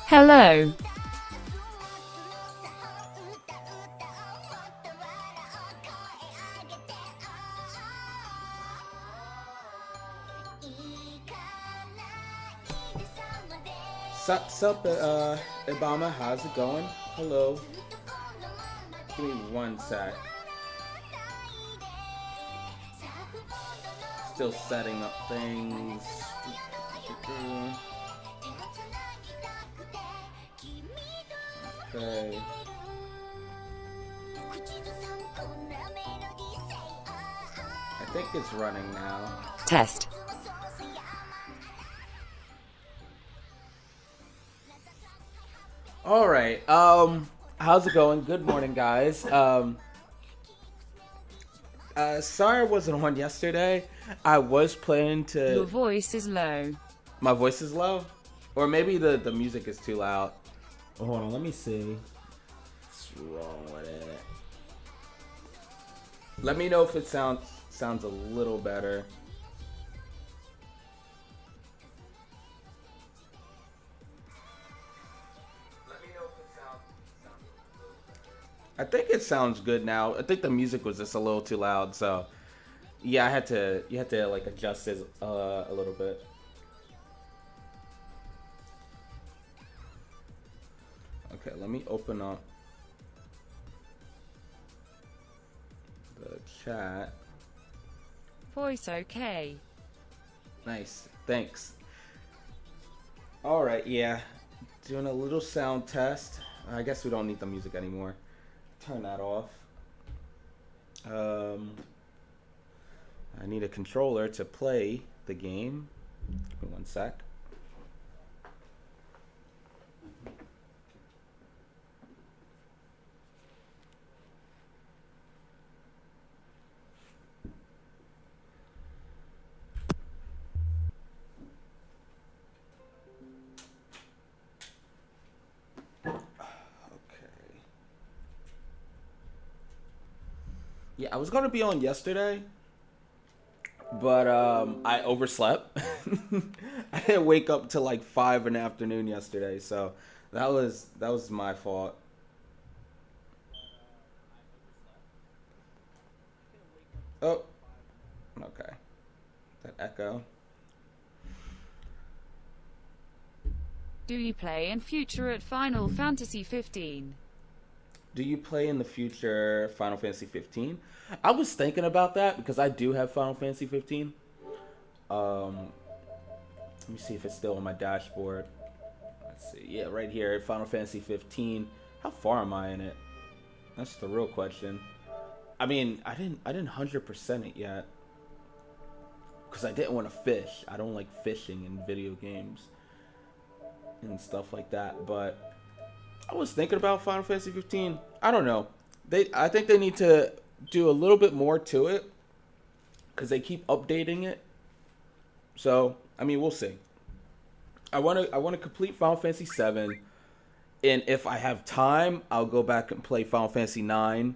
Hello. Sup, Obama, how's it going? Hello. Give me one sec. Still setting up things. Okay. I think it's running now. Test. All right. How's it going? Good morning, guys. Sorry I wasn't on yesterday. I was planning to. Your voice is low. My voice is low, or maybe the music is too loud. Oh, hold on, let me see. What's wrong with it? Let me know if it sounds a little better. I think it sounds good now. I think the music was just a little too loud, so yeah, you had to like adjust it a little bit. Okay, let me open up the chat. Voice okay. Nice, thanks. All right, yeah, doing a little sound test. I guess we don't need the music anymore. Turn that off. I need a controller to play the game. Give me one sec. Yeah, I was gonna be on yesterday, but I overslept. I didn't wake up till like 5 in the afternoon yesterday, so that was my fault. Oh, okay. That echo. Do you play in future at Final Fantasy 15? Do you play in the future Final Fantasy 15? I was thinking about that because I do have Final Fantasy 15. Let me see if it's still on my dashboard. Let's see. Yeah, right here, Final Fantasy 15. How far am I in it? That's the real question. I mean, I didn't 100% it yet because I didn't want to fish. I don't like fishing in video games and stuff like that, but I was thinking about Final Fantasy 15. I don't know. I think they need to do a little bit more to it because they keep updating it. So, I mean, we'll see. I want to complete Final Fantasy 7, and if I have time, I'll go back and play Final Fantasy 9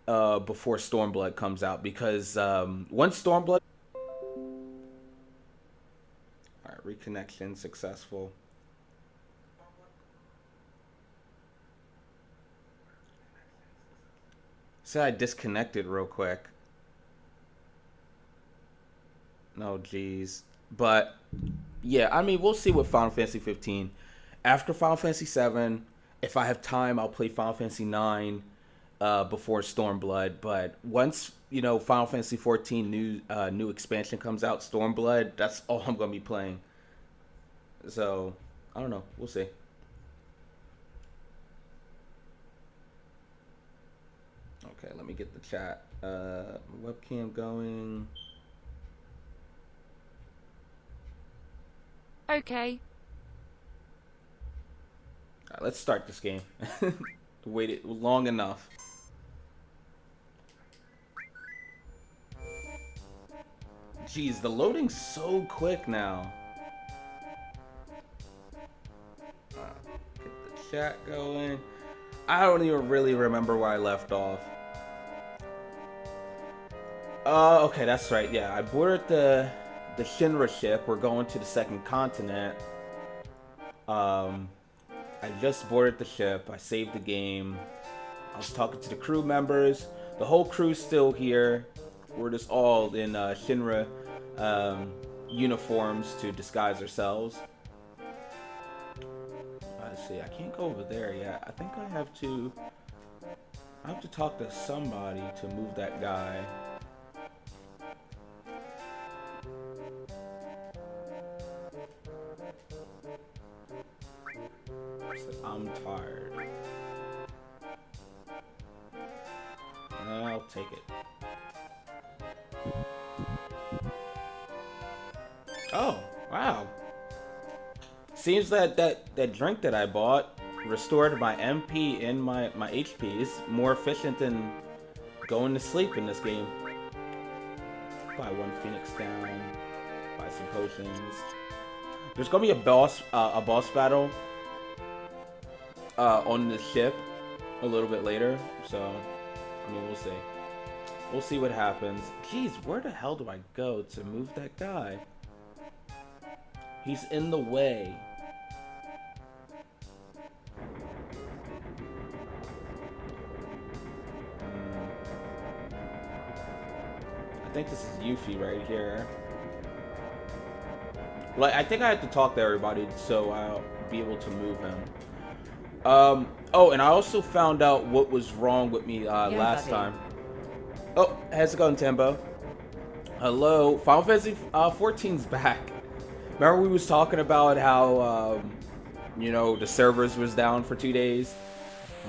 before Stormblood comes out because once Stormblood. All right, reconnection successful. So I disconnected real quick. No, geez. But, yeah, I mean, we'll see with Final Fantasy 15. After Final Fantasy 7, if I have time, I'll play Final Fantasy 9. before Stormblood, but once Final Fantasy 14 new expansion comes out, Stormblood, that's all I'm gonna be playing. So I don't know, we'll see. Okay, let me get the chat webcam going. Okay. All right, let's start this game. Waited long enough. Jeez, the loading's so quick now. Get the chat going. I don't even really remember where I left off. Okay, that's right. Yeah, I boarded the Shinra ship. We're going to the second continent. I just boarded the ship. I saved the game. I was talking to the crew members. The whole crew's still here. We're just all in Shinra uniforms to disguise ourselves. Let's see. I can't go over there yet. I think I have to talk to somebody to move that guy. I'm tired. I'll take it. Oh, wow. Seems that drink that I bought restored my MP and my HP. It's more efficient than going to sleep in this game. Buy one Phoenix down. Buy some potions. There's gonna be a boss battle on the ship a little bit later, so I mean, we'll see. We'll see what happens. Jeez, where the hell do I go to move that guy? He's in the way. I think this is Yuffie right here. Like, I think I have to talk to everybody so I'll be able to move him. Oh, and I also found out what was wrong with me last time. Oh, how's it going, Tembo? Hello. Final Fantasy 14's back. Remember we was talking about how, the servers was down for 2 days?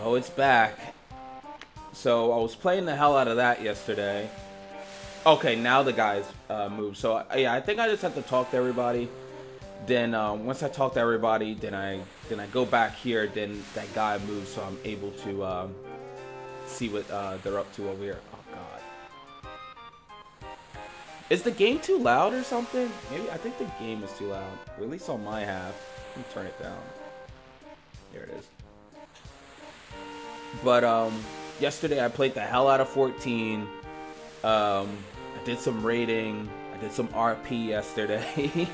Oh, it's back. So I was playing the hell out of that yesterday. Okay, now the guys moved. So, yeah, I think I just have to talk to everybody. Then once I talk to everybody, then I go back here. Then that guy moves, so I'm able to see what they're up to over here. Oh God, is the game too loud or something? Maybe I think the game is too loud. Or at least on my half. Let me turn it down. There it is. But yesterday I played the hell out of 14. I did some raiding. I did some RP yesterday.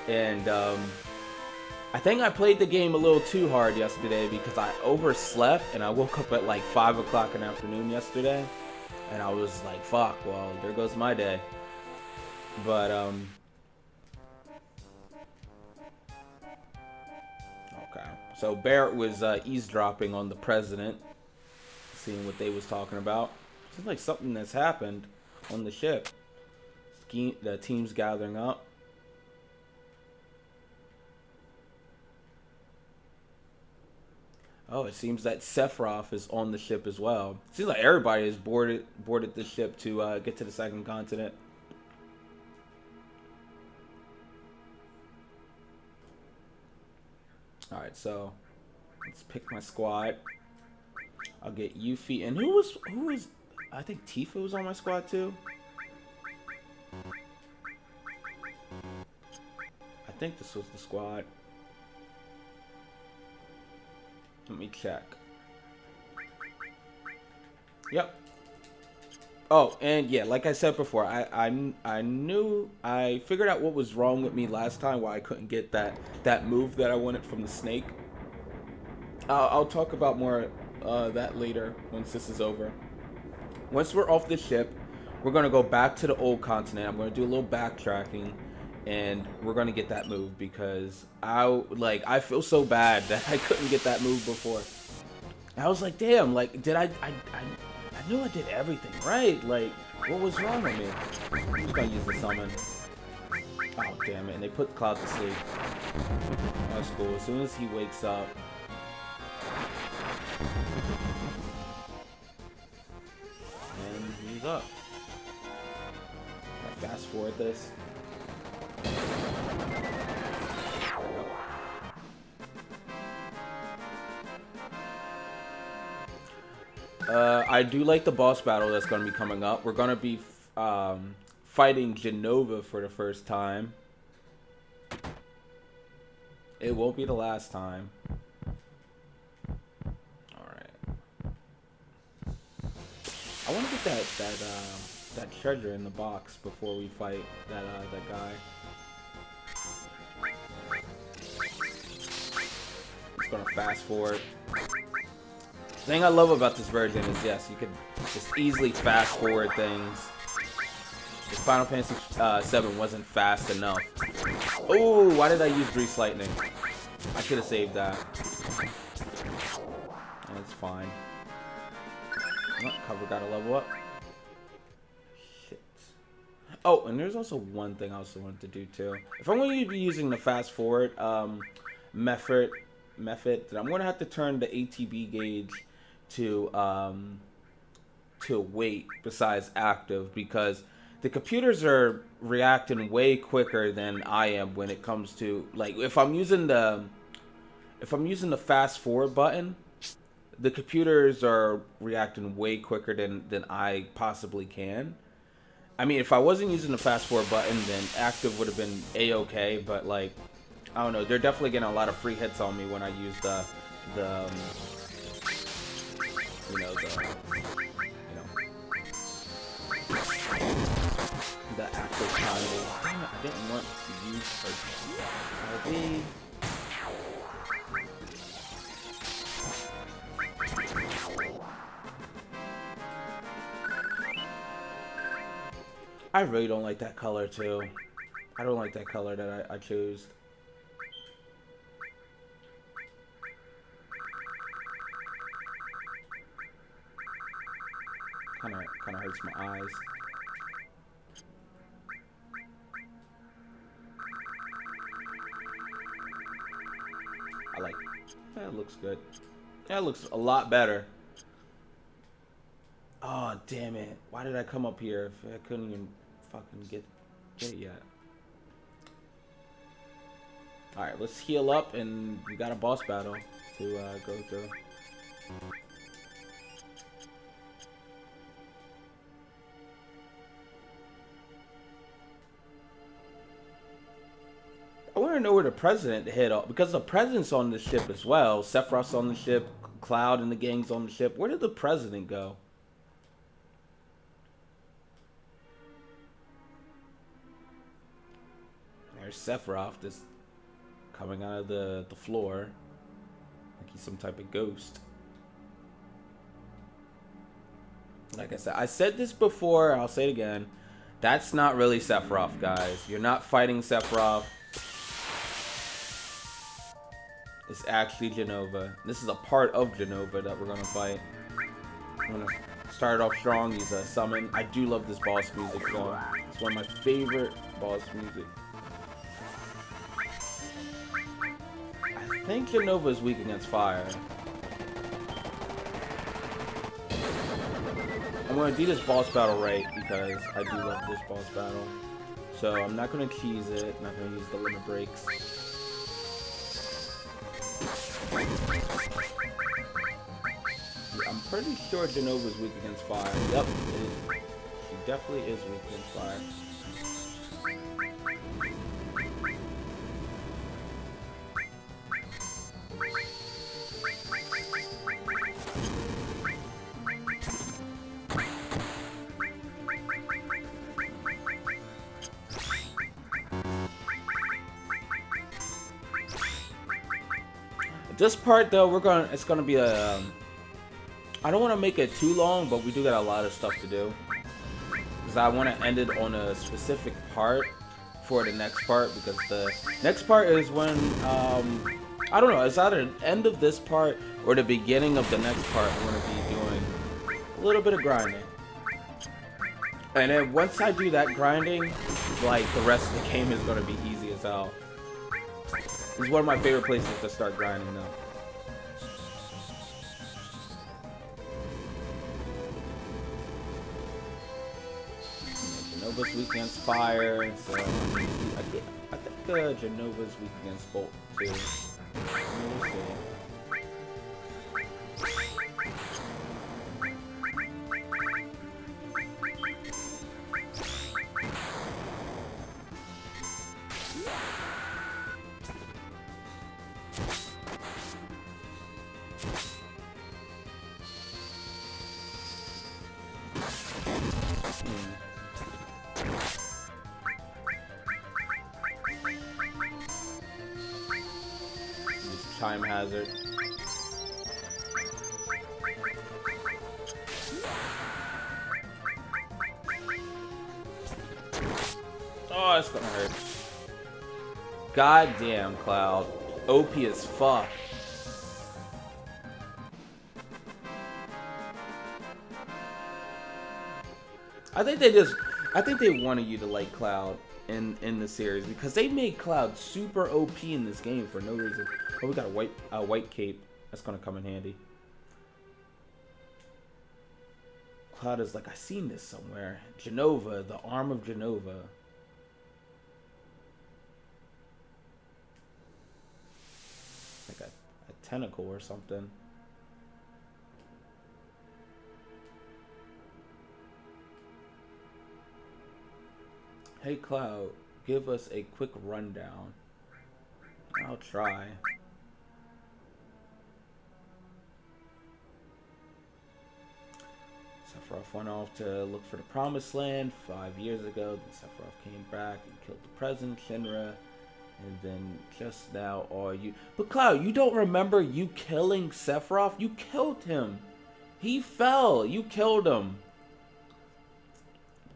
And I think I played the game a little too hard yesterday because I overslept and I woke up at like 5 o'clock in the afternoon yesterday. And I was like, fuck, well, there goes my day. But, okay. So Barret was eavesdropping on the president, seeing what they was talking about. Seems like something that's happened on the ship. The team's gathering up. Oh, it seems that Sephiroth is on the ship as well. Seems like everybody has boarded the ship to get to the second continent. All right, so let's pick my squad. I'll get Yuffie, and who was? I think Tifa was on my squad too. I think this was the squad. Let me check. Yep. Oh, and yeah, like I said before, I figured out what was wrong with me last time, why I couldn't get that move that I wanted from the snake. I'll talk about more that later once this is over. Once we're off the ship, we're gonna go back to the old continent. I'm gonna do a little backtracking. And we're gonna get that move because I feel so bad that I couldn't get that move before. I was like, damn, like, I knew I did everything right. Like, what was wrong with me? I'm just gonna use the summon. Oh, damn it. And they put Cloud to sleep. That's cool. As soon as he wakes up. And he's up. Fast forward this. I do like the boss battle that's going to be coming up. We're going to be fighting Genova for the first time. It won't be the last time. Alright. I want to get that treasure in the box before we fight that guy. Just gonna fast forward. The thing I love about this version is, yes, you can just easily fast forward things. The Final Fantasy VII wasn't fast enough. Oh, why did I use Grease Lightning? I could have saved that. That's fine. Oh, cover got to level up. Shit. Oh, and there's also one thing I also wanted to do too. If I'm going to be using the fast forward method, then I'm going to have to turn the ATB gauge to wait besides active, because the computers are reacting way quicker than I am when it comes to, like, if I'm using the fast forward button, the computers are reacting way quicker than I possibly can. I mean, if I wasn't using the fast forward button, then active would have been a-okay, but, like, I don't know, they're definitely getting a lot of free hits on me when I use the active timing. Damn it, I didn't want to use RB. I really don't like that color too. I don't like that color that I chose. Kinda hurts my eyes. I like it. That looks good. That looks a lot better. Oh, damn it. Why did I come up here if I couldn't even fucking get it yet? Alright, let's heal up, and we got a boss battle to go through. I want to know where the president hid up, because the president's on the ship as well. Sephiroth's on the ship, Cloud and the gang's on the ship. Where did the president go? There's Sephiroth just coming out of the floor like he's some type of ghost. Like I said this before, I'll say it again. That's not really Sephiroth, guys. You're not fighting Sephiroth. It's actually Genova. This is a part of Genova that we're gonna fight. I'm gonna start off strong. Use a summon. I do love this boss music though. It's one of my favorite boss music. I think Genova is weak against fire. I'm gonna do this boss battle right because I do love this boss battle. So I'm not gonna cheese it. I'm not gonna use the limit breaks. I'm pretty sure Genova's weak against fire. Yep, she definitely is weak against fire. This part though, it's gonna be a I don't want to make it too long, but we do got a lot of stuff to do. Because I want to end it on a specific part for the next part. Because the next part is when I don't know. It's either the end of this part or the beginning of the next part. I'm gonna be doing a little bit of grinding, and then once I do that grinding, like the rest of the game is gonna be easy as hell. It's one of my favorite places to start grinding though. Genova's weak against fire, so I think Genova's weak against bolt too. We'll see. Time hazard. Oh, it's gonna hurt. Goddamn, Cloud. OP as fuck. I think they wanted you to like Cloud in the series because they made Cloud super OP in this game for no reason. Oh, we got a white cape. That's gonna come in handy. Cloud is like, I seen this somewhere. Genova, the arm of Genova. Like a tentacle or something. Hey Cloud, give us a quick rundown. I'll try. Sephiroth went off to look for the Promised Land 5 years ago. Then Sephiroth came back and killed the President, Shinra. And then just now, But Cloud, you don't remember you killing Sephiroth? You killed him. He fell. You killed him.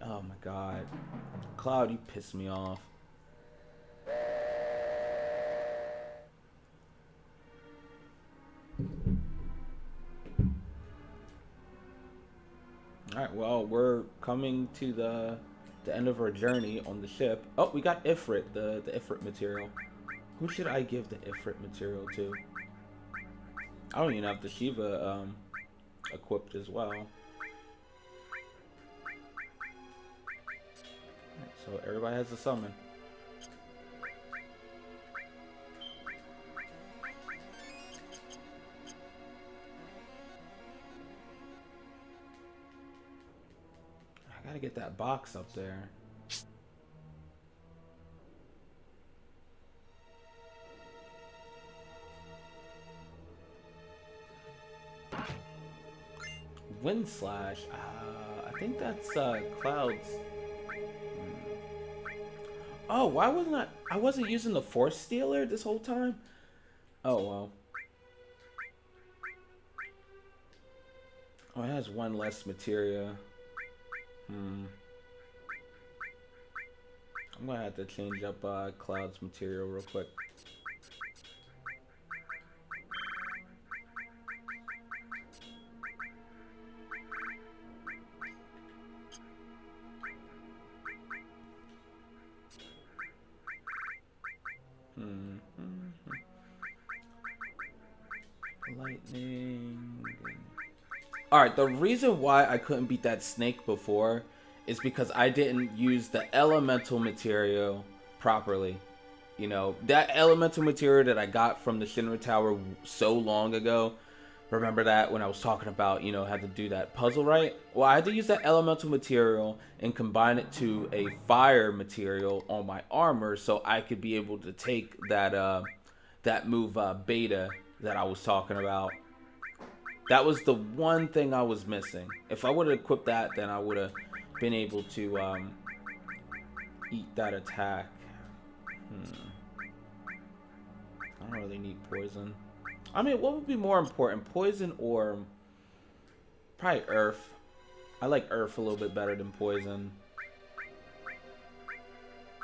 Oh my god. Cloud, you pissed me off. Alright, well, we're coming to the end of our journey on the ship. Oh, we got Ifrit, the Ifrit material. Who should I give the Ifrit material to? I don't even have the Shiva equipped as well. So everybody has a summon. I gotta get that box up there. Wind Slash. I think that's Cloud's. Oh, why wasn't I wasn't using the Force Stealer this whole time? Oh, well. Oh, it has one less materia. I'm gonna have to change up Cloud's material real quick. Lightning. Alright, the reason why I couldn't beat that snake before is because I didn't use the elemental material properly. You know, that elemental material that I got from the Shinra Tower so long ago. Remember that when I was talking about, you know, had to do that puzzle right? Well, I had to use that elemental material and combine it to a fire material on my armor so I could be able to take that that move beta that I was talking about. That was the one thing I was missing. If I would have equipped that, then I would have been able to eat that attack. I don't really need poison. I mean, what would be more important, poison or probably earth? I like earth a little bit better than poison.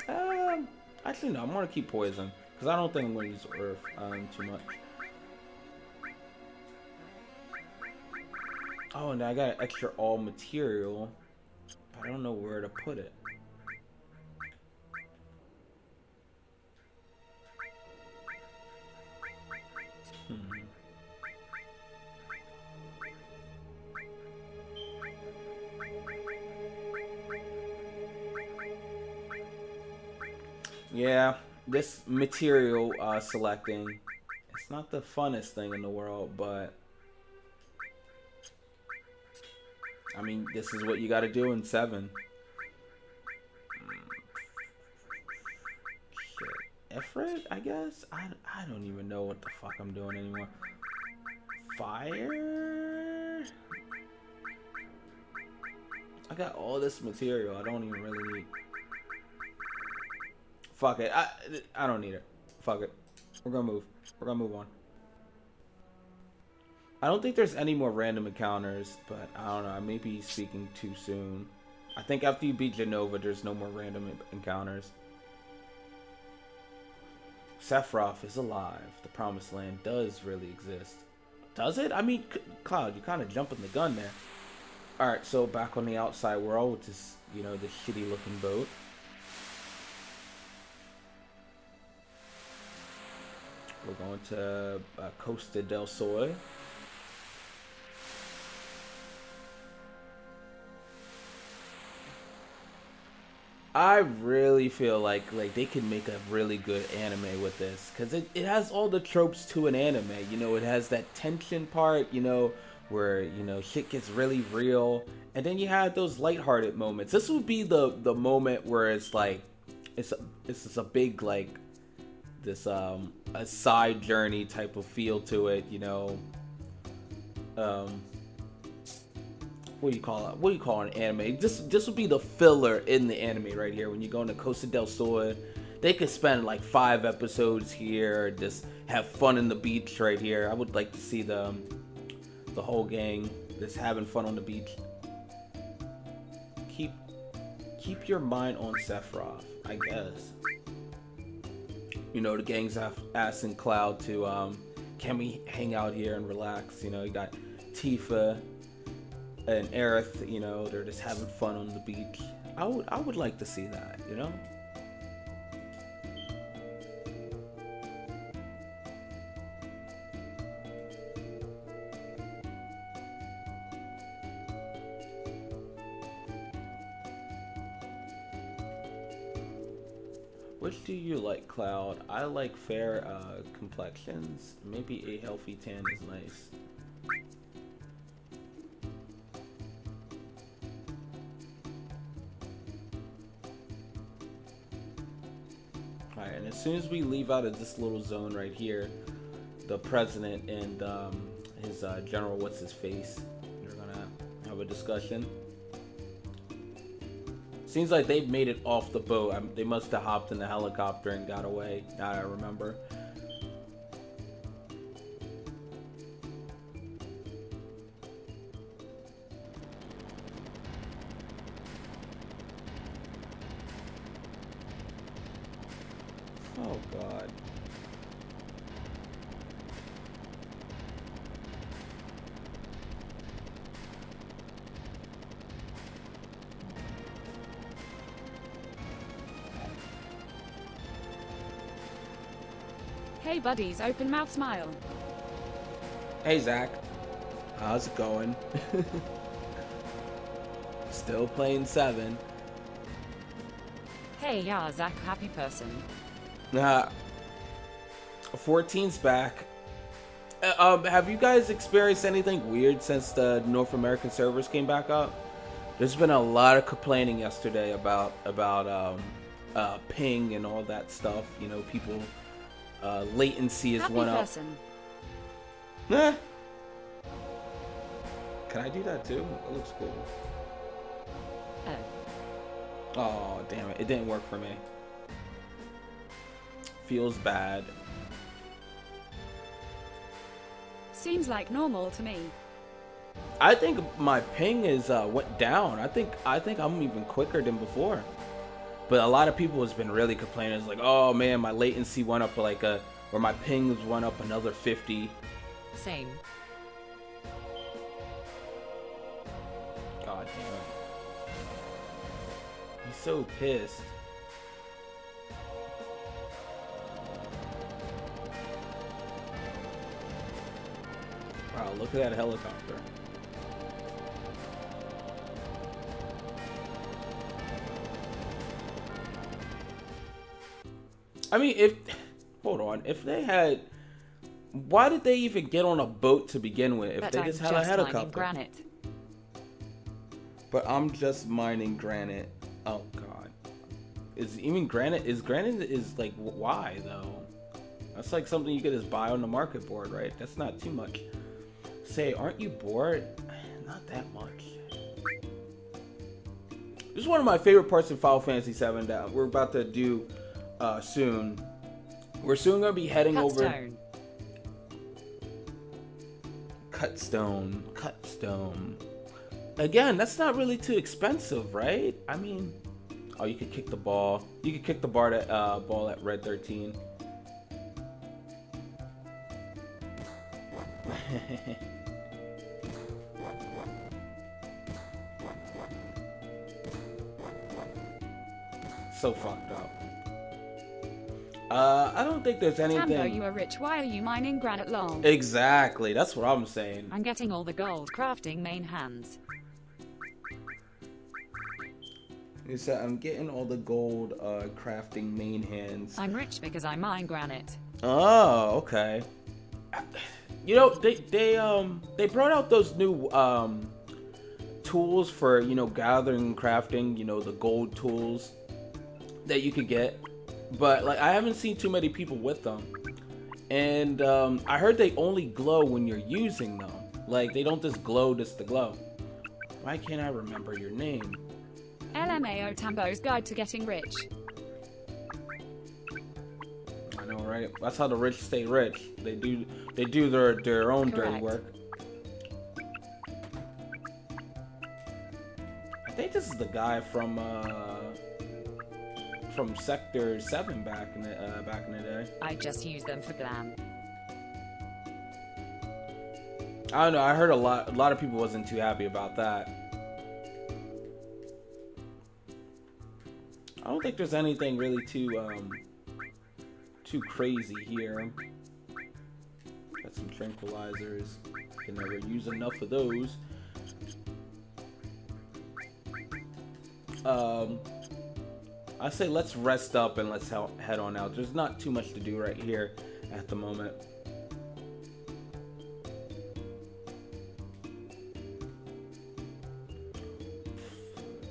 Actually, no, I'm gonna keep poison Because I don't think I'm going to use Earth too much. Oh, and I got an extra all material. I don't know where to put it. Yeah, this material selecting, it's not the funnest thing in the world, but I mean, this is what you got to do in 7. Shit. Ifrit, I guess? I don't even know what the fuck I'm doing anymore. Fire? I got all this material I don't even really need. Fuck it. I don't need it. Fuck it. We're gonna move. We're gonna move on. I don't think there's any more random encounters, but I don't know. I may be speaking too soon. I think after you beat Genova, there's no more random encounters. Sephiroth is alive. The Promised Land does really exist. Does it? I mean, Cloud, you kind of jumping the gun there. Alright, so back on the outside world with this, you know, this shitty looking boat. We're going to Costa del Sol. I really feel like they could make a really good anime with this, because it has all the tropes to an anime. You know, it has that tension part, you know, where, you know, shit gets really real, and then you have those lighthearted moments. This would be the moment where it's like it's just a big, like, this a side journey type of feel to it, you know. What do you call it? What do you call an anime? This would be the filler in the anime right here. When you go into Costa del Sol, they could spend like 5 episodes here, just have fun in the beach right here. I would like to see the whole gang just having fun on the beach. Keep your mind on Sephiroth, I guess. You know, the gang's asking Cloud to can we hang out here and relax? You know, you got Tifa and Aerith, you know, they're just having fun on the beach. I would like to see that, you know? Which do you like, Cloud? I like fair complexions. Maybe a healthy tan is nice. Alright, and as soon as we leave out of this little zone right here, the president and his general, what's his face, they're gonna have a discussion. Seems like they've made it off the boat. They must have hopped in the helicopter and got away. Now I remember. Oh God. Hey buddies, open mouth smile. Hey Zach, how's it going? Still playing 7. Hey, yeah, Zach, happy person. 14's back. Have you guys experienced anything weird since the North American servers came back up? There's been a lot of complaining yesterday about ping and all that stuff. You know, people latency has went up. Nah. Can I do that too? It looks cool. Oh, damn it. It didn't work for me. Feels bad. Seems like normal to me. I think my ping is went down. I think I'm even quicker than before. But a lot of people has been really complaining. It's like, oh man, my latency went up like or my pings went up another 50. Same. God damn it. He's so pissed. Wow, look at that helicopter. I mean, hold on, if they had, why did they even get on a boat to begin with if But they I'm just had a helicopter? mining granite. But I'm just mining granite. Oh god. Is granite like, why though? That's like something you could just buy on the market board, right? That's not too much. Say, aren't you bored? Not that much. This is one of my favorite parts of Final Fantasy VII that we're about to do soon. We're soon gonna be heading over. Cutstone. Again, that's not really too expensive, right? I mean, oh, you could kick the ball. You could kick the ball at Red 13. So fucked up. I don't think there's anything. Tambo, you are rich. Why are you mining granite long? Exactly. That's what I'm saying. I'm getting all the gold crafting main hands. You said I'm getting all the gold crafting main hands. I'm rich because I mine granite. Oh, okay. You know, they brought out those new tools for, you know, gathering and crafting, you know, the gold tools that you could get. But like I haven't seen too many people with them. And I heard they only glow when you're using them. Like they don't just glow just to glow. Why can't I remember your name? LMAO Tambo's Guide to Getting Rich. I know, right? That's how the rich stay rich. They do their own Correct. dirty work. I think this is the guy from Sector 7 back in the day. I just use them for glam. I don't know. I heard a lot of people wasn't too happy about that. I don't think there's anything really too crazy here. Got some tranquilizers. Can never use enough of those. I say let's rest up and let's head on out. There's not too much to do right here at the moment.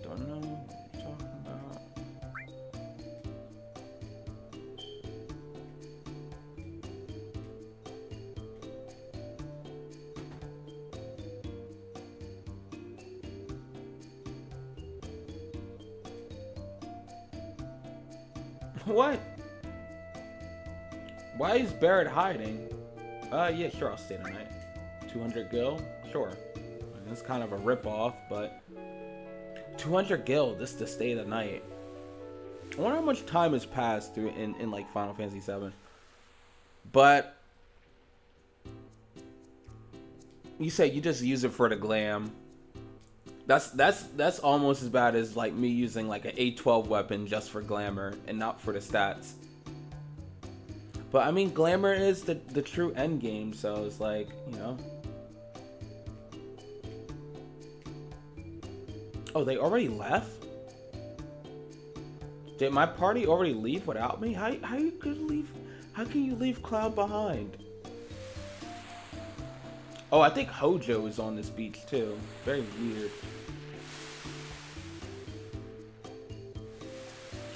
Don't know what you're talking about. What? Why is Barret hiding? Yeah, sure, I'll stay tonight. 200 gil? Sure. I mean, it's kind of a rip-off, but 200 gil just to stay the night. I wonder how much time has passed through in like Final Fantasy VII. But you say you just use it for the glam. That's almost as bad as like me using like an A12 weapon just for glamour and not for the stats. But I mean, glamour is the true end game, so it's like, you know. Oh, they already left? Did my party already leave without me? How you could leave? How can you leave Cloud behind? Oh, I think Hojo is on this beach too. Very weird.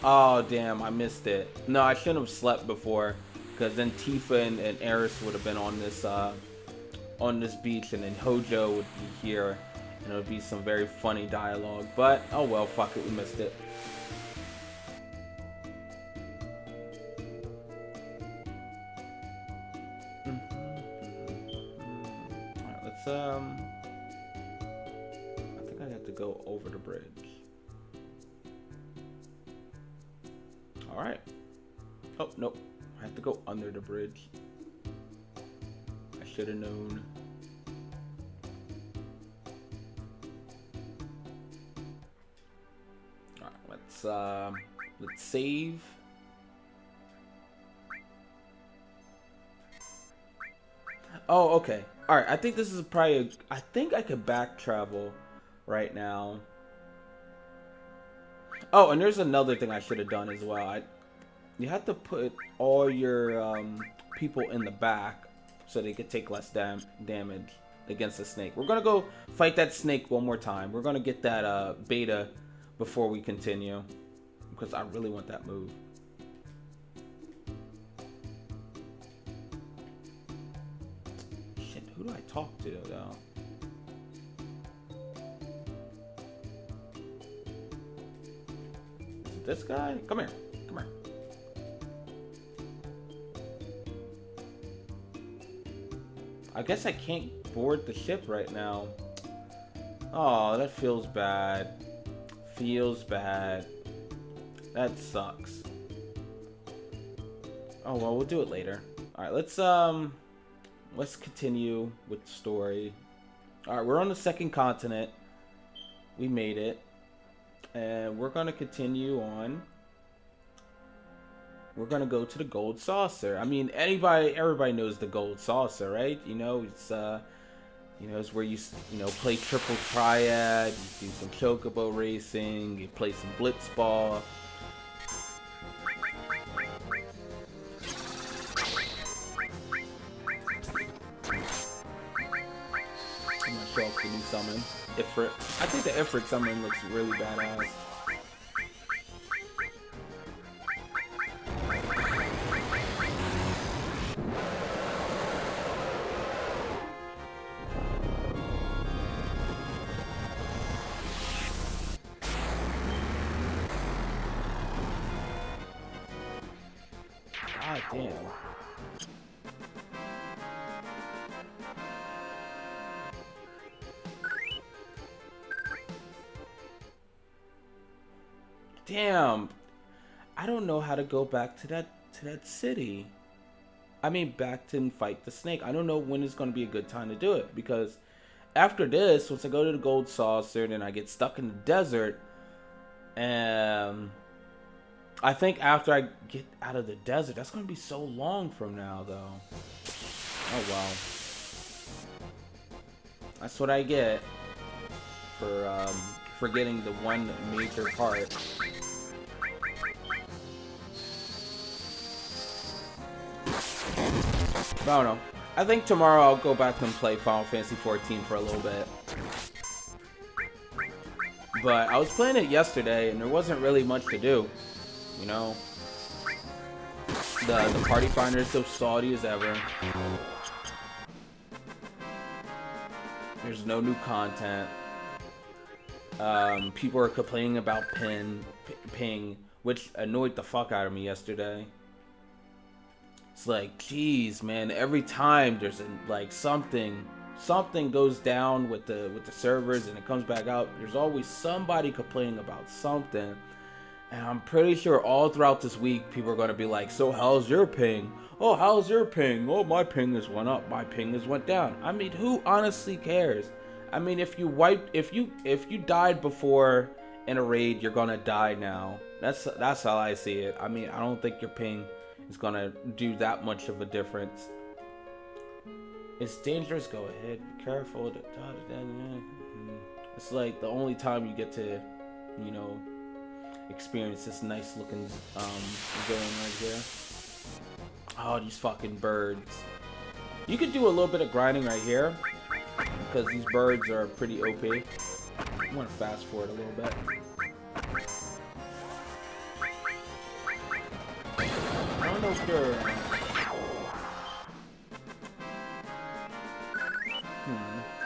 Oh, damn, I missed it. No, I shouldn't have slept before, because then Tifa and Eris would have been on this beach, and then Hojo would be here, and it would be some very funny dialogue. But, oh well, fuck it, we missed it. Alright, let's, I think I have to go over the bridge. Alright. Oh, nope. I have to go under the bridge. I should have known. Alright, let's save. Oh, okay. Alright, I think this is probably I think I could back travel right now. Oh, and there's another thing I should have done as well. You have to put all your people in the back so they could take less damage against the snake. We're gonna go fight that snake one more time. We're gonna get that beta before we continue because I really want that move. Shit, who do I talk to though? Is it this guy? Come here. Come here. I guess I can't board the ship right now. Oh, that feels bad. Feels bad. That sucks. Oh well, we'll do it later. Alright, let's continue with the story. Alright, we're on the second continent. We made it. And we're gonna continue on. We're gonna go to the gold saucer. I mean, everybody knows the gold saucer, right? You know, it's it's where you play triple triad, you do some chocobo racing, you play some blitzball. I'm gonna show off the new summon, Ifrit. I think the Ifrit summon looks really badass. God damn. Damn. I don't know how to go back to that city. I mean, back to fight the snake. I don't know when is going to be a good time to do it because after this, once I go to the gold saucer, then I get stuck in the desert. And I think after I get out of the desert, that's going to be so long from now, though. Oh, well. That's what I get for getting the one major part. I don't know. I think tomorrow I'll go back and play Final Fantasy 14 for a little bit. But I was playing it yesterday, and there wasn't really much to do. You know, the party finder is so salty as ever. There's no new content. People are complaining about ping, which annoyed the fuck out of me yesterday. It's like, geez, man, every time there's something goes down with the servers and it comes back out, there's always somebody complaining about something. And I'm pretty sure all throughout this week, people are going to be like, so how's your ping? Oh, how's your ping? Oh, my ping has went up. My ping has went down. I mean, who honestly cares? I mean, if you died before in a raid, you're going to die now. That's how I see it. I mean, I don't think your ping is going to do that much of a difference. It's dangerous. Go ahead. Be careful. It's like the only time you get to, experience this nice looking villain right here. Oh, these fucking birds. You could do a little bit of grinding right here because these birds are pretty OP. I want to fast forward a little bit. I don't know if they're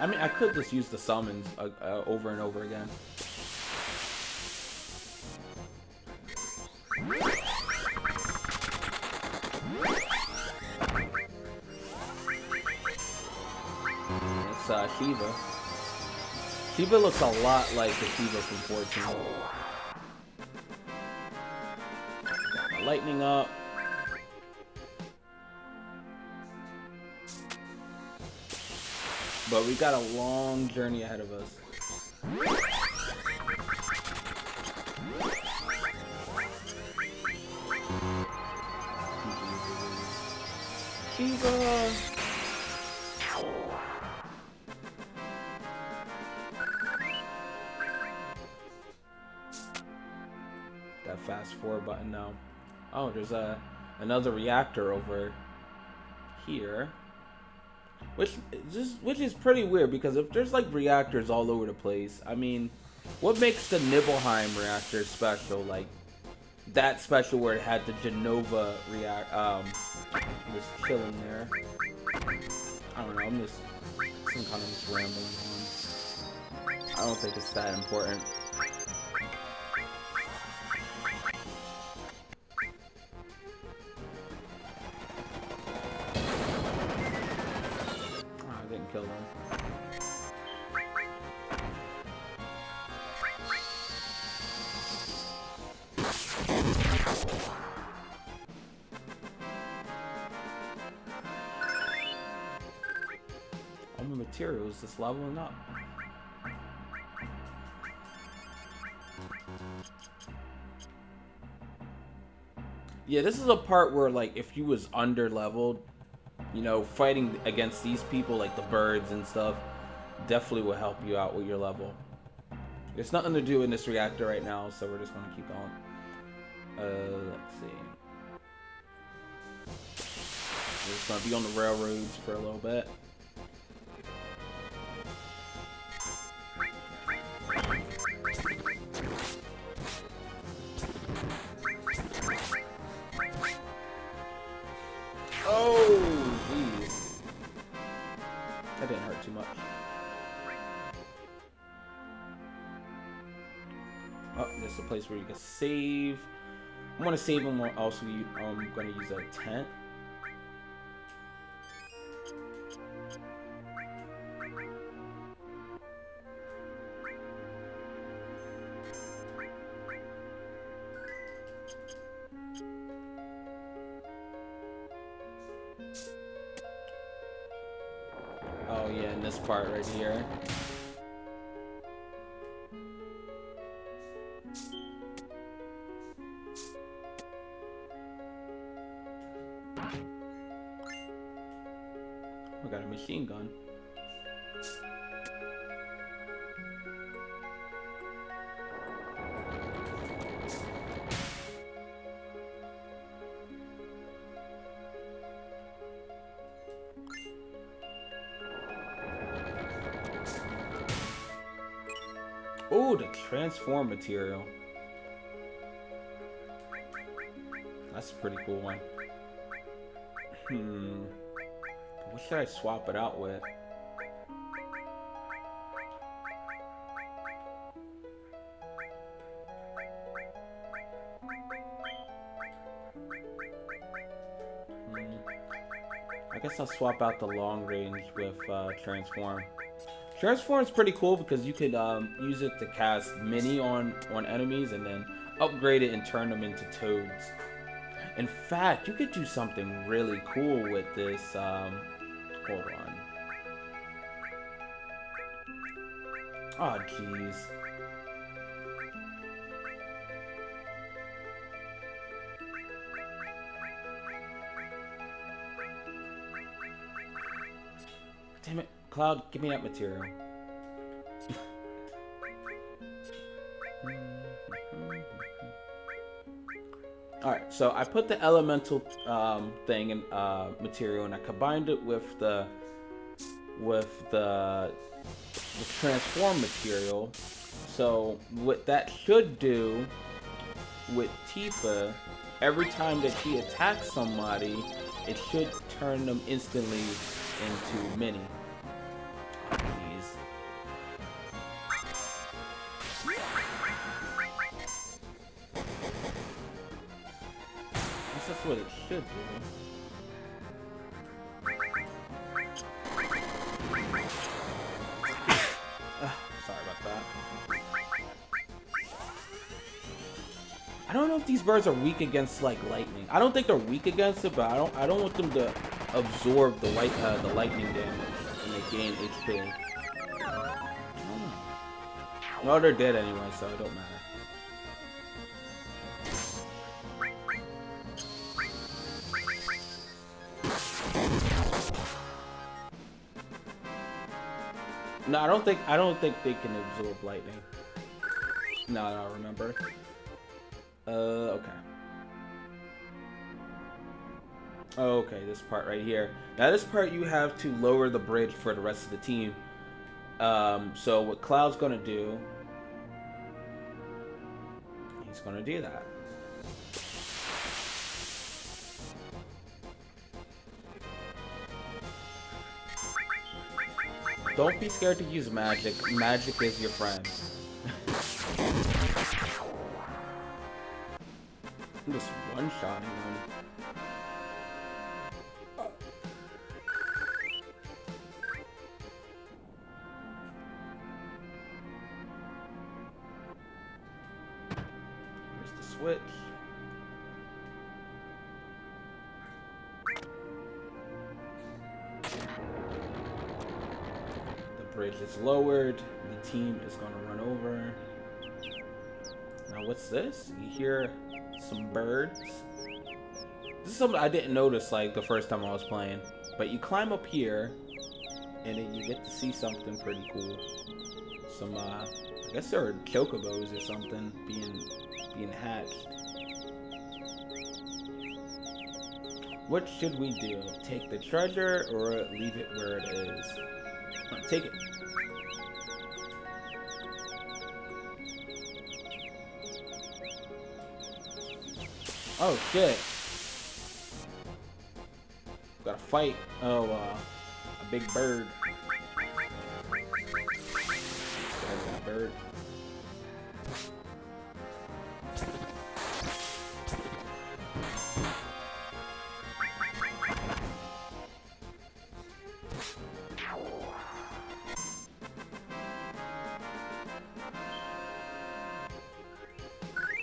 I mean, I could just use the summons over and over again. It's Shiva. Shiva looks a lot like the Shiva from 14. lightning up. But we got a long journey ahead of us. Kiva! That fast forward button now. Oh, there's another reactor over here. Which is pretty weird, because if there's like reactors all over the place, I mean, what makes the Nibelheim reactor special? Like that special where it had the Genova was chilling there. I don't know. I'm just some kind of just rambling on. I don't think it's that important. Kill them. All the materials just leveling up. Yeah, this is a part where, like, if you was under leveled, you know, fighting against these people, like the birds and stuff, definitely will help you out with your level. There's nothing to do in this reactor right now, so we're just going to keep going. Let's see. We're just going to be on the railroads for a little bit. That didn't hurt too much. Oh, there's a place where you can save. I'm gonna save them. Also, I'm gonna use a tent. Oh yeah, in this part right here. We got a machine gun. Oh, the transform material. That's a pretty cool one. What should I swap it out with? I guess I'll swap out the long range with transform. Transform is pretty cool because you could use it to cast mini on enemies and then upgrade it and turn them into toads. In fact, you could do something really cool with this. Hold on. Oh, jeez. Damn it, Cloud, give me that material. Alright, so I put the elemental thing in material and I combined it with the transform material. So what that should do with Tifa, every time that she attacks somebody, it should turn them instantly into mini. Jeez. That's what it should do. Sorry about that. I don't know if these birds are weak against like lightning. I don't think they're weak against it, but I don't want them to absorb the lightning damage and they gain HP. I don't know. Well, they're dead anyway, so it don't matter. No, I don't think they can absorb lightning. No, I don't remember. Okay. Okay, this part right here. Now this part you have to lower the bridge for the rest of the team. So what Cloud's gonna do, he's gonna do that. Don't be scared to use magic. Magic is your friend. I'm just one-shotting them. Here's the switch. The bridge is lowered. The team is gonna run over. Now what's this? You hear some birds. This is something I didn't notice like the first time I was playing. But you climb up here and then you get to see something pretty cool. Some I guess there are chocobos or something being hatched. What should we do? Take the treasure or leave it where it is? Take it. Oh shit. Gotta fight. Oh, a big bird. There's that bird.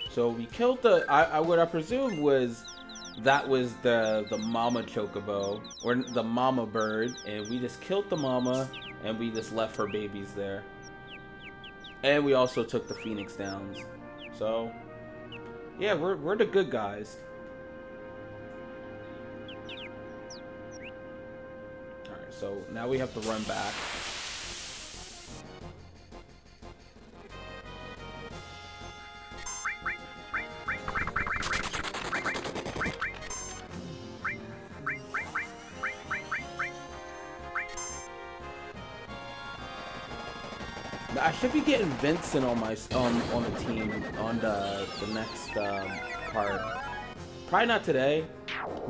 So we killed the. What I presumed was that was the mama chocobo or the mama bird, and we just killed the mama and we just left her babies there. And we also took the Phoenix Downs. So yeah, we're the good guys. All right, so now we have to run back. I should be getting Vincent on my on the team on the next part. Probably not today,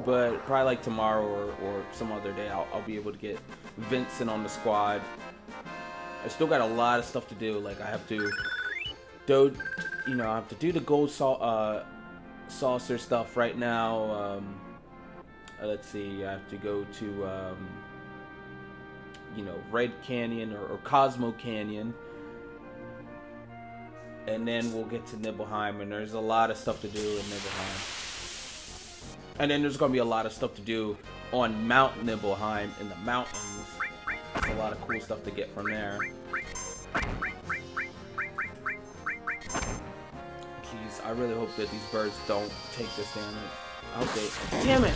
but probably like tomorrow or some other day. I'll be able to get Vincent on the squad. I still got a lot of stuff to do. Like I have to do, I have to do the gold saucer stuff right now. Let's see. I have to go to Red Canyon or Cosmo Canyon. And then we'll get to Nibelheim, and there's a lot of stuff to do in Nibelheim. And then there's going to be a lot of stuff to do on Mount Nibelheim in the mountains. There's a lot of cool stuff to get from there. Jeez, I really hope that these birds don't take this damage. I hope they... Damn it!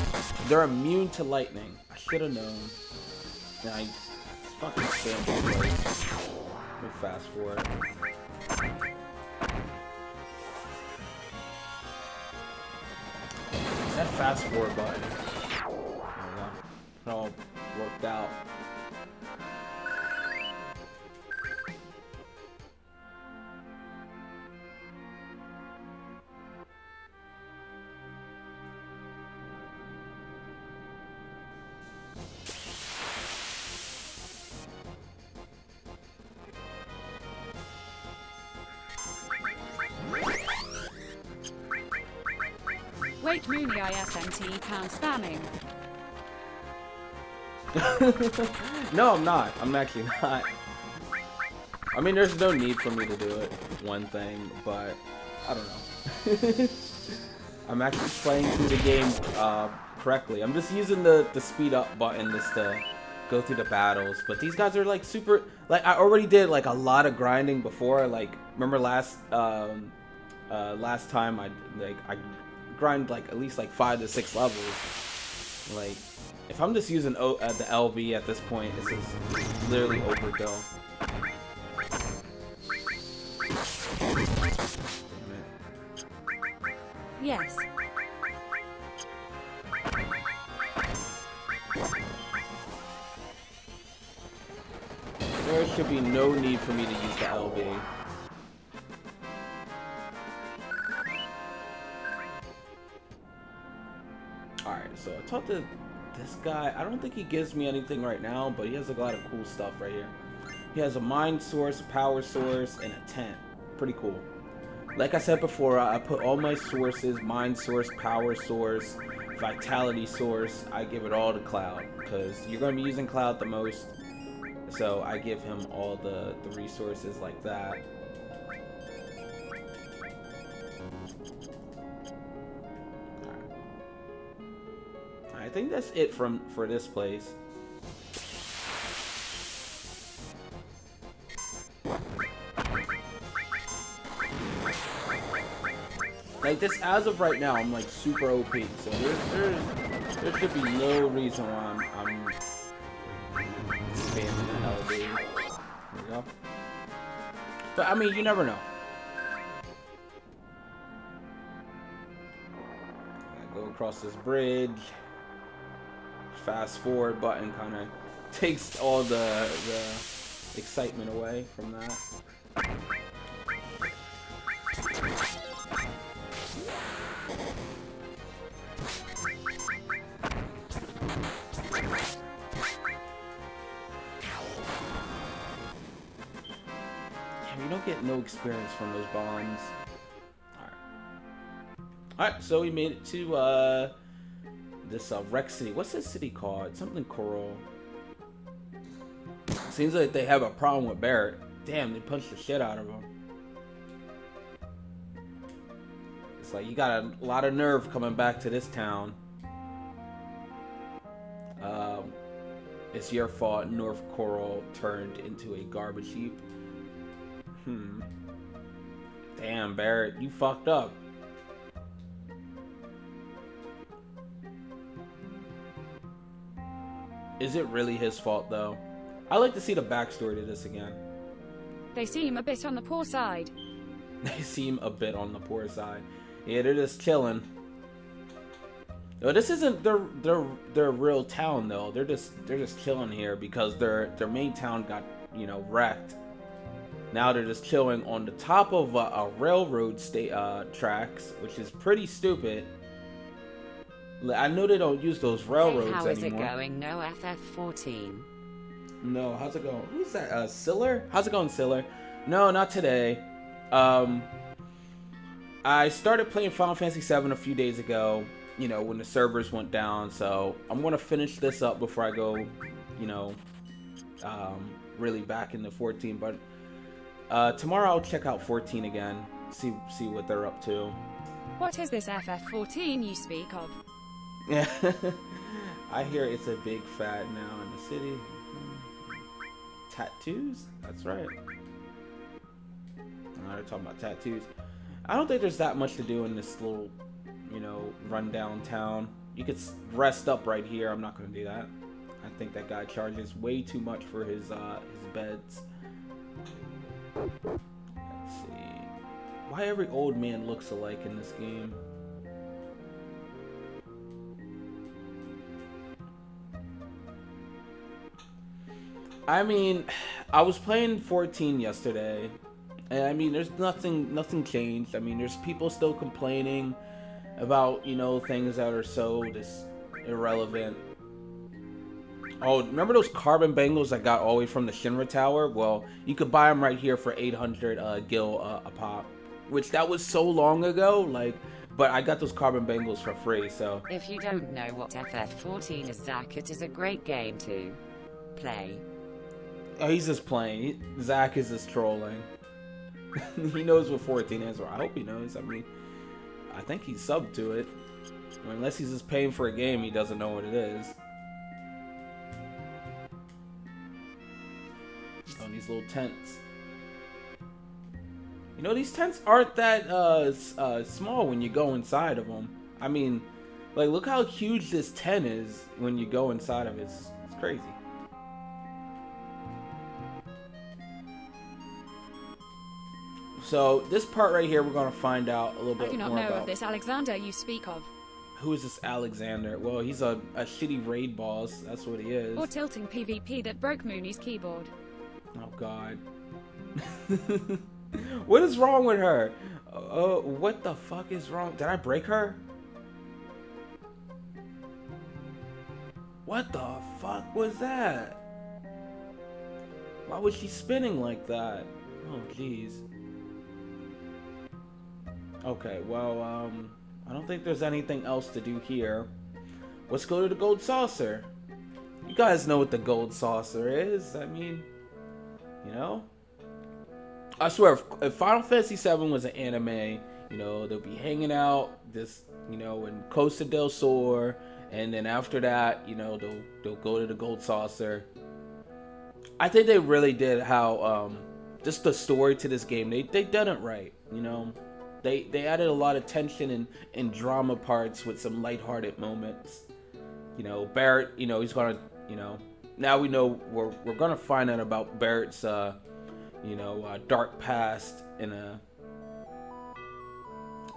They're immune to lightning. I should have known. Now I fucking stand this way. Let me fast forward. That fast forward button. There we go. It all worked out. Wait, Mooney ISNT pound spamming. No, I'm not. I'm actually not. I mean, there's no need for me to do it. One thing, but I don't know. I'm actually playing through the game correctly. I'm just using the speed up button just to go through the battles. But these guys are like super. Like I already did like a lot of grinding before. Like remember last time I grind like at least like 5 to 6 levels. Like if I'm just using the LB at this point, it's just literally overkill. Yes. There should be no need for me to use the LB. Alright, so I talked to this guy. I don't think he gives me anything right now, but he has a lot of cool stuff right here. He has a mind source, a power source, and a tent. Pretty cool. Like I said before, I put all my sources, mind source, power source, vitality source, I give it all to Cloud. Because you're going to be using Cloud the most. So I give him all the resources like that. I think that's it for this place. Like this, as of right now, I'm like super OP. So there should be no reason why I'm spamming the LB. There we go. But I mean, you never know. I go across this bridge. Fast forward button kind of takes all the excitement away from that. Damn, you don't get no experience from those bombs. Alright, so we made it to this Rex City. What's this city called? Something Coral. Seems like they have a problem with Barret. Damn, they punched the shit out of him. It's like you got a lot of nerve coming back to this town. It's your fault North Coral turned into a garbage heap. Damn, Barret, you fucked up. Is it really his fault, though? I'd like to see the backstory to this again. They seem a bit on the poor side. They seem a bit on the poor side. Yeah, they're just chilling. No, this isn't their real town, though. They're just chilling here because their main town got, you know, wrecked. Now they're just chilling on the top of a railroad tracks, which is pretty stupid. I know they don't use those railroads anymore. Hey, how is it going? No FF14. No, how's it going? Who's that? Siller? How's it going, Siller? No, not today. I started playing Final Fantasy VII a few days ago, you know, when the servers went down, so I'm going to finish this up before I go, you know, really back into 14, but tomorrow I'll check out 14 again, see what they're up to. What is this FF14 you speak of? Yeah, I hear it's a big fad now in the city. Tattoos? That's right. They're talking about tattoos. I don't think there's that much to do in this little, you know, rundown town. You could rest up right here. I'm not going to do that. I think that guy charges way too much for his beds. Let's see. Why every old man looks alike in this game? I mean, I was playing 14 yesterday, and I mean, there's nothing changed. I mean, there's people still complaining about, you know, things that are so just irrelevant. Oh, remember those carbon bangles I got all the way from the Shinra Tower? Well, you could buy them right here for 800 gil a pop, which that was so long ago, like, but I got those carbon bangles for free, so. If you don't know what FF14 is, Zach, it is a great game to play. Oh, he's just playing. Zach is just trolling. He knows what 14 is, or I hope he knows. I mean, I think he's subbed to it. Or unless he's just paying for a game, he doesn't know what it is. Oh, these little tents. You know, these tents aren't that small when you go inside of them. I mean, like, look how huge this tent is when you go inside of it. It's crazy. So this part right here, we're gonna find out a little bit more about. I do not know of this Alexander you speak of. Who is this Alexander? Well, he's a shitty raid boss. That's what he is. Or tilting PvP that broke Mooney's keyboard. Oh God. What is wrong with her? What the fuck is wrong? Did I break her? What the fuck was that? Why was she spinning like that? Oh jeez. Okay, well, I don't think there's anything else to do here. Let's go to the gold saucer. You guys know what the gold saucer is. I mean, you know? I swear, if Final Fantasy VII was an anime, you know, they'll be hanging out this, you know, in Costa del Sol, and then after that, you know, they'll go to the gold saucer. I think they really did how, just the story to this game, they done it right, you know? They added a lot of tension and drama parts with some lighthearted moments. You know, Barret, you know, he's gonna, you know, now we know we're gonna find out about Barret's, you know, dark past in a,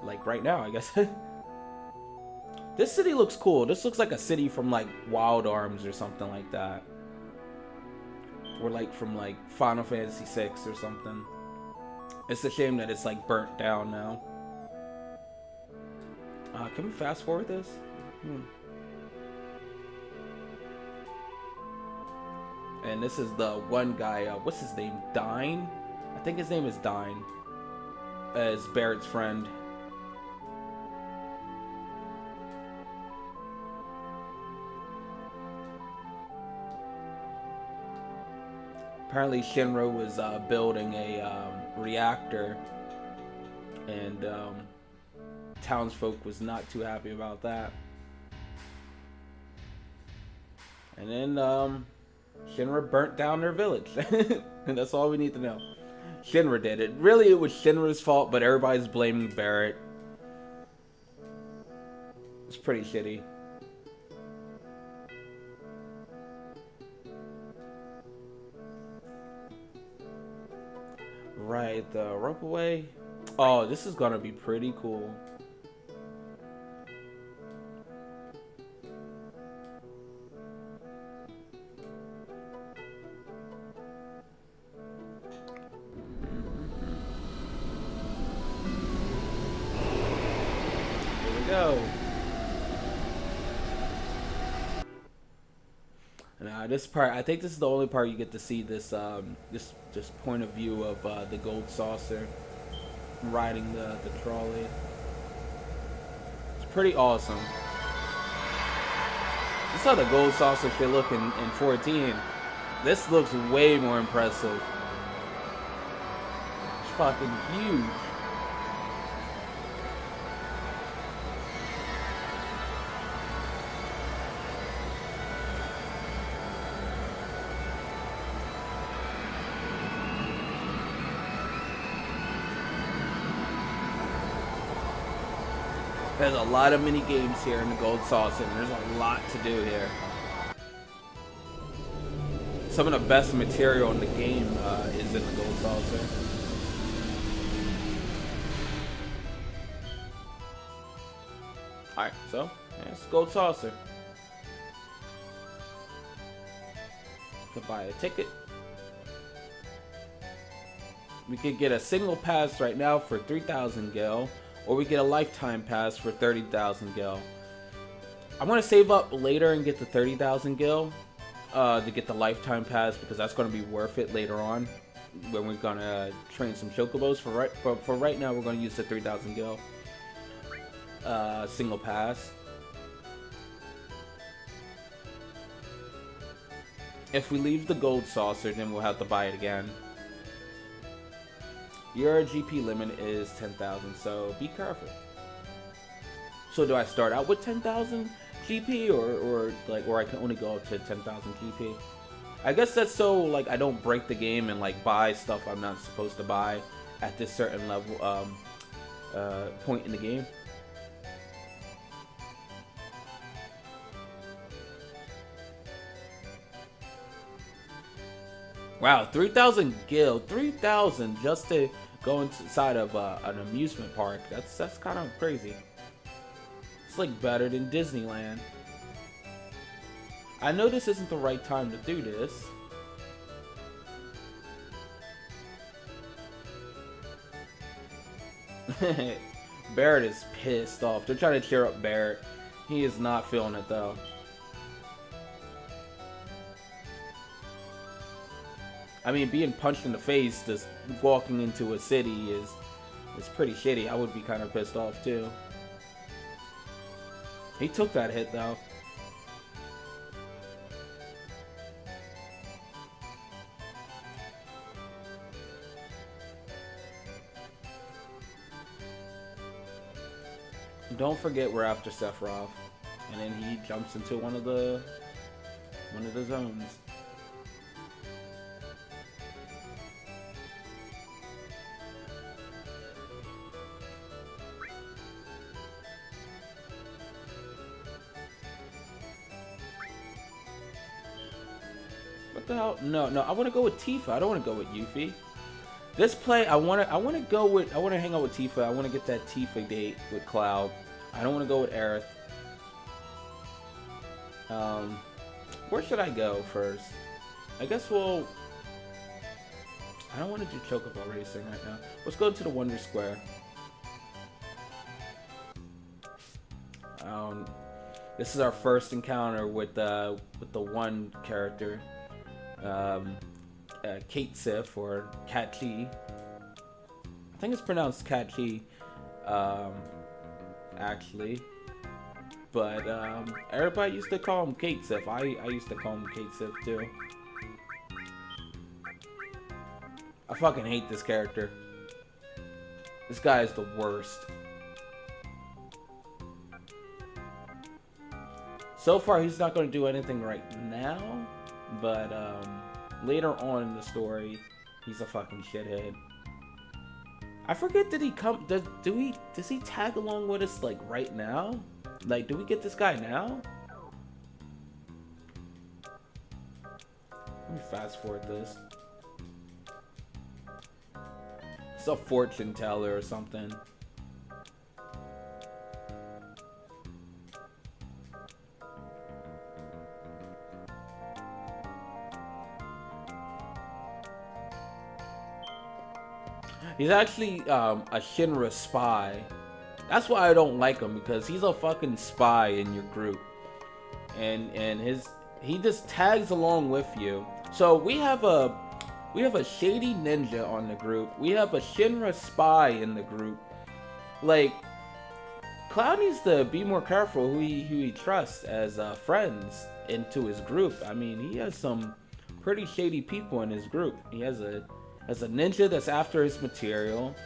like right now, I guess. This city looks cool. This looks like a city from like Wild Arms or something like that. Or like from like Final Fantasy VI or something. It's a shame that it's like burnt down now. Can we fast forward this? And this is the one guy, what's his name? Dine? I think his name is Dine. As Barret's friend. Apparently Shinra was building a reactor, and townsfolk was not too happy about that. And then Shinra burnt down their village. And that's all we need to know. Shinra did it. Really, it was Shinra's fault, but everybody's blaming Barret. It's pretty shitty. Right, the rope away. Oh, this is gonna be pretty cool. Here we go. Now this part, I think this is the only part you get to see this this point of view of the gold saucer riding the trolley. It's pretty awesome. This is how the gold saucer should look in 14. This looks way more impressive. It's fucking huge. There's a lot of mini games here in the gold saucer, and there's a lot to do here. Some of the best material in the game is in the gold saucer. Alright, so it's gold saucer. You can buy a ticket. We could get a single pass right now for 3,000 gil. Or we get a lifetime pass for 30,000 gil. I'm going to save up later and get the 30,000 gil to get the lifetime pass, because that's going to be worth it later on when we're going to train some chocobos. For right now, we're going to use the 3,000 gil single pass. If we leave the gold saucer, then we'll have to buy it again. Your GP limit is 10,000, so be careful. So do I start out with 10,000 GP or like, or I can only go up to 10,000 GP? I guess that's so like I don't break the game and like buy stuff I'm not supposed to buy at this certain level point in the game. Wow, 3,000 gil, 3,000 just to go inside of an amusement park. That's kind of crazy. It's like better than Disneyland. I know this isn't the right time to do this. Barret is pissed off. They're trying to cheer up Barret. He is not feeling it though. I mean, being punched in the face just walking into a city is pretty shitty. I would be kind of pissed off too. He took that hit though. Don't forget we're after Sephiroth, and then he jumps into one of the zones. What the hell? No, I want to go with Tifa. I don't want to go with Yuffie. This play, I want to hang out with Tifa. I want to get that Tifa date with Cloud. I don't want to go with Aerith. Where should I go first? I guess I don't want to do Chocobo Racing right now. Let's go to the Wonder Square. This is our first encounter with the one character. Kate Sif or Cat Chi. I think it's pronounced Cat Chi, actually. But everybody used to call him Kate Sif. I used to call him Kate Sif too. I fucking hate this character. This guy is the worst. So far, he's not going to do anything right now, but later on in the story, he's a fucking shithead. I forget, did he come, does he tag along with us, like, right now? Like, do we get this guy now? Let me fast forward this. It's a fortune teller or something. He's actually a Shinra spy. That's why I don't like him, because he's a fucking spy in your group, and he just tags along with you. So we have a shady ninja on the group. We have a Shinra spy in the group. Like, Cloud needs to be more careful who he trusts as friends into his group. I mean, he has some pretty shady people in his group. He has a ninja that's after his material.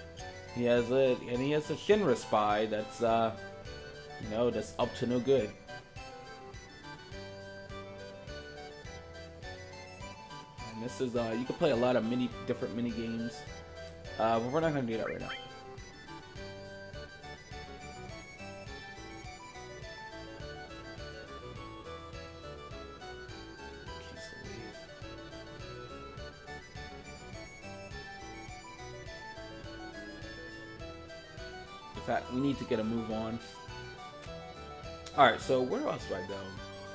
He has a Shinra spy that's that's up to no good. And this is you can play a lot of different mini games. But we're not gonna do that right now. In fact, we need to get a move on. Alright, so where else do I go?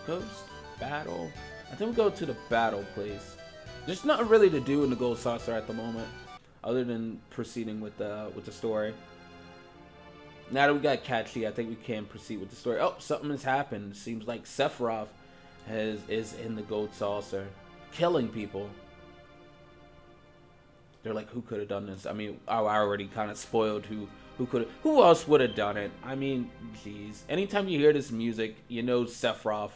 Ghost? Battle? I think we go to the battle place. There's nothing really to do in the Gold Saucer at the moment, other than proceeding with the story. Now that we got Cat Chi, I think we can proceed with the story. Oh, something has happened. Seems like Sephiroth is in the Gold Saucer, killing people. They're like, who could have done this? I mean, I already kind of spoiled who else would have done it? I mean, jeez. Anytime you hear this music, you know Sephiroth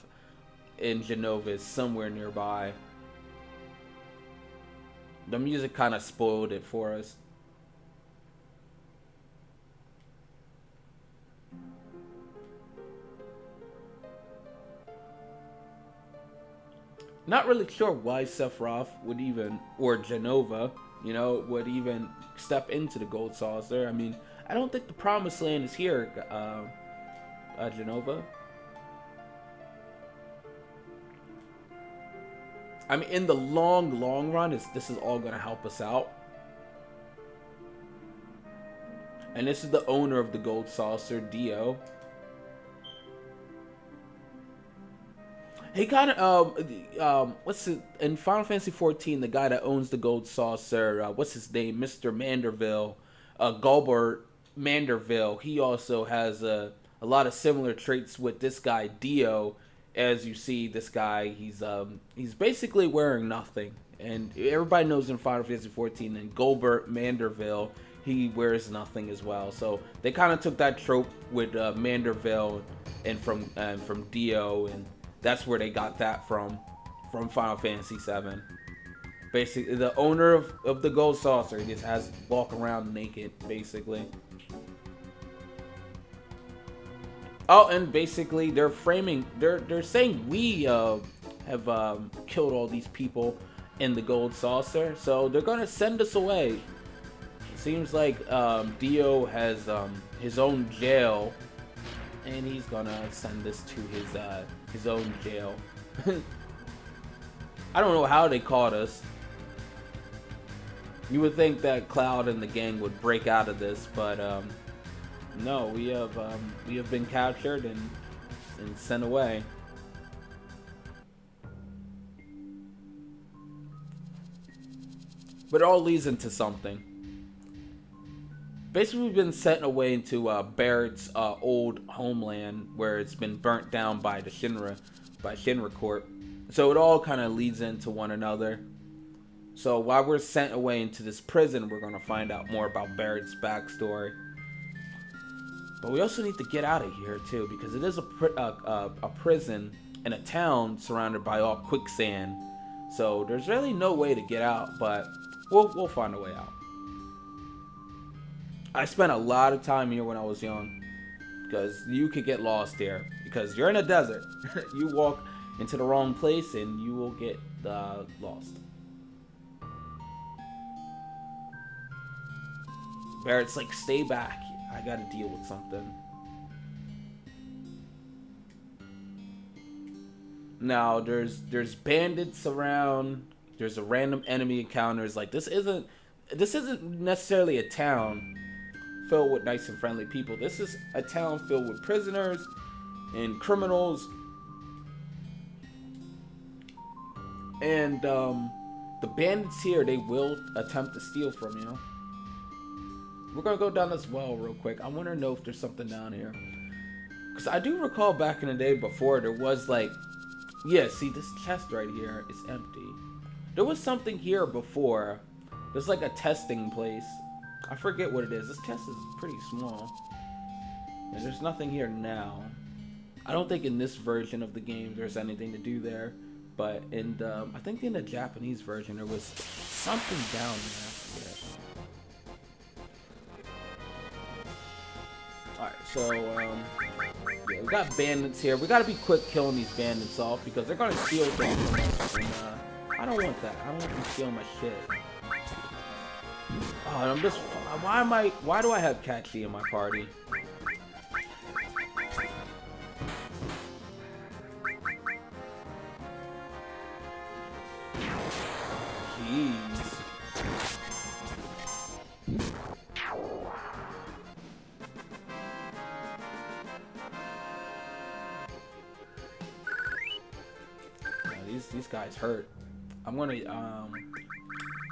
in Genova is somewhere nearby. The music kind of spoiled it for us. Not really sure why Sephiroth would even, or Genova, would even step into the Gold Saucer. I mean, I don't think the Promised Land is here, Genova. I mean, in the long run, this is all going to help us out. And this is the owner of the Gold Saucer, Dio. He kind of, in Final Fantasy XIV, the guy that owns the Gold Saucer, what's his name? Mr. Manderville, Gulbert Manderville. He also has a lot of similar traits with this guy, Dio. As you see, this guy, he's basically wearing nothing. And everybody knows in Final Fantasy XIV, and Gulbert Manderville, he wears nothing as well. So they kind of took that trope with Manderville and from Dio, and that's where they got that from Final Fantasy VII. Basically, the owner of the Gold Saucer, he just has walk around naked, basically. Oh, and basically they're saying we have killed all these people in the Gold Saucer, so they're gonna send us away. It seems like Dio has his own jail, and he's gonna send us to his own jail. I don't know how they caught us. You would think that Cloud and the gang would break out of this, but no, we have been captured and sent away. But it all leads into something. Basically, we've been sent away into Barret's old homeland, where it's been burnt down by the Shinra Corp. So it all kind of leads into one another. So while we're sent away into this prison, we're going to find out more about Barret's backstory. But we also need to get out of here too, because it is a prison in a town surrounded by all quicksand. So there's really no way to get out, but we'll find a way out. I spent a lot of time here when I was young, because you could get lost here, because you're in a desert. You walk into the wrong place and you will get lost. Barret's like, stay back. I gotta deal with something. Now, there's bandits around. There's a random enemy encounters. Like, this isn't necessarily a town filled with nice and friendly people. This is a town filled with prisoners and criminals. And the bandits here, they will attempt to steal from you. We're gonna go down this well real quick. I want to know if there's something down here, because I do recall back in the day before there was like, yeah, see this chest right here is empty. There was something here before. There's like a testing place. I forget what it is. This chest is pretty small, and there's nothing here now. I don't think in this version of the game there's anything to do there, but in I think in the Japanese version there was something down there. Yeah. Alright, so, yeah, we got bandits here. We gotta be quick killing these bandits off, because they're gonna steal things from us, and, I don't want that. I don't want them stealing my shit. Oh, and I'm just, why do I have Catchy in my party? Jeez. These guys hurt. I'm gonna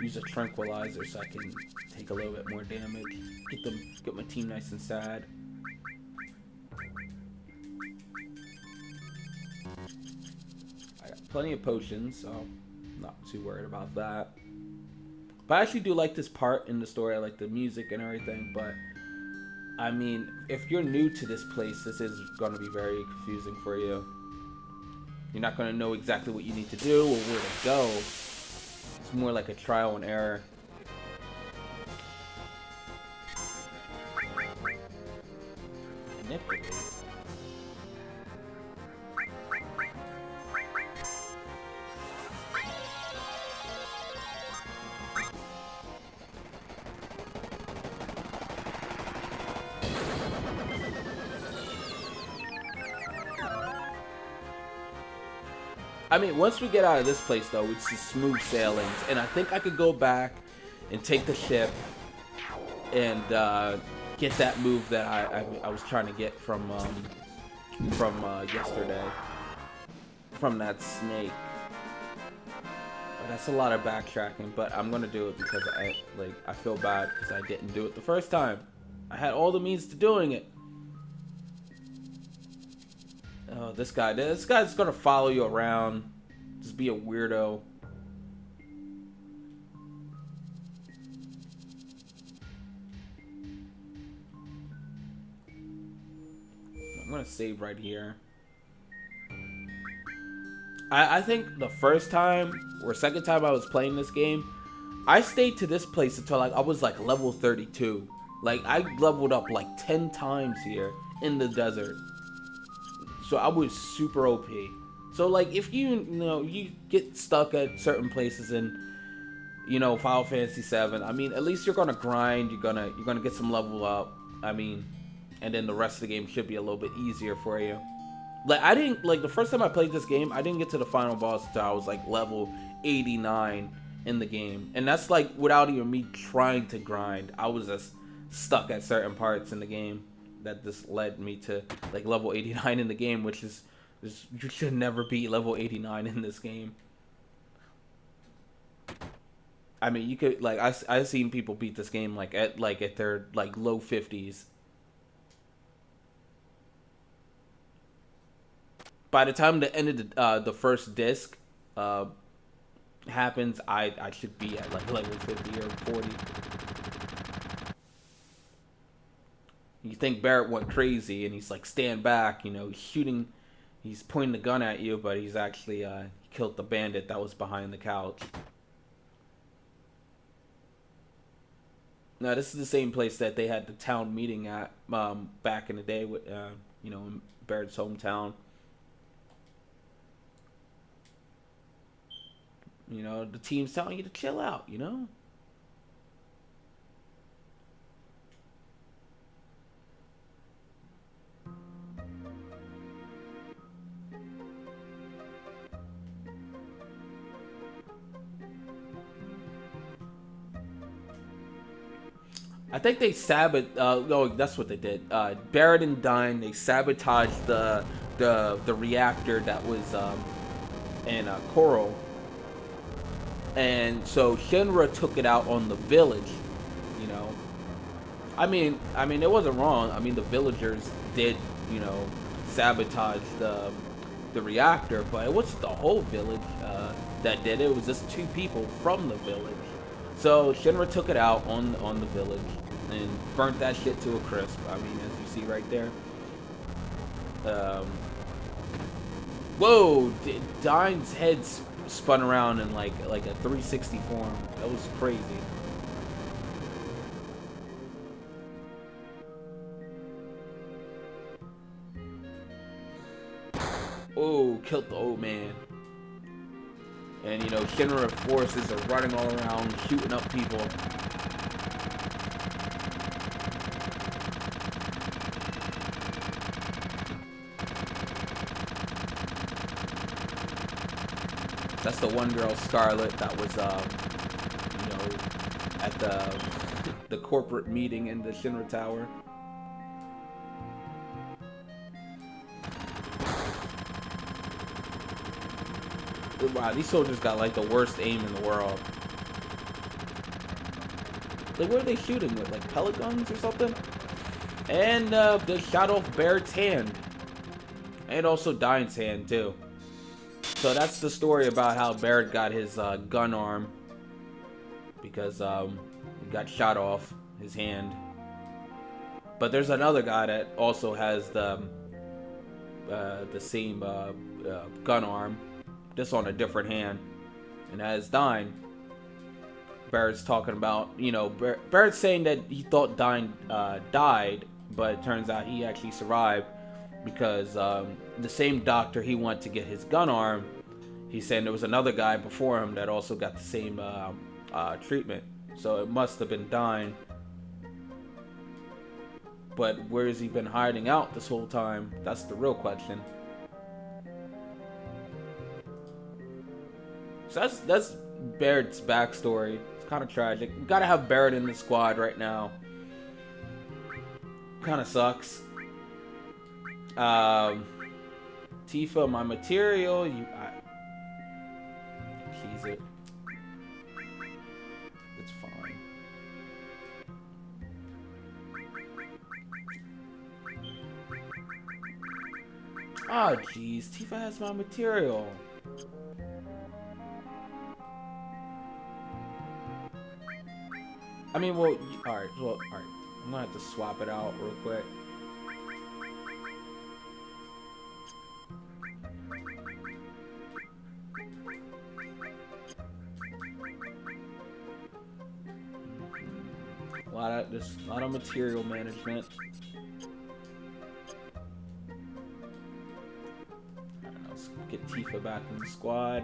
use a tranquilizer so I can take a little bit more damage. Get my team nice and sad. I got plenty of potions, so I'm not too worried about that. But I actually do like this part in the story. I like the music and everything, but I mean, if you're new to this place, this is going to be very confusing for you. You're not going to know exactly what you need to do or where to go. It's more like a trial and error. Manipulate. I mean, once we get out of this place, though, it's just smooth sailings. And I think I could go back and take the ship and get that move that I was trying to get from yesterday. From that snake. But that's a lot of backtracking, but I'm going to do it because I feel bad because I didn't do it the first time. I had all the means to doing it. Oh, this guy's gonna follow you around. Just be a weirdo. I'm gonna save right here. I think the first time or second time I was playing this game, I stayed to this place until I was like level 32. Like I leveled up like 10 times here in the desert. So I was super OP. So like if you get stuck at certain places in Final Fantasy VII, I mean at least you're gonna grind. You're gonna get some level up. I mean, and then the rest of the game should be a little bit easier for you. Like I didn't the first time I played this game, I didn't get to the final boss until I was like level 89 in the game, and that's like without even me trying to grind. I was just stuck at certain parts in the game. That this led me to like level 89 in the game, which is you should never beat level 89 in this game. I mean, you could like I've seen people beat this game at their like low 50s. By the time the end of the first disc happens, I should be at like level 50 or 40. You think Barret went crazy and he's like, stand back, he's shooting, he's pointing the gun at you, but he's actually killed the bandit that was behind the couch. Now, this is the same place that they had the town meeting at back in the day with, in Barret's hometown. The team's telling you to chill out, I think they that's what they did. Barret and Dyne, they sabotaged the reactor that was in Coral. And so Shinra took it out on the village, I mean, it wasn't wrong. I mean, the villagers did, sabotage the reactor, but it wasn't the whole village that did it. It was just 2 people from the village. So Shinra took it out on the village and burnt that shit to a crisp. I mean, as you see right there. Whoa! Dyne's head spun around in like a 360 form. That was crazy. Oh, killed the old man. And Shinra forces are running all around, shooting up people. That's the one girl, Scarlet, that was, at the corporate meeting in the Shinra Tower. Wow, these soldiers got like the worst aim in the world. Like, what are they shooting with? Like pellet guns or something? And they shot off Barret's hand. And also Dyne's hand, too. So that's the story about how Barret got his gun arm. Because he got shot off his hand. But there's another guy that also has the same gun arm. This on a different hand. And as Dyne, Barret's talking about, Barret's saying that he thought Dyne died, but it turns out he actually survived because the same doctor he went to get his gun arm, he's saying there was another guy before him that also got the same treatment. So it must have been Dyne. But where has he been hiding out this whole time? That's the real question. So that's Barret's backstory. It's kind of tragic. We gotta have Barret in the squad right now. Kind of sucks. Tifa, my material. Keys it. It's fine. Oh, jeez. Tifa has my material. I mean, well, alright. I'm gonna have to swap it out real quick. There's a lot of material management. Alright, let's get Tifa back in the squad.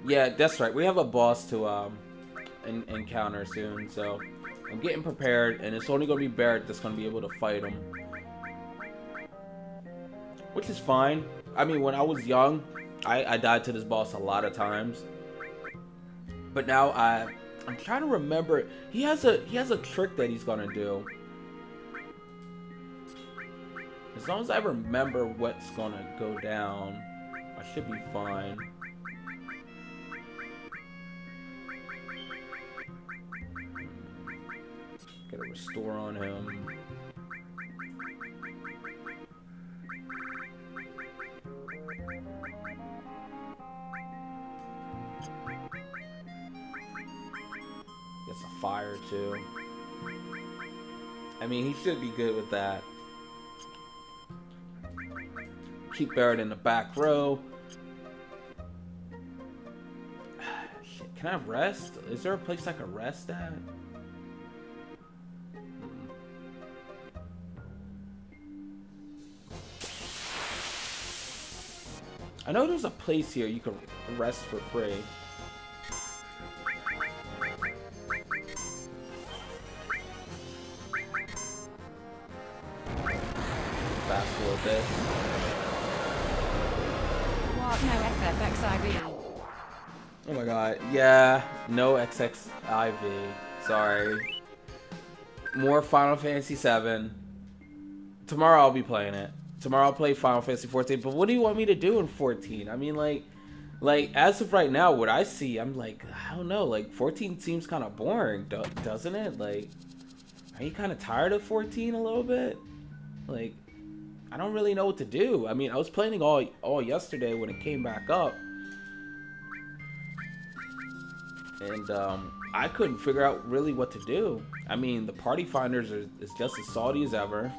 Yeah, that's right. We have a boss to encounter soon, so I'm getting prepared, and it's only gonna be Barret that's gonna be able to fight him, which is fine. I mean, when I was young, I died to this boss a lot of times, but now I'm trying to remember. He has a trick that he's gonna do. As long as I remember what's gonna go down, I should be fine. Get a restore on him. Gets a fire too. I mean, he should be good with that. Keep Barret in the back row. Shit, can I rest? Is there a place I can rest at? I know there's a place here you can rest for free. Fast forward this. What? No FFXIV. Oh my god. Yeah, no XXIV. Sorry. More Final Fantasy VII. Tomorrow I'll be playing it. Tomorrow I'll play Final Fantasy 14, but what do you want me to do in 14? I mean, like as of right now, what I see, I'm like, I don't know, like 14 seems kind of boring, doesn't it? Like, are you kind of tired of 14 a little bit? Like, I don't really know what to do. I mean, I was playing all yesterday when it came back up, and I couldn't figure out really what to do. I mean, the party finders is just as salty as ever.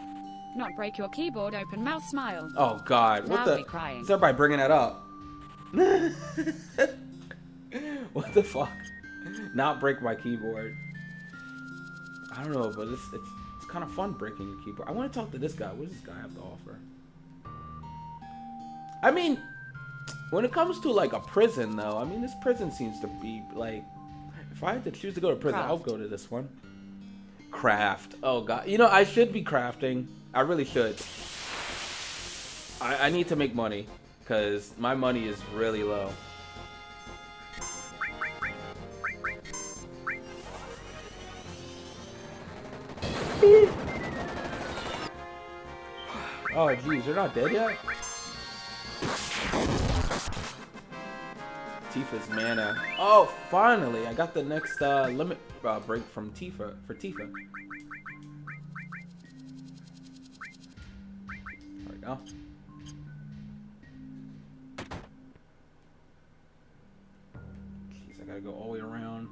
Not break your keyboard, open mouth smile. Oh god, what Loudly the? crying. Is everybody bringing that up? What the fuck? Not break my keyboard. I don't know, but it's kind of fun breaking your keyboard. I want to talk to this guy. What does this guy have to offer? I mean, when it comes to like a prison though, I mean this prison seems to be like, if I had to choose to go to prison, Craft. I'll go to this one. Craft. Oh god, you know I should be crafting. I really should. I need to make money because my money is really low. Oh geez, they're not dead yet? Tifa's mana. Oh, finally! I got the next limit break from Tifa for Tifa. There we go. Jeez, I gotta go all the way around.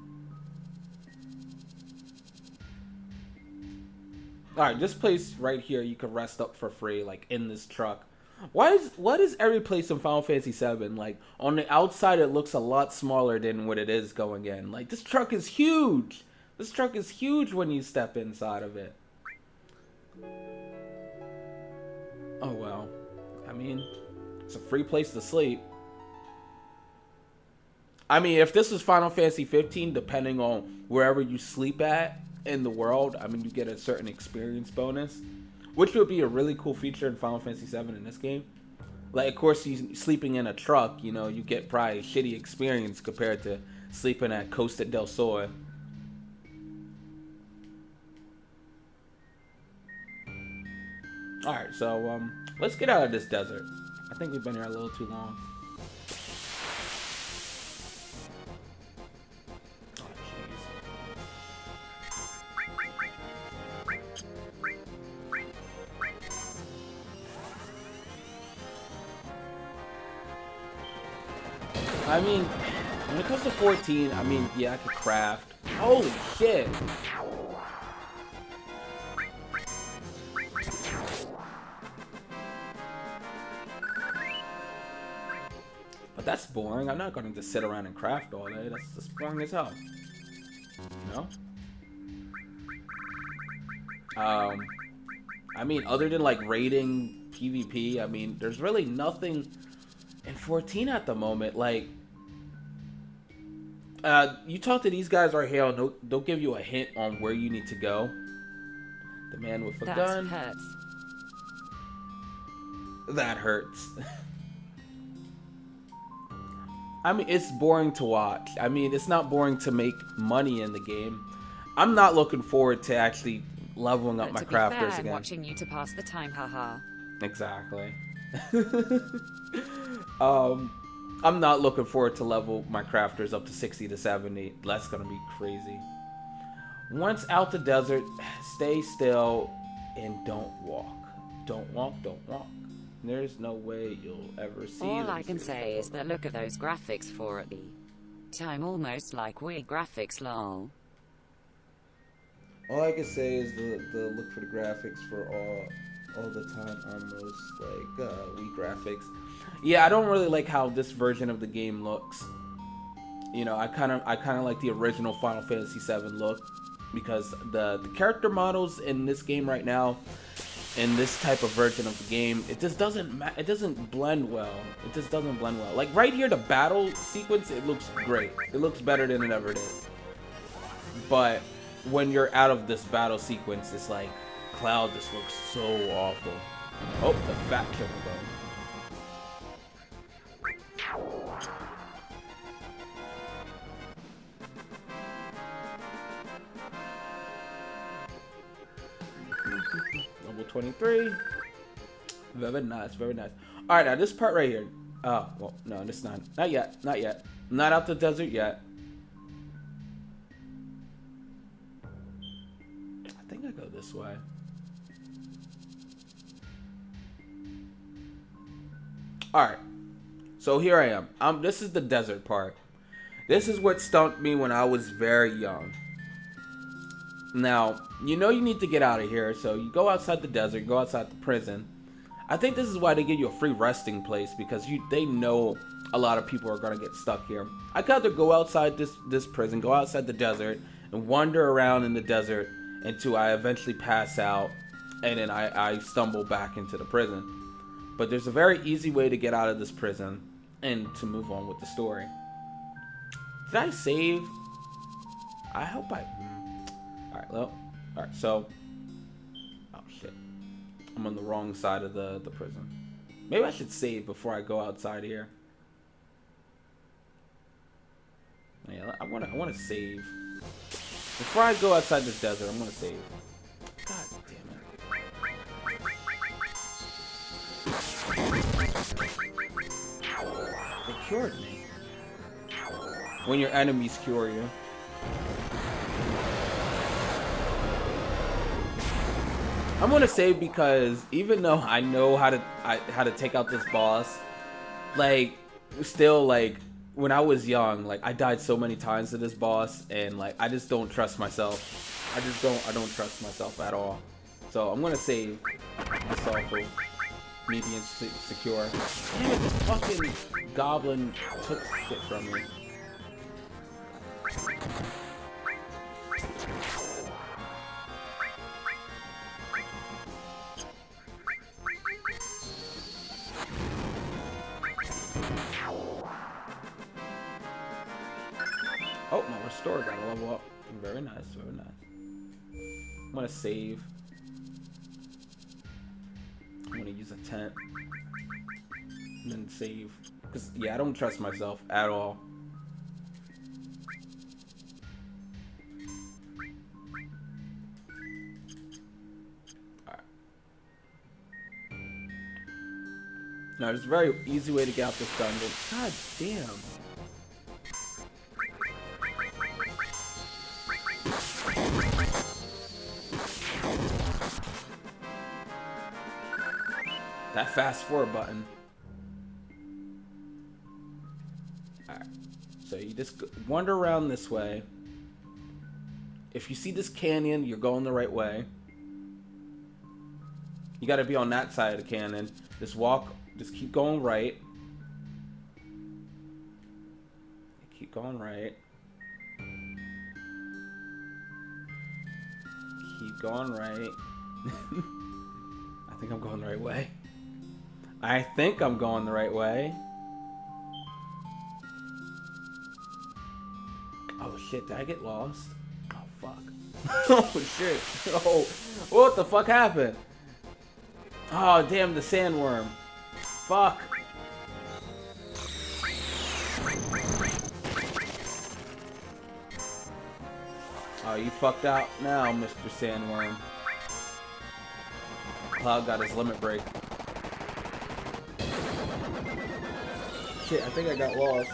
Alright, this place right here you can rest up for free, like in this truck. Why is every place in Final Fantasy VII, like, on the outside it looks a lot smaller than what it is going in? Like, this truck is huge! This truck is huge when you step inside of it. Oh well. I mean, it's a free place to sleep. I mean, if this was Final Fantasy 15, depending on wherever you sleep at in the world, I mean, you get a certain experience bonus, which would be a really cool feature in Final Fantasy 7 in this game. Like, of course, you sleeping in a truck, you know, you get probably a shitty experience compared to sleeping at Costa del Sol. Alright, so, let's get out of this desert. I think we've been here a little too long. Oh, jeez. I mean, when it comes to 14, I mean, yeah, I could craft. Holy shit! But that's boring. I'm not going to just sit around and craft all day. That's just boring as hell. You know? I mean, other than like raiding PvP, I mean, there's really nothing in 14 at the moment. Like, you talk to these guys right here, and they'll give you a hint on where you need to go. The man with a gun. That hurts. That hurts. I mean, it's boring to watch. I mean, it's not boring to make money in the game. I'm not looking forward to actually leveling up my crafters again. I'm watching you to pass the time, haha. Exactly. I'm not looking forward to level my crafters up to 60 to 70. That's gonna be crazy. Once out the desert, stay still and don't walk. Don't walk, don't walk. There's no way you'll ever see All them. I can say is that look at those graphics for at the time, almost like Wii graphics, lol. All I can say is the look for the graphics for all the time, almost like Wii graphics. Yeah, I don't really like how this version of the game looks. You know, I kind of like the original Final Fantasy VII look, because the character models in this game right now, in this type of version of the game, it just doesn't blend well. It just doesn't blend well. Like right here, the battle sequence, it looks great. It looks better than it ever did. But when you're out of this battle sequence, it's like Cloud just looks so awful. Oh, the fat triple bone. Level 23. Very nice, very nice. Alright, now this part right here. Oh, well, no, this not. Not yet, not yet. I'm not out the desert yet. I think I go this way. Alright. So here I am. This is the desert part. This is what stumped me when I was very young. Now, you know you need to get out of here, so you go outside the desert, go outside the prison. I think this is why they give you a free resting place, because they know a lot of people are going to get stuck here. I could either go outside this prison, go outside the desert, and wander around in the desert until I eventually pass out, and then I stumble back into the prison. But there's a very easy way to get out of this prison and to move on with the story. Did I save? I hope I... Alright, well, alright, so, oh shit, I'm on the wrong side of the prison. Maybe I should save before I go outside here. Yeah, I want to save. Before I go outside this desert, I'm going to save. God damn it. They cured me. When your enemies cure you. I'm gonna save because even though I know how to take out this boss, like still like when I was young, like I died so many times to this boss, and like I just don't trust myself. I don't trust myself at all. So I'm gonna save this off of me being secure. Damn it, this fucking goblin took shit from me. level up. Very nice, very nice. I'm gonna save. I'm gonna use a tent. And then save. Because, yeah, I don't trust myself at all. Alright. Now, there's a very easy way to get out this dungeon. God damn. That fast forward button. Alright. So you just wander around this way. If you see this canyon, you're going the right way. You gotta be on that side of the canyon. Just walk, just keep going right. Keep going right. Keep going right. I think I'm going the right way. I think I'm going the right way. Oh shit, did I get lost? Oh fuck. Oh shit. Oh, what the fuck happened? Oh damn, the sandworm. Fuck. Oh, you fucked out now, Mr. Sandworm. Cloud got his limit break. Shit, I think I got lost.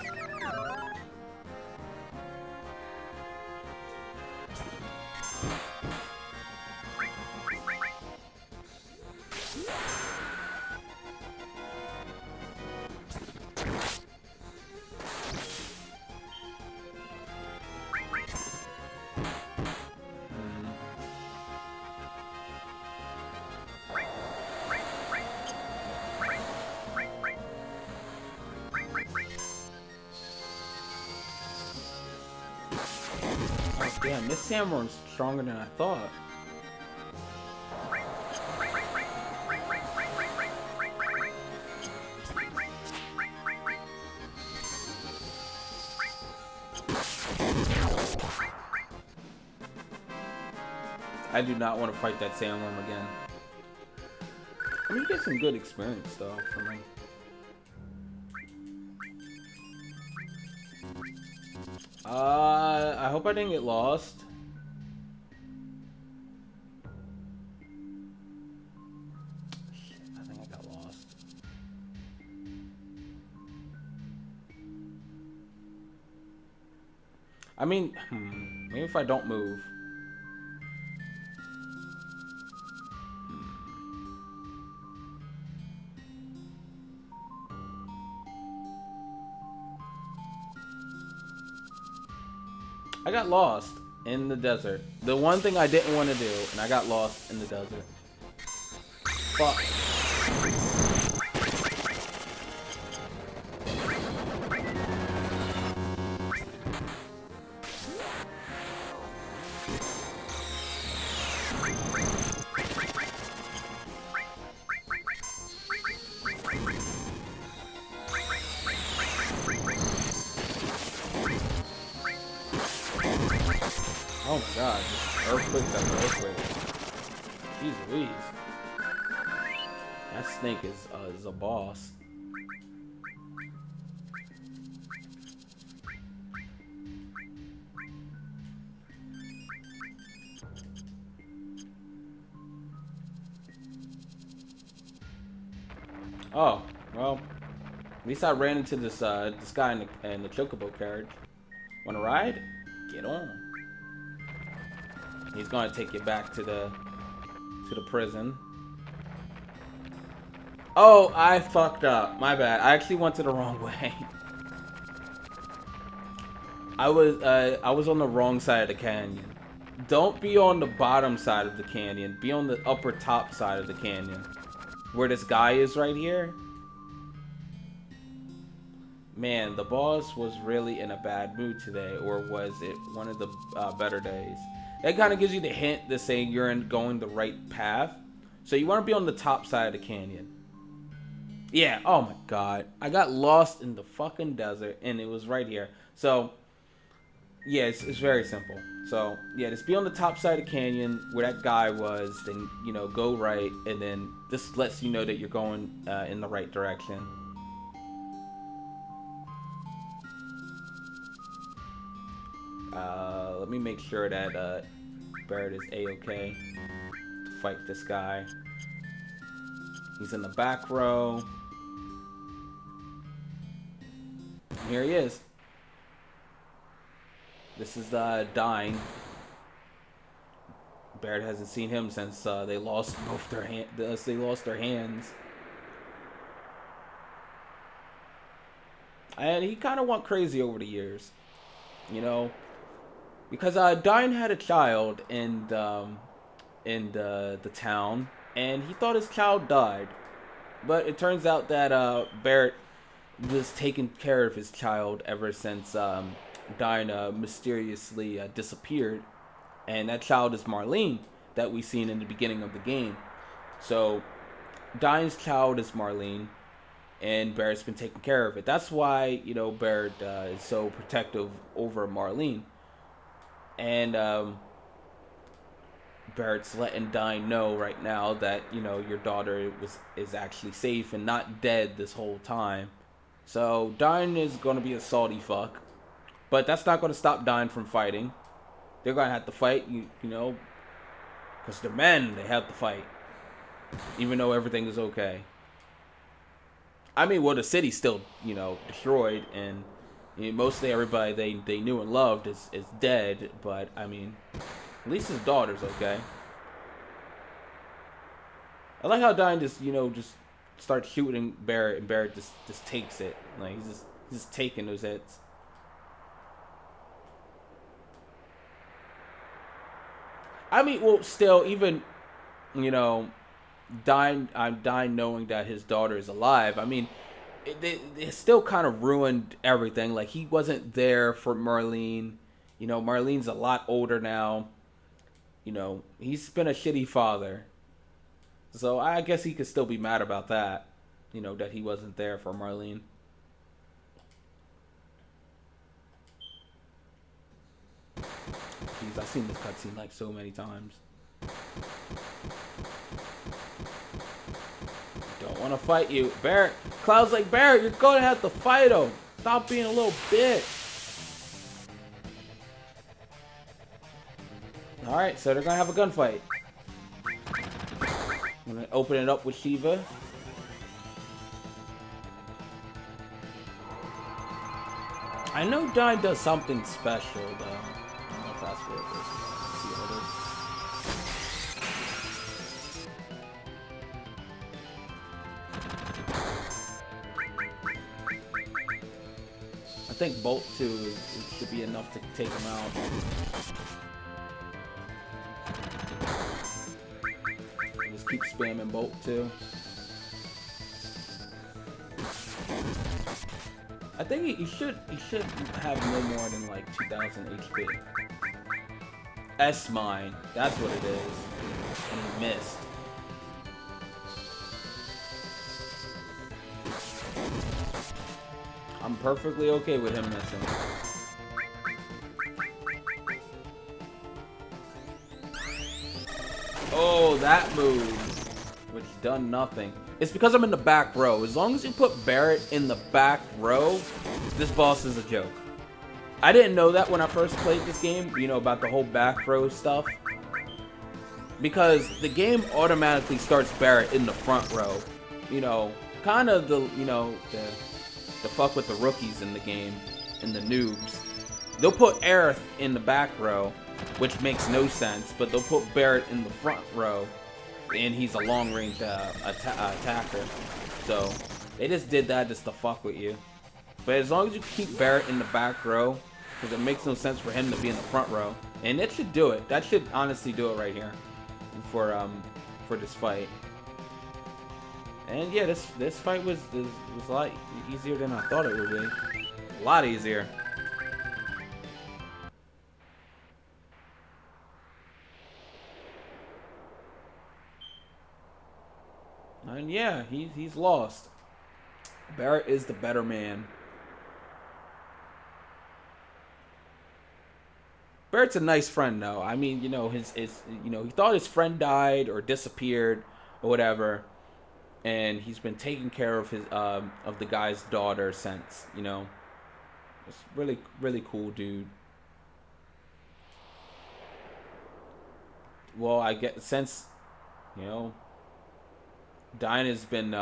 Damn, this sandworm's stronger than I thought. I do not want to fight that sandworm again. I mean, you get some good experience though from him. I hope I didn't get lost. Shit, I think I got lost. I mean, maybe if I don't move. I got lost in the desert. The one thing I didn't want to do, and I got lost in the desert. Fuck. Oh my god, earthquake after earthquake. Jeez Louise. That snake is a boss. Oh, well, at least I ran into this guy in the chocobo carriage. Wanna ride? Get on. He's gonna take you back to the prison. Oh, I fucked up. My bad. I actually went to the wrong way. I was on the wrong side of the canyon. Don't be on the bottom side of the canyon. Be on the upper top side of the canyon. Where this guy is right here. Man, the boss was really in a bad mood today. Or was it one of the better days? That kind of gives you the hint to say you're going the right path. So you want to be on the top side of the canyon. Yeah, oh my god. I got lost in the fucking desert and it was right here. So, Yeah, it's very simple. So yeah, just be on the top side of the canyon where that guy was. Then go right, and then this lets you know that you're going in the right direction. Let me make sure that Barret is a-okay to fight this guy. He's in the back row. And here he is. This is Dying. Barret hasn't seen him since they lost both their they lost their hands. And he kind of went crazy over the years, because Dying had a child in the town, and he thought his child died, but it turns out that Barret was taking care of his child ever since Dying mysteriously disappeared, and that child is Marlene that we seen in the beginning of the game. So Dying's child is Marlene, and Barret's been taking care of it. That's why Barret is so protective over Marlene, and Barret's letting Dying know right now that your daughter is actually safe and not dead this whole time. So Dying is gonna be a salty fuck, but that's not gonna stop Dying from fighting. They're gonna have to fight, because they're men. They have to fight, even though everything is okay. I mean, well, the city's still destroyed, and mostly everybody they knew and loved is dead. But I mean, at least his daughter's okay. I like how Dying just starts shooting Barret, and Barret just takes it. Like he's just taking those hits. I mean, well, still, even Dying knowing that his daughter is alive. I mean, it still kind of ruined everything. Like he wasn't there for Marlene. Marlene's a lot older now. He's been a shitty father. So I guess he could still be mad about that. That he wasn't there for Marlene. Jeez, I've seen this cutscene like so many times. Don't want to fight you, Barret. Cloud's like, Barret, you're gonna have to fight him. Stop being a little bitch. All right, so they're gonna have a gunfight. I'm gonna open it up with Shiva. I know Dying does something special though. I don't know if that's what it is. Let's see what it is. I think Bolt 2 should be enough to take him out. Just keep spamming Bolt 2. I think he should have no more than like 2,000 HP. S-Mine, that's what it is. And he missed. I'm perfectly okay with him missing. Oh, that move, which done nothing. It's because I'm in the back row. As long as you put Barret in the back row, this boss is a joke. I didn't know that when I first played this game, about the whole back row stuff. Because the game automatically starts Barret in the front row. Kind of the fuck with the rookies in the game, and the noobs. They'll put Aerith in the back row, which makes no sense, but they'll put Barret in the front row, and he's a long-range attacker. So, they just did that just to fuck with you. But as long as you keep Barret in the back row, because it makes no sense for him to be in the front row, and it should do it. That should honestly do it right here for this fight. And yeah, this fight was a lot easier than I thought it would be. A lot easier. And yeah, he's lost. Barret is the better man. Barrett's a nice friend, though. I mean, his he thought his friend died or disappeared or whatever, and he's been taking care of his of the guy's daughter since. It's really really cool, dude. Well, I get since Dinah's been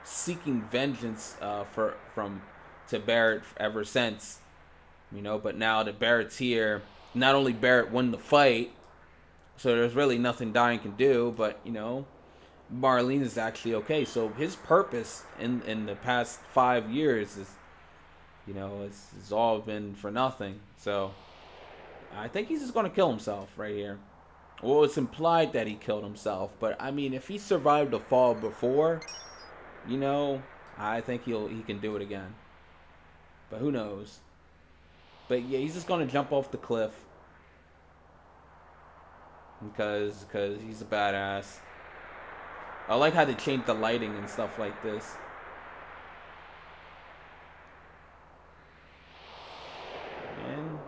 seeking vengeance to Barret ever since, but now that Barrett's here, not only Barret won the fight, so there's really nothing Diane can do, but Marlene is actually okay. So his purpose in the past 5 years is, it's all been for nothing. So I think he's just gonna kill himself right here. Well, it's implied that he killed himself, but I mean, if he survived the fall before, I think he can do it again. But who knows? But yeah, he's just gonna jump off the cliff because he's a badass. I like how they changed the lighting and stuff like this. And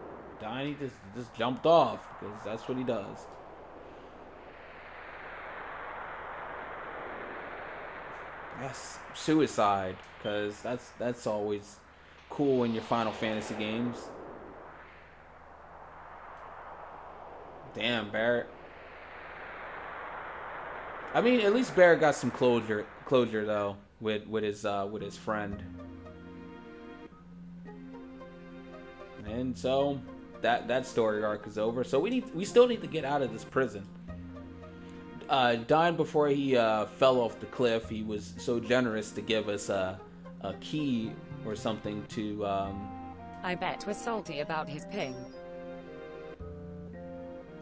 Donnie just jumped off because that's what he does. Yes, suicide, because that's always cool in your Final Fantasy games. Damn, Barret. I mean, at least Barret got some closure though with his friend. And so that story arc is over. So we still need to get out of this prison. Dying before he fell off the cliff, he was so generous to give us a key or something to. I bet was salty about his ping.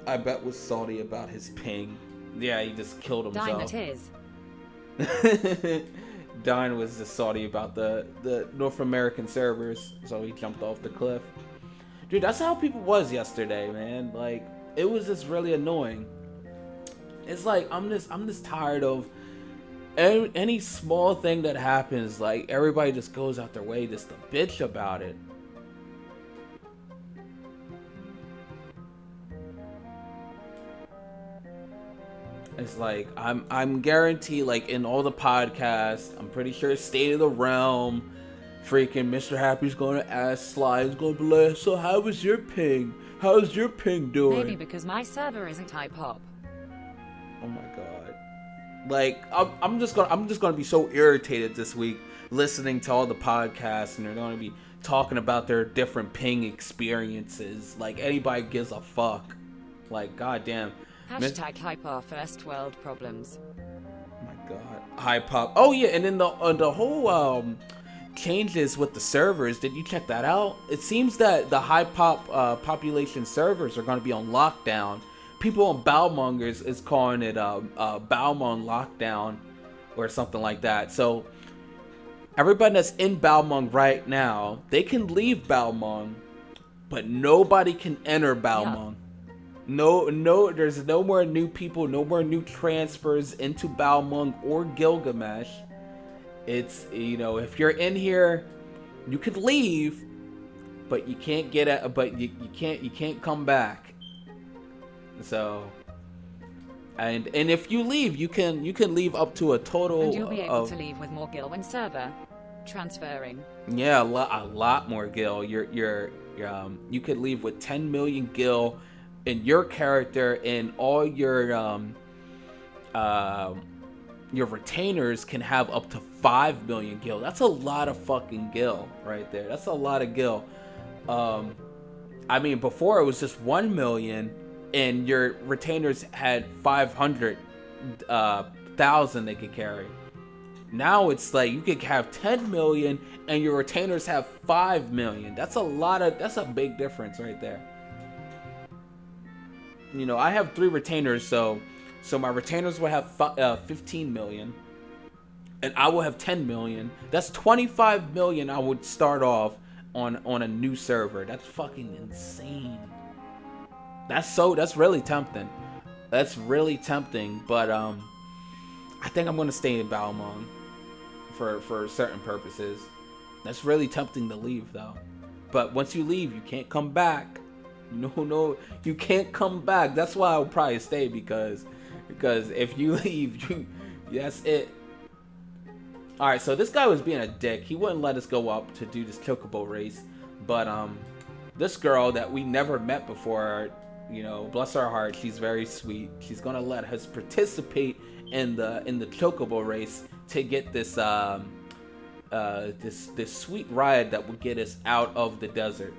I bet was salty about his ping. Yeah, he just killed himself. Dine it is. Dine was just salty about the North American servers, so he jumped off the cliff. Dude, that's how people was yesterday, man. Like, it was just really annoying. It's like I'm just tired of any small thing that happens. Like, everybody just goes out their way just to bitch about it. It's like I'm guaranteed, like, in all the podcasts, I'm pretty sure State of the Realm, freaking Mr. Happy's gonna ask Sly, is gonna be like, so how was your ping? How's your ping doing? Maybe because my server isn't type hop. Oh my god. Like, I'm just gonna be so irritated this week listening to all the podcasts, and they're gonna be talking about their different ping experiences. Like, anybody gives a fuck. Like, goddamn. Hashtag hype our first world problems. Oh my god. Hype pop. Oh yeah, and then the whole changes with the servers. Did you check that out? It seems that the high pop population servers are going to be on lockdown. People on Balmongers is calling it Balmong lockdown or something like that. So everybody that's in Balmong right now, they can leave Balmong, but nobody can enter Balmong. Yeah. No, there's no more new people, no more new transfers into Balmong or Gilgamesh. It's, if you're in here, you could leave, but you can't get it. But you can't come back. So, and if you leave, you can leave up to a total. And you'll be able to leave with more gil when server transferring. Yeah, a lot more gil. You could leave with 10 million gil. And your character and all your retainers can have up to 5 million gil. That's a lot of fucking gil right there. That's a lot of gil. I mean, before it was just 1 million, and your retainers had 500,000 they could carry. Now it's like you could have 10 million, and your retainers have 5 million. That's a big difference right there. I have 3 retainers, so my retainers will have 15 million, and I will have 10 million. That's 25 million I would start off on a new server. That's fucking insane. That's really tempting. That's really tempting, but I think I'm gonna stay in Balmong for certain purposes. That's really tempting to leave though. But once you leave, you can't come back. No, you can't come back. That's why I'll probably stay because if you leave, that's it. All right, so this guy was being a dick. He wouldn't let us go up to do this chocobo race, but this girl that we never met before, you know, bless her heart, she's very sweet. She's gonna let us participate in the chocobo race to get this this sweet ride that will get us out of the desert.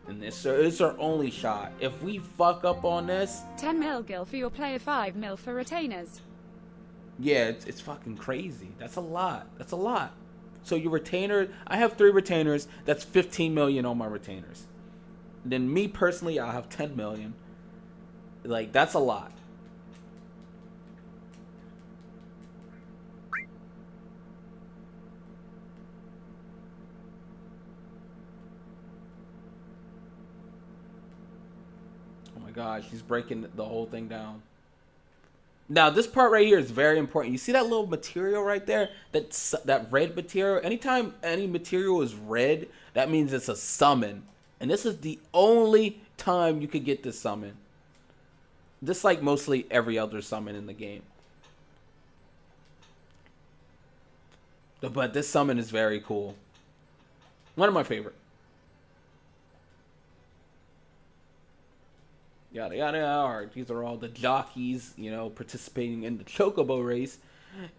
And this is our only shot. If we fuck up on this, 10 mil gil for your player, 5 mil for retainers. yeah, it's fucking crazy. That's a lot. That's a lot. So your retainer, I have 3 retainers. That's 15 million on my retainers. Then me personally, I'll have 10 million. Like, that's a lot. Oh my god, she's breaking the whole thing down. Now, this part right here is very important. You see that little material right there? That red material? Anytime any material is red, that means it's a summon. And this is the only time you could get this summon. Just like mostly every other summon in the game. But this summon is very cool. One of my favorite. Yada yada yada. These are all the jockeys, you know, participating in the chocobo race.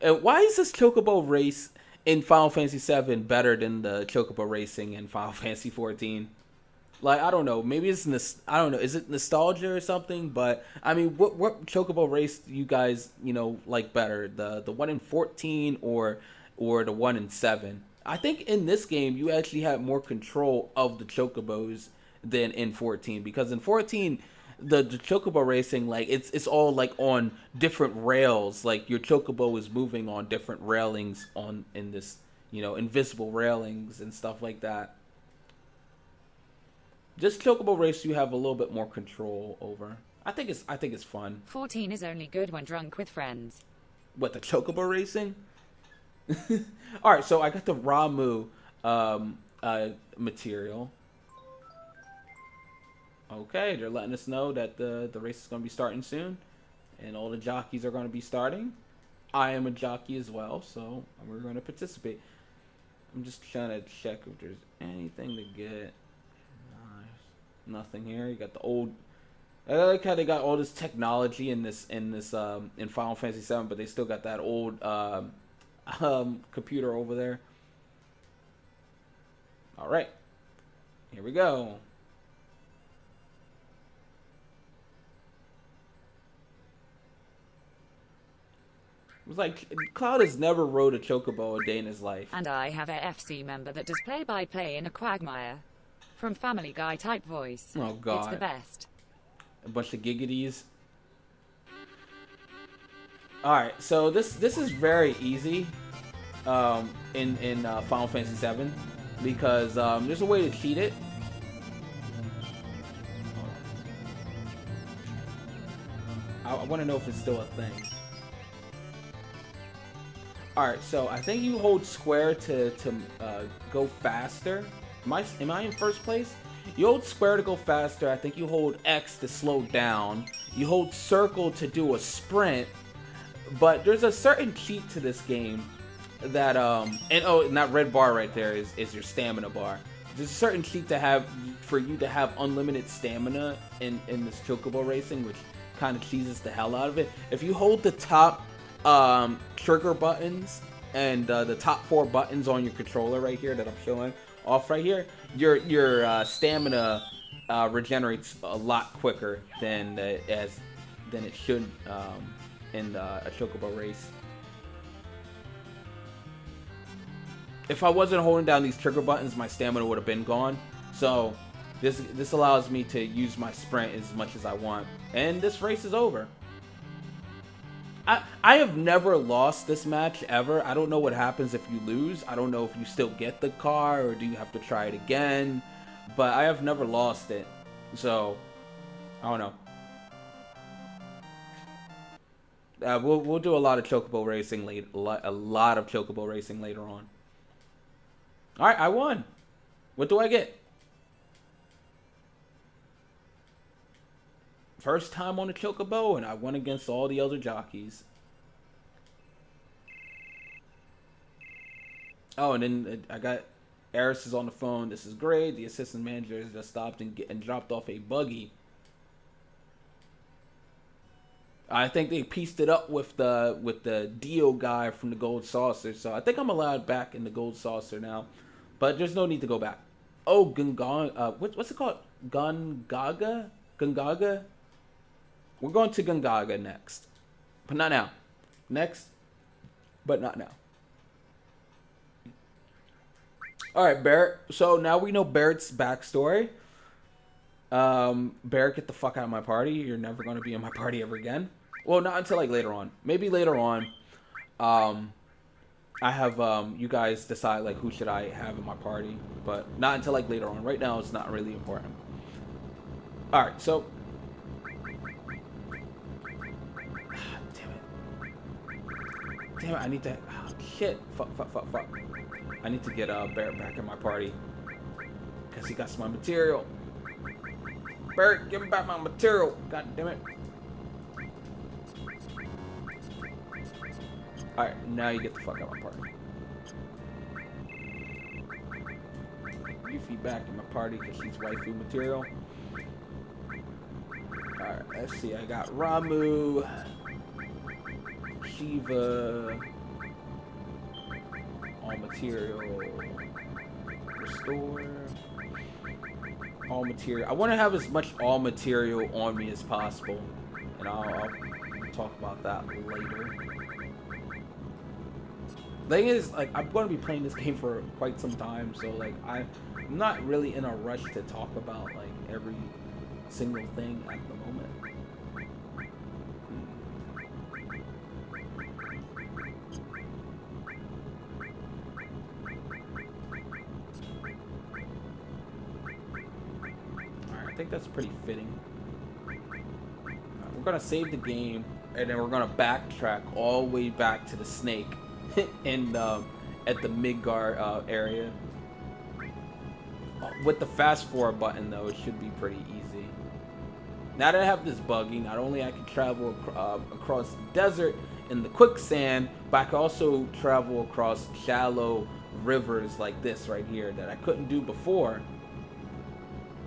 And why is this chocobo race in Final Fantasy VII better than the chocobo racing in Final Fantasy XIV? Like, I don't know. Maybe it's I don't know. Is it nostalgia or something? But I mean, what chocobo race do you guys, you know, like better? The one in 14 or the one in 7? I think in this game you actually have more control of the chocobos than in 14, because in 14 the chocobo racing, like, it's all like on different rails. Like, your chocobo is moving on different railings in this, you know, invisible railings and stuff like that. Just chocobo race you have a little bit more control over. I think it's fun. 14 is only good when drunk with friends. What, the chocobo racing? All right, so I got the Ramu material. Okay, they're letting us know that the race is going to be starting soon, and all the jockeys are going to be starting. I am a jockey as well, so we're going to participate. I'm just trying to check if there's anything to get. Nothing here. You got the old. I like how they got all this technology in Final Fantasy VII, but they still got that old computer over there. All right, here we go. It was like Cloud has never rode a chocobo a day in his life. And I have a FC member that does play-by-play in a quagmire. From Family Guy type voice. Oh god. It's the best. A bunch of giggities. Alright, so this is very easy in Final Fantasy VII, because there's a way to cheat it. I want to know if it's still a thing. Alright, so I think you hold square to go faster. Am I in first place? You hold square to go faster. I think you hold X to slow down. You hold circle to do a sprint. But there's a certain cheat to this game that and that red bar right there is your stamina bar. There's a certain cheat to have for you to have unlimited stamina in this chocobo racing, which kind of cheeses the hell out of it. If you hold the top trigger buttons and the top 4 buttons on your controller right here that I'm showing off right here, your stamina regenerates a lot quicker than it should in a chocobo race. If I wasn't holding down these trigger buttons, my stamina would have been gone. So this allows me to use my sprint as much as I want, and this race is over. I have never lost this match ever. I don't know what happens if you lose. I don't know if you still get the car or do you have to try it again. But I have never lost it. So, I don't know. We'll do a lot of chocobo racing later. A lot of chocobo racing later on. All right, I won. What do I get? first time on the Chocobo, and I went against all the other jockeys. Oh, and then I got Eris is on the phone. This is great. The assistant manager has just stopped and dropped off a buggy. I think they pieced it up with the Dio guy from the Gold Saucer. So I think I'm allowed back in the Gold Saucer now. But there's no need to go back. Oh, Gungaga. What's it called? Gungaga? Gungaga? We're going to Gungaga next. But not now. Next. But not now. Alright, Barret. So now we know Barret's backstory. Barret, get the fuck out of my party. You're never going to be in my party ever again. Well, not until like later on. Maybe later on. I have you guys decide like who should I have in my party, but not until like later on. Right now, it's not really important. All right, so damn it! I need to shit. Fuck. I need to get Barret back in my party because he got some of my material. Barret, give me back my material. God damn it. Alright, now you get the fuck out of my party. You feed back in my party because she's waifu material. Alright, let's see. I got Ramu, Shiva, all material, restore, all material. I want to have as much all material on me as possible, and I'll talk about that later. The thing is, like, I'm going to be playing this game for quite some time, so like I'm not really in a rush to talk about like every single thing at the moment. Alright, I think that's pretty fitting. We're gonna save the game, and then we're gonna backtrack all the way back to the snake. And at the Midgar area. With the fast forward button though, it should be pretty easy. Now that I have this buggy, not only I can travel across the desert in the quicksand, but I can also travel across shallow rivers like this right here that I couldn't do before.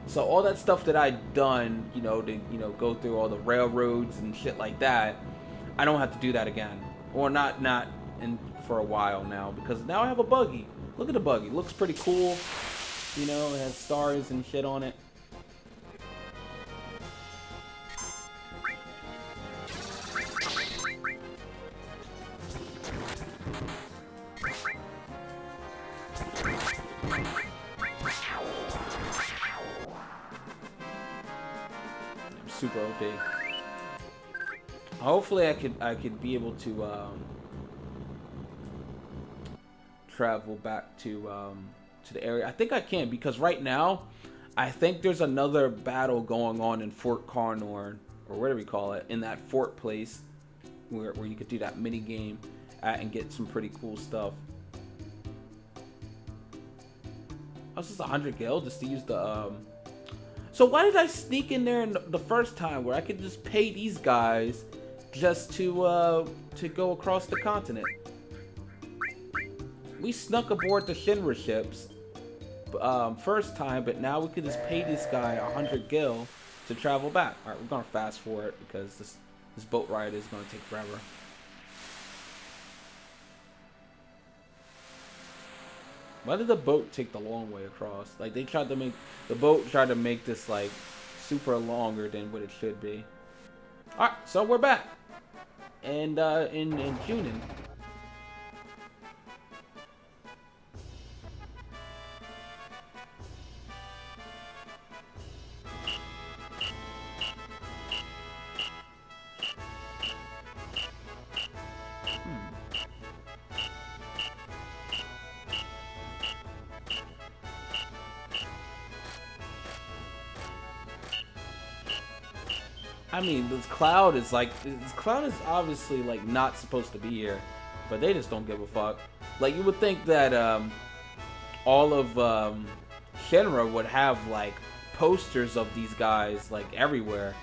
So all that stuff that I'd done, to go through all the railroads and shit like that, I don't have to do that again, or not in for a while now, because now I have a buggy. Look at the buggy. It looks pretty cool. It has stars and shit on it. Super OP. Hopefully I could be able to travel back to the area. I think I can, because right now I think there's another battle going on in Fort Carnorn, or whatever you call it, in that fort place where you could do that mini game and get some pretty cool stuff. I was just 100 gil just to use the so why did I sneak in there the first time where I could just pay these guys just to go across the continent? We snuck aboard the Shinra ships first time, but now we could just pay this guy 100 gil to travel back. Alright, we're gonna fast forward because this boat ride is gonna take forever. Why did the boat take the long way across? Like, the boat tried to make this like super longer than what it should be. Alright, so we're back. And in Junin. I mean, this cloud is obviously like not supposed to be here, but they just don't give a fuck. Like, you would think that all of Shinra would have like posters of these guys like everywhere,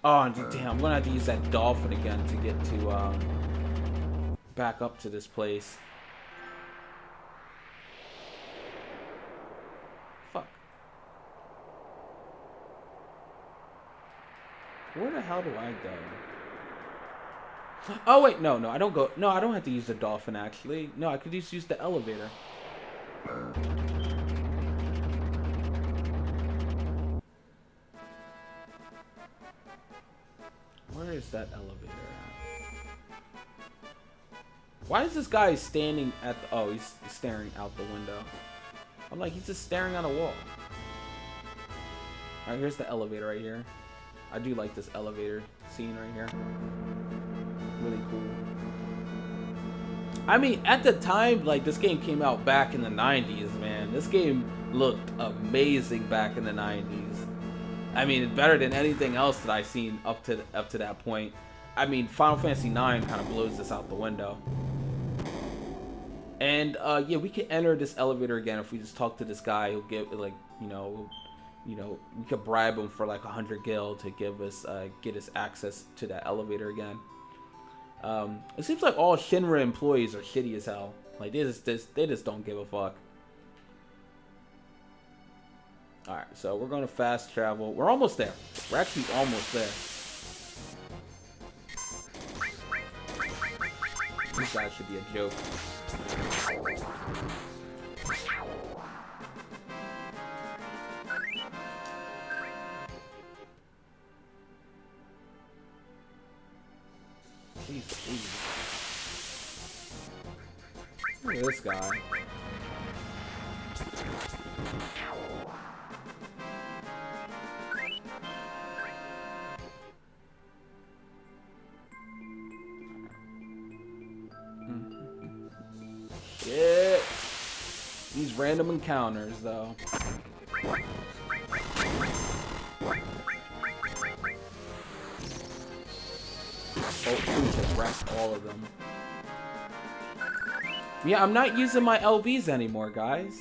Oh, damn, I'm gonna have to use that dolphin again to get to, back up to this place. Fuck. Where the hell do I go? Oh, wait, no, I don't go. No, I don't have to use the dolphin, actually. No, I could just use the elevator. Where is that elevator at? Why is this guy standing at the... Oh, he's staring out the window. I'm like, he's just staring on a wall. Alright, here's the elevator right here. I do like this elevator scene right here. Really cool. I mean, at the time, like, this game came out back in the 90s, man. This game looked amazing back in the 90s. I mean, better than anything else that I've seen up to that point. I mean, Final Fantasy IX kind of blows this out the window. And yeah, we can enter this elevator again if we just talk to this guy. He'll give, like, you know, we could bribe him for like 100 gil to give us get us access to that elevator again. It seems like all Shinra employees are shitty as hell. Like they just don't give a fuck. All right, so we're gonna fast travel. We're almost there. We're actually almost there. This guy should be a joke. Jeez. Look at this guy. Shit. These random encounters, though. Oh, shoot, wrecked all of them. Yeah, I'm not using my LBs anymore, guys.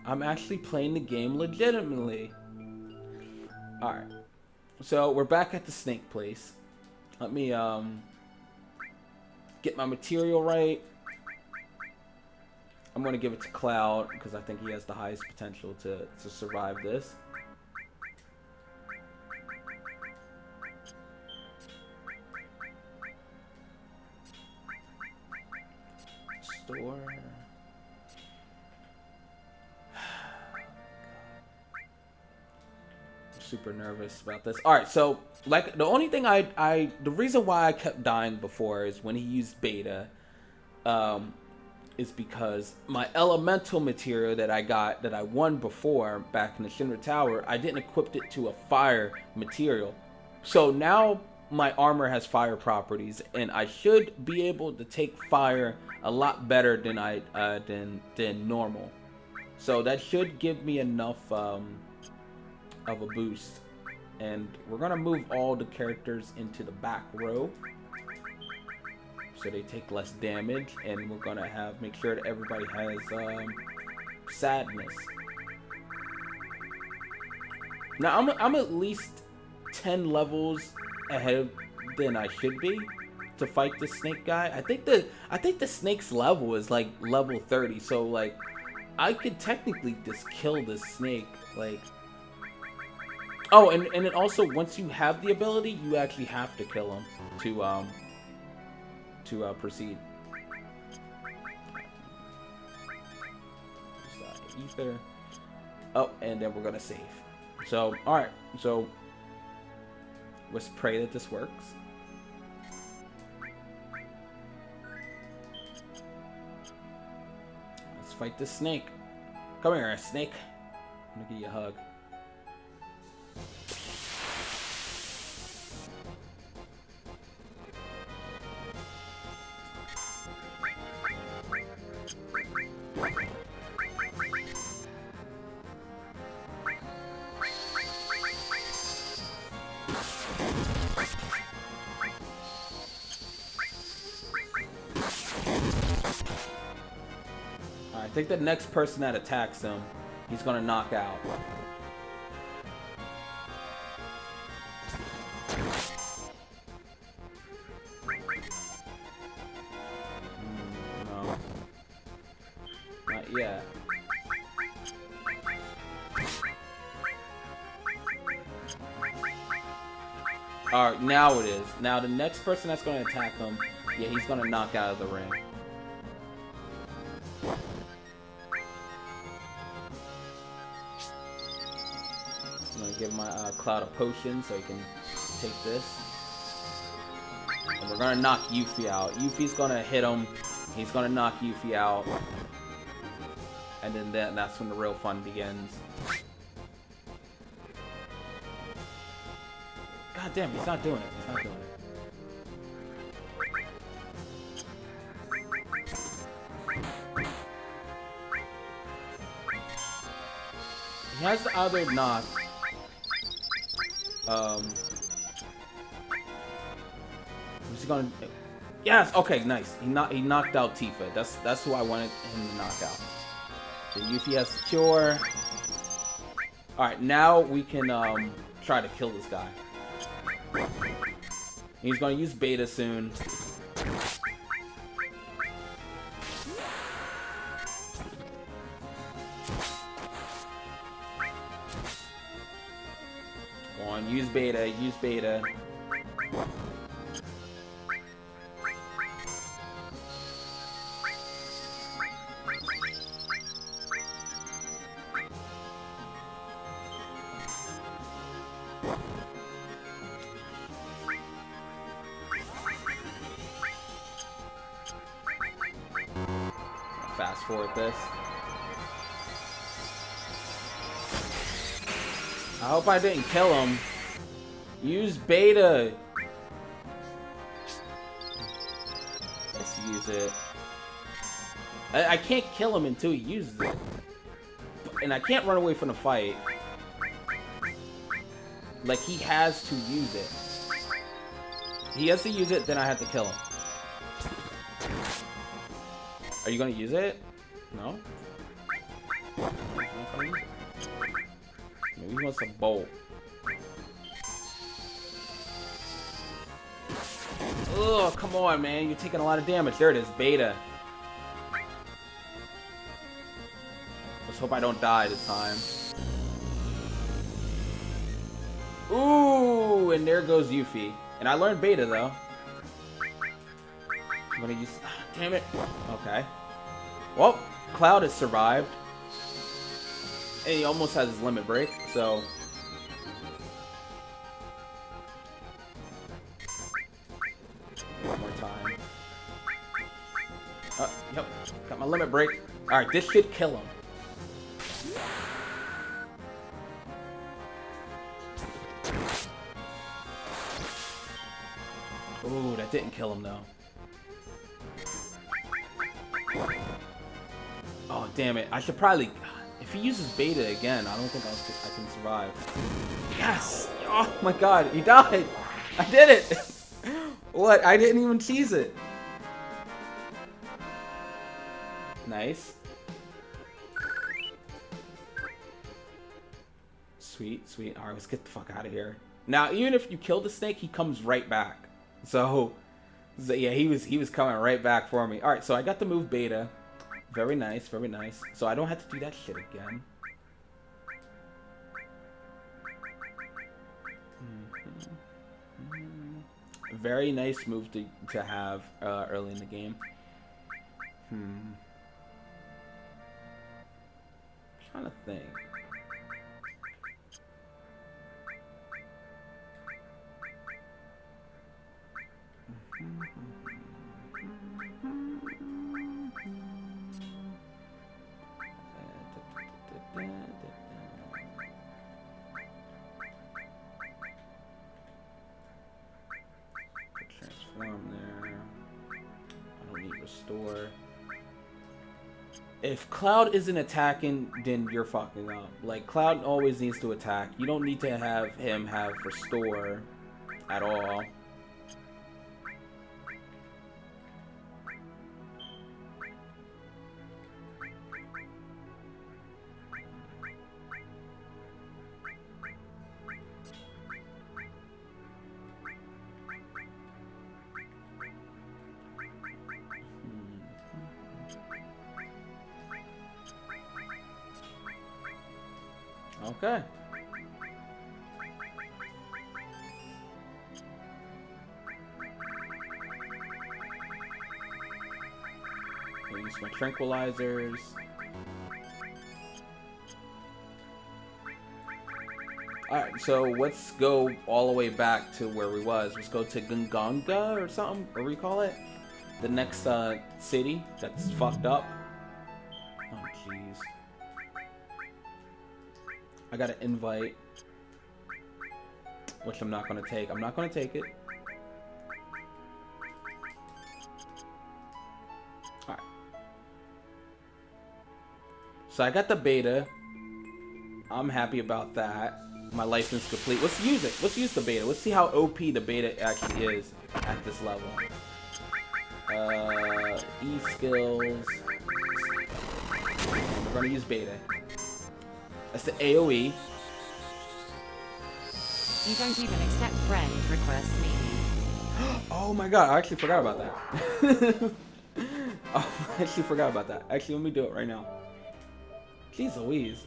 I'm actually playing the game legitimately. Alright. So, we're back at the snake place. Let me, get my material right. I'm going to give it to Cloud, because I think he has the highest potential to survive this. Store. I'm super nervous about this. Alright, so, like, the only thing the reason why I kept dying before is when he used beta, is because my elemental material that I won before back in the Shinra Tower, I didn't equip it to a fire material. So now my armor has fire properties, and I should be able to take fire a lot better than than normal. So that should give me enough of a boost. And we're gonna move all the characters into the back row, so they take less damage, and we're gonna make sure that everybody has sadness. Now I'm at least 10 levels ahead than I should be to fight the snake guy. I think the snake's level is like level 30, so like I could technically just kill this snake. Like, oh, and it also, once you have the ability, you actually have to kill him to proceed. Ether. Oh, and then we're gonna save. So, alright, so let's pray that this works. Let's fight this snake. Come here, snake. I'm gonna give you a hug. I think the next person that attacks him, he's gonna knock out. Yeah. Alright, now it is. Now the next person that's going to attack him, yeah, he's going to knock out of the ring. I'm going to give my Cloud a potion so he can take this. And we're going to knock Yuffie out. Yuffie's going to hit him. He's going to knock Yuffie out. And then that's when the real fun begins. God damn, he's not doing it. He's not doing it. He has the other knock. Who's he gonna? Yes. Okay. Nice. He knocked out Tifa. That's who I wanted him to knock out. The Yuffie has the cure. All right. Now we can try to kill this guy. He's gonna use beta soon. Go on, use beta, use beta. Fast forward this. I hope I didn't kill him. Use beta. Let's use it. I can't kill him until he uses it. And I can't run away from the fight. Like, he has to use it. He has to use it, then I have to kill him. Are you gonna use it? No? He's not gonna use it. Maybe he wants a bolt. Ugh, come on, man. You're taking a lot of damage. There it is. Beta. Let's hope I don't die this time. Ooh, and there goes Yuffie. And I learned beta, though. I'm gonna use... Damn it. Okay. Well, Cloud has survived. And he almost has his limit break, so... One more time. Yep. Got my limit break. Alright, this should kill him. Ooh, that didn't kill him, though. Oh, damn it. I should probably... If he uses beta again, I don't think I can survive. Yes! Oh my god, he died! I did it! What? I didn't even cheese it. Nice. Sweet, sweet. Alright, let's get the fuck out of here. Now, even if you kill the snake, he comes right back. So yeah, he was coming right back for me. Alright, so I got the move beta. Very nice, very nice. So I don't have to do that shit again. Very nice move to have early in the game. I'm trying to think. Transform there. I don't need restore. If Cloud isn't attacking, then you're fucking up. Like, Cloud always needs to attack. You don't need to have him have restore at all. Okay. I'll use my tranquilizers. Alright, so let's go all the way back to where we was. Let's go to Gunganga or something, or we call it. The next city that's fucked up. Oh, jeez. I got an invite, which I'm not gonna take. I'm not gonna take it. Alright. So I got the beta. I'm happy about that. My license complete. Let's use it. Let's use the beta. Let's see how OP the beta actually is at this level. E-skills. We're gonna use beta. That's the AoE. You don't even accept friend requests, meaning. Oh my god, I actually forgot about that. Oh, I actually forgot about that. Actually, let me do it right now. Jeez Louise.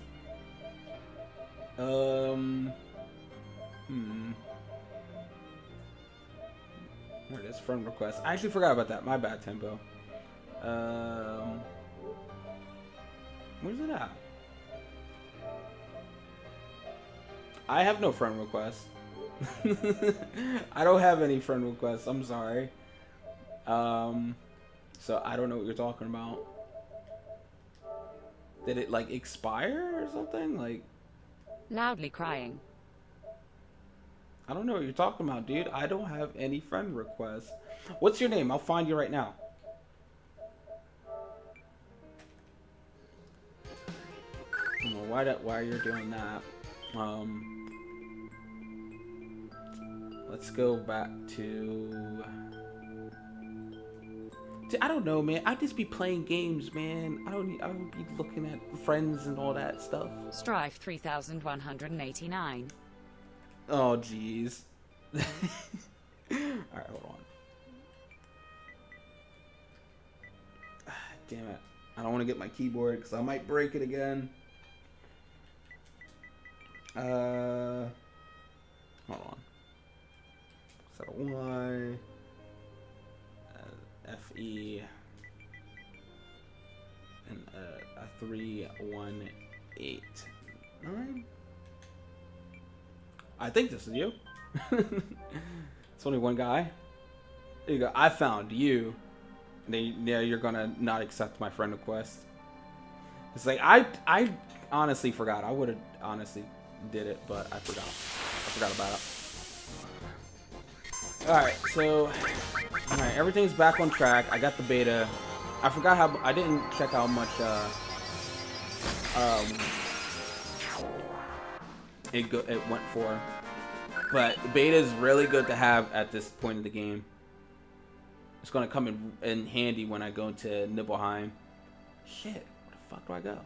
Where it is, friend request. I actually forgot about that. My bad, Tempo. Where's it at? I have no friend requests. I don't have any friend requests. I'm sorry. So I don't know what you're talking about. Did it like expire or something? Like, Loudly crying. I don't know what you're talking about, dude. I don't have any friend requests. What's your name? I'll find you right now. I don't know why you're doing that. Let's go back to... I don't know, man. I just be playing games, man. I don't be looking at friends and all that stuff. Strife 3189. Oh, jeez. Alright, hold on. Damn it. I don't want to get my keyboard because I might break it again. Hold on. So Y, FE, and a 318. Alright. I think this is you. It's only one guy. There you go. I found you. Yeah, you're gonna not accept my friend request. It's like I honestly forgot. I would have honestly did it, but I forgot. I forgot about it. Alright, so alright, everything's back on track. I got the beta. I forgot how I didn't check how much it went for. But the beta is really good to have at this point of the game. It's gonna come in handy when I go to Nibelheim. Shit, where the fuck do I go?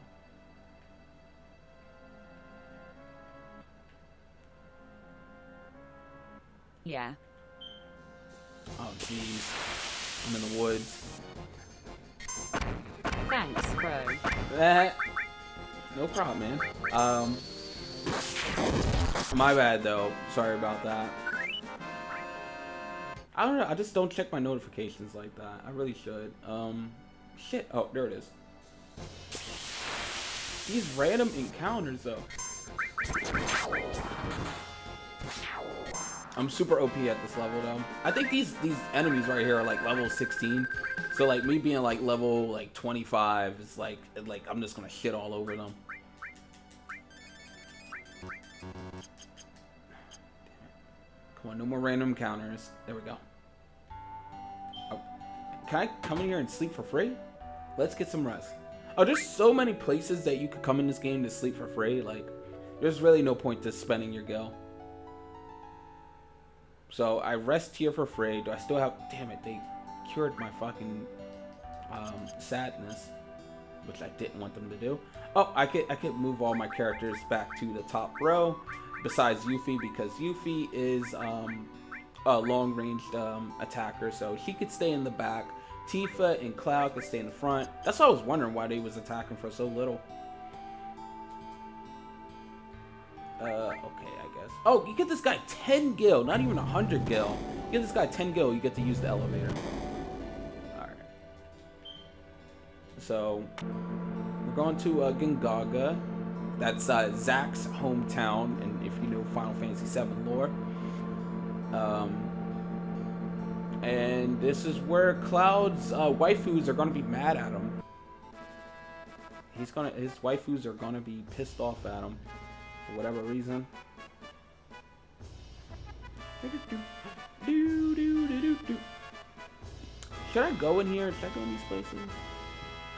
Yeah. Oh jeez, I'm in the woods. Thanks, bro. No problem, man. My bad though. Sorry about that. I don't know. I just don't check my notifications like that. I really should. Shit. Oh, there it is. These random encounters though. I'm super OP at this level though. I think these enemies right here are like level 16. So like me being like level like 25 is like I'm just gonna shit all over them. Come on, no more random encounters. There we go. Oh, can I come in here and sleep for free? Let's get some rest. Oh, there's so many places that you could come in this game to sleep for free. Like, there's really no point to spending your gil. So I rest here for free. Do I still have? Damn it! They cured my fucking sadness, which I didn't want them to do. Oh, I could move all my characters back to the top row. Besides Yuffie, because Yuffie is a long-ranged attacker, so she could stay in the back. Tifa and Cloud could stay in the front. That's why I was wondering why they was attacking for so little. Okay, I guess. Oh, you get this guy 10 gil, not even 100 gil. You get this guy 10 gil, you get to use the elevator. Alright. So, we're going to Gingaga. That's Zack's hometown, and if you know Final Fantasy VII lore. And this is where Cloud's waifus are gonna be mad at him. His waifus are gonna be pissed off at him for whatever reason. Should I go in here? Should I go in these places?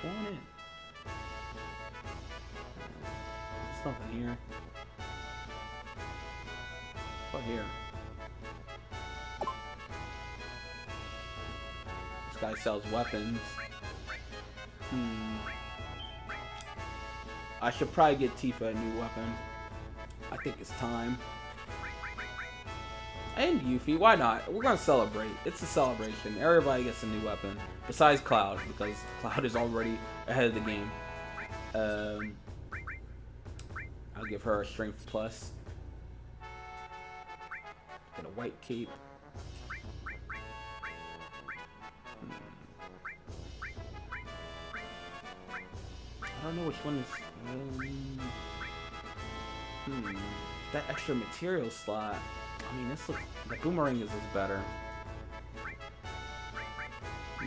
Go on in. There's nothing here. What here? This guy sells weapons. I should probably get Tifa a new weapon. I think it's time. And Yuffie, why not? We're gonna celebrate. It's a celebration. Everybody gets a new weapon. Besides Cloud, because Cloud is already ahead of the game. I'll give her a strength plus. Get a white cape. I don't know which one is. That extra material slot. I mean, this looks. The boomerang is better.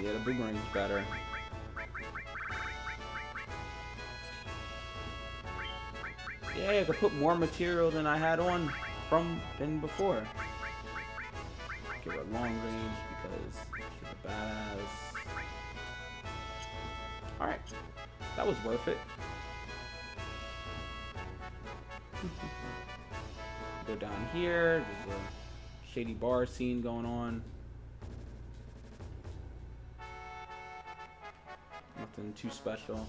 Yeah, the boomerang is better. Yeah, I could put more material than I had on than before. Give her long range because she's a badass. Alright. That was worth it. Go down here. There's a shady bar scene going on. Nothing too special.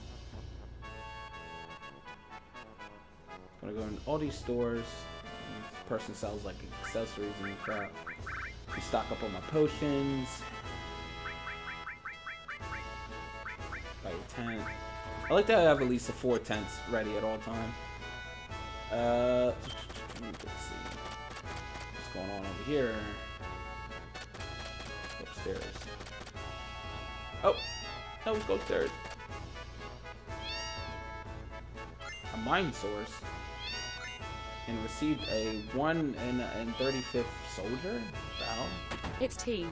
Gonna go in all these stores. This person sells like accessories and crap. I stock up on my potions. Buy a tent. I like that I have at least 4 tents ready at all time. Let's see. What's going on over here? Upstairs. Oh! No, let's go upstairs. A mine source. And received a 1 and 35th soldier? Wow. It's tea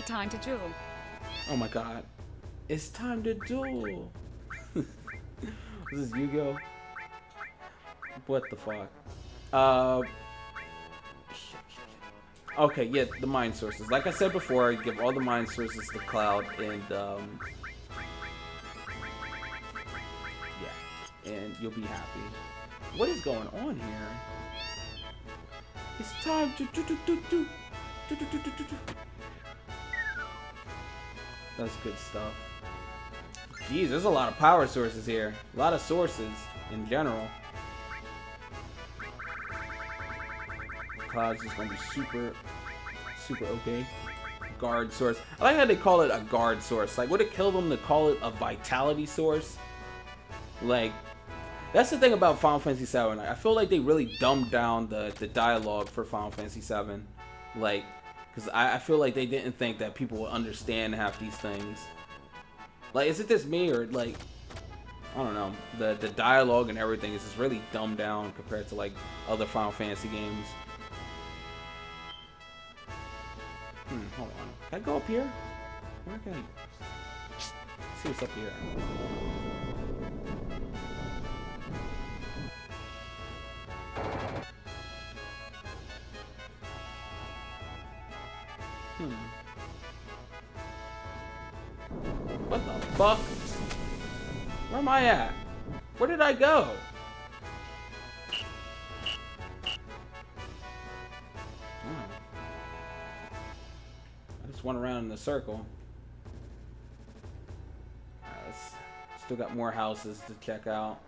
time to duel. Oh my god. It's time to duel. This is Yu-Gi-Oh! What the fuck? Okay, yeah, the mine sources. Like I said before, I give all the mine sources to Cloud, and yeah, and you'll be happy. What is going on here? It's time to do. That's good stuff. Jeez, there's a lot of power sources here. A lot of sources in general. Cloud's just gonna be super okay. Guard source. I like how they call it a guard source. Like, would it kill them to call it a vitality source? Like, that's the thing about Final Fantasy VII. I feel like they really dumbed down the dialogue for Final Fantasy VII. Like, because I feel like they didn't think that people would understand half these things. Like, is it just me, or like, I don't know, the dialogue and everything is just really dumbed down compared to like other Final Fantasy games. Hold on. Can I go up here? Where can I see what's up here? What the fuck? Where am I at? Where did I go? I just went around in a circle. Still got more houses to check out.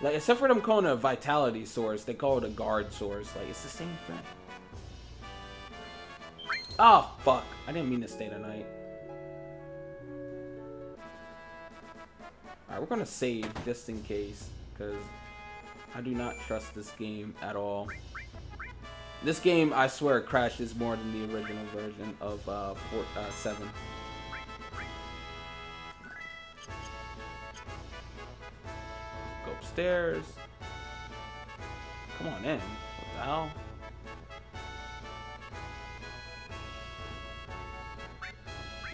Like, except for them calling it a vitality source, they call it a guard source. Like, it's the same thing. Oh, fuck. I didn't mean to stay tonight. Alright, we're gonna save just in case. because I do not trust this game at all. This game, I swear, crashes more than the original version of 7. Go upstairs. Come on in. What the hell?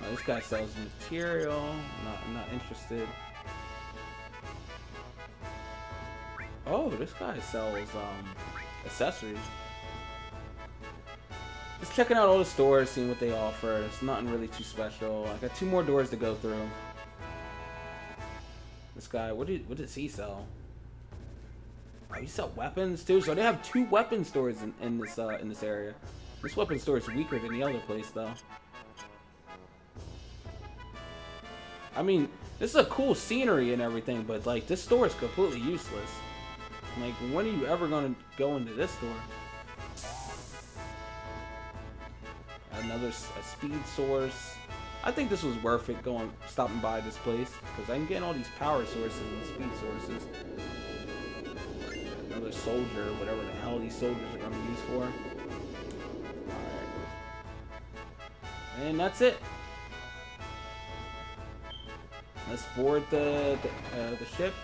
Oh, this guy sells material. I'm not interested. Oh, this guy sells accessories. Just checking out all the stores, seeing what they offer. It's nothing really too special. I got 2 more doors to go through. This guy, what does he sell? Oh, he sells weapons too. So they have 2 weapon stores in this area. This weapon store is weaker than the other place, though. I mean, this is a cool scenery and everything, but like this store is completely useless. Like, when are you ever gonna go into this store? A speed source. I think this was worth it stopping by this place because I can get all these power sources and speed sources. Another soldier, whatever the hell these soldiers are gonna be used for. Alright. And that's it. Let's board the ship.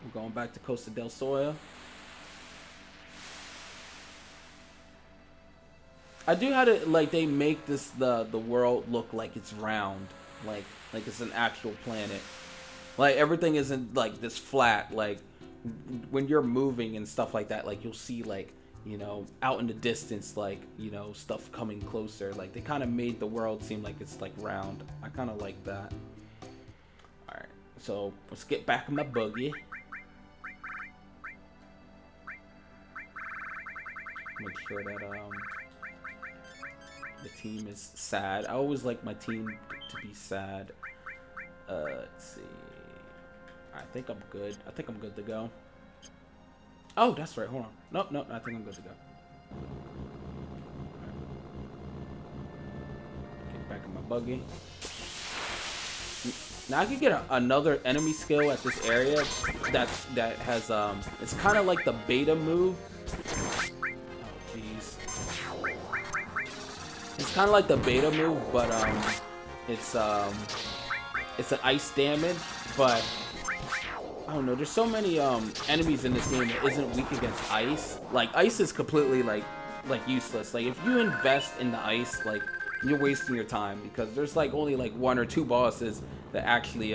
We're going back to Costa del Sol. I do how to like they make this the world look like it's round, like it's an actual planet. Like everything isn't like this flat. Like when you're moving and stuff like that, like you'll see like, you know, out in the distance, like, you know, stuff coming closer. Like they kind of made the world seem like it's like round. I kind of like that. All right, so let's get back in my buggy. Make sure that the team is sad. I always like my team to be sad. Let's see. I think I'm good. I think I'm good to go. Oh, that's right. Hold on. Nope. I think I'm good to go. Get back in my buggy. Now I can get another enemy skill at this area that has it's kind of like the beta move. It's kind of like the beta move, but it's an ice damage. But I don't know. There's so many enemies in this game that isn't weak against ice. Like ice is completely like useless. Like if you invest in the ice, like you're wasting your time because there's like only like 1 or 2 bosses that actually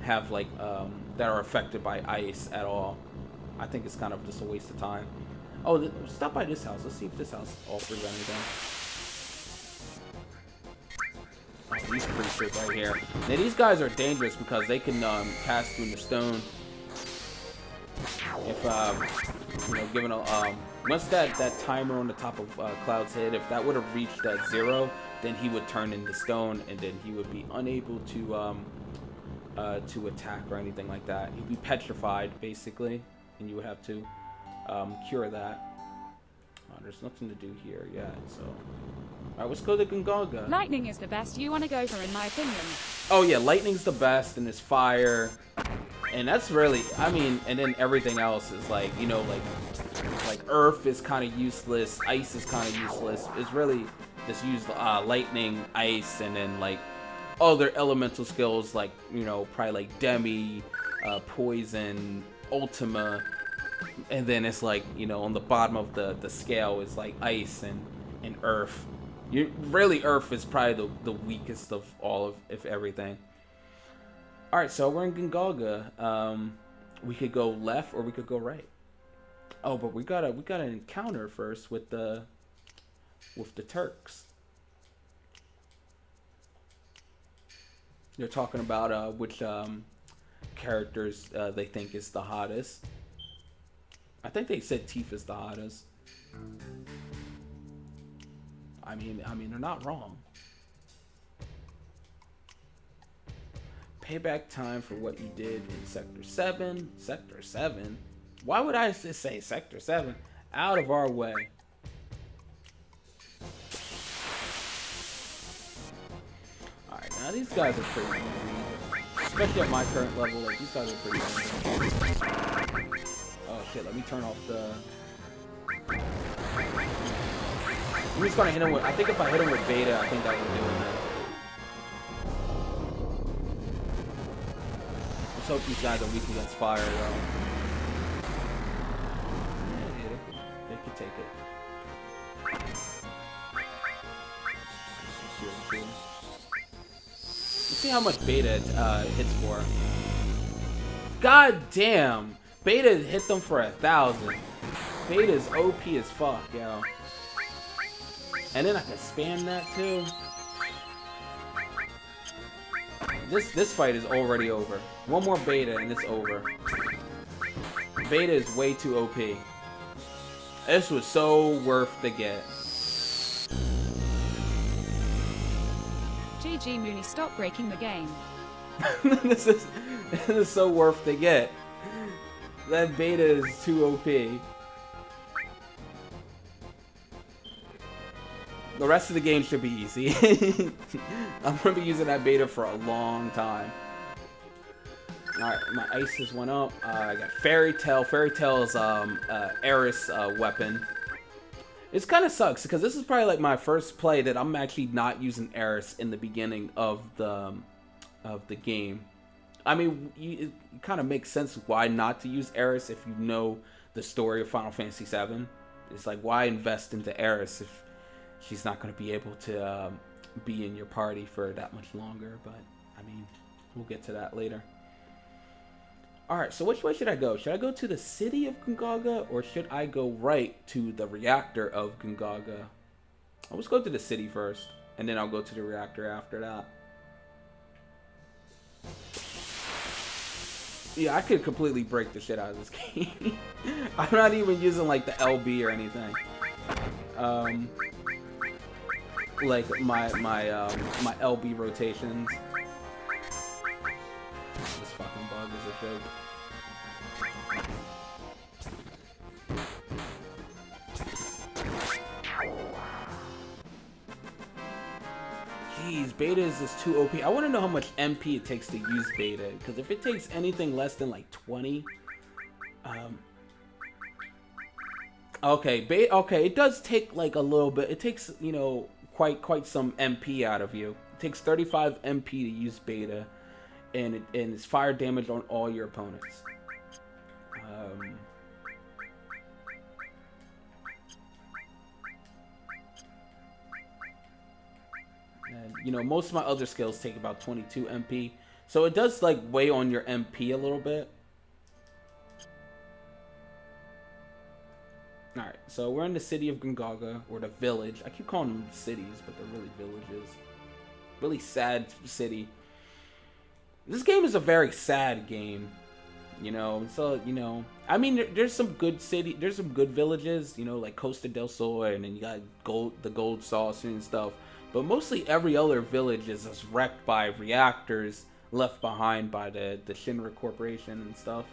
have like that are affected by ice at all. I think it's kind of just a waste of time. Oh, stop by this house. Let's see if this house offers anything. Oh, these creatures right here. Now these guys are dangerous because they can cast through the stone. If you know, given a once that timer on the top of Cloud's head, if that would have reached 0, then he would turn into stone, and then he would be unable to attack or anything like that. He'd be petrified basically, and you would have to cure that. There's nothing to do here yet, so. Alright, let's go to Gungaga. Lightning is the best you want to go for, in my opinion. Oh yeah, lightning's the best, and there's fire. And that's really, I mean, and then everything else is like, you know, like earth is kind of useless, ice is kind of useless. It's really just use lightning, ice, and then like other elemental skills like, you know, probably like Demi, poison, Ultima. And then it's like, you know, on the bottom of the scale is like ice and earth. Really, earth is probably the weakest of all of everything. All right, so we're in Gungaga. We could go left or we could go right. Oh, but we gotta encounter first with the Turks. They're talking about which characters they think is the hottest. I think they said Tifa's the hottest. I mean, they're not wrong. Payback time for what you did in Sector 7. Sector 7? Why would I just say Sector 7? Out of our way. Alright, now these guys are pretty easy. Especially at my current level, like these guys are pretty good. Oh shit, let me turn off the... I'm just gonna hit him with... I think if I hit him with beta, I think that would do it. Let's hope these guys are weak against fire, though. Yeah, they can take it. Let's see how much beta hits for. God damn! Beta hit them for 1,000. Beta is OP as fuck, yo. And then I can spam that too. This fight is already over. One more beta and it's over. Beta is way too OP. This was so worth the get. GG Mooney, stop breaking the game. this is so worth the get. That beta is too OP. The rest of the game should be easy. I'm gonna be using that beta for a long time. Alright, my ices went up. I got Fairy Tail. Fairy Tail's Eris weapon. It kind of sucks because this is probably like my first play that I'm actually not using Eris in the beginning of the game. I mean, it kind of makes sense why not to use Eris if you know the story of Final Fantasy VII. It's like, why invest into Eris if she's not going to be able to be in your party for that much longer? But, I mean, we'll get to that later. Alright, so which way should I go? Should I go to the city of Gungaga, or should I go right to the reactor of Gungaga? I'll just go to the city first, and then I'll go to the reactor after that. Yeah, I could completely break the shit out of this game. I'm not even using like the LB or anything. Like my LB rotations. This fucking bug is a joke. Jeez, beta is just too OP. I want to know how much MP it takes to use beta, because if it takes anything less than like 20, okay, it does take like a little bit. It takes, you know, quite some MP out of you. It takes 35 MP to use beta, and it's fire damage on all your opponents. And, you know, most of my other skills take about 22 MP. So it does, like, weigh on your MP a little bit. Alright, so we're in the city of Gungaga, or the village. I keep calling them cities, but they're really villages. Really sad city. This game is a very sad game. You know, so, you know, I mean, there's some good there's some good villages, you know, like Costa del Sol, and then you got the gold sauce and stuff. But mostly every other village is just wrecked by reactors left behind by the Shinra Corporation and stuff.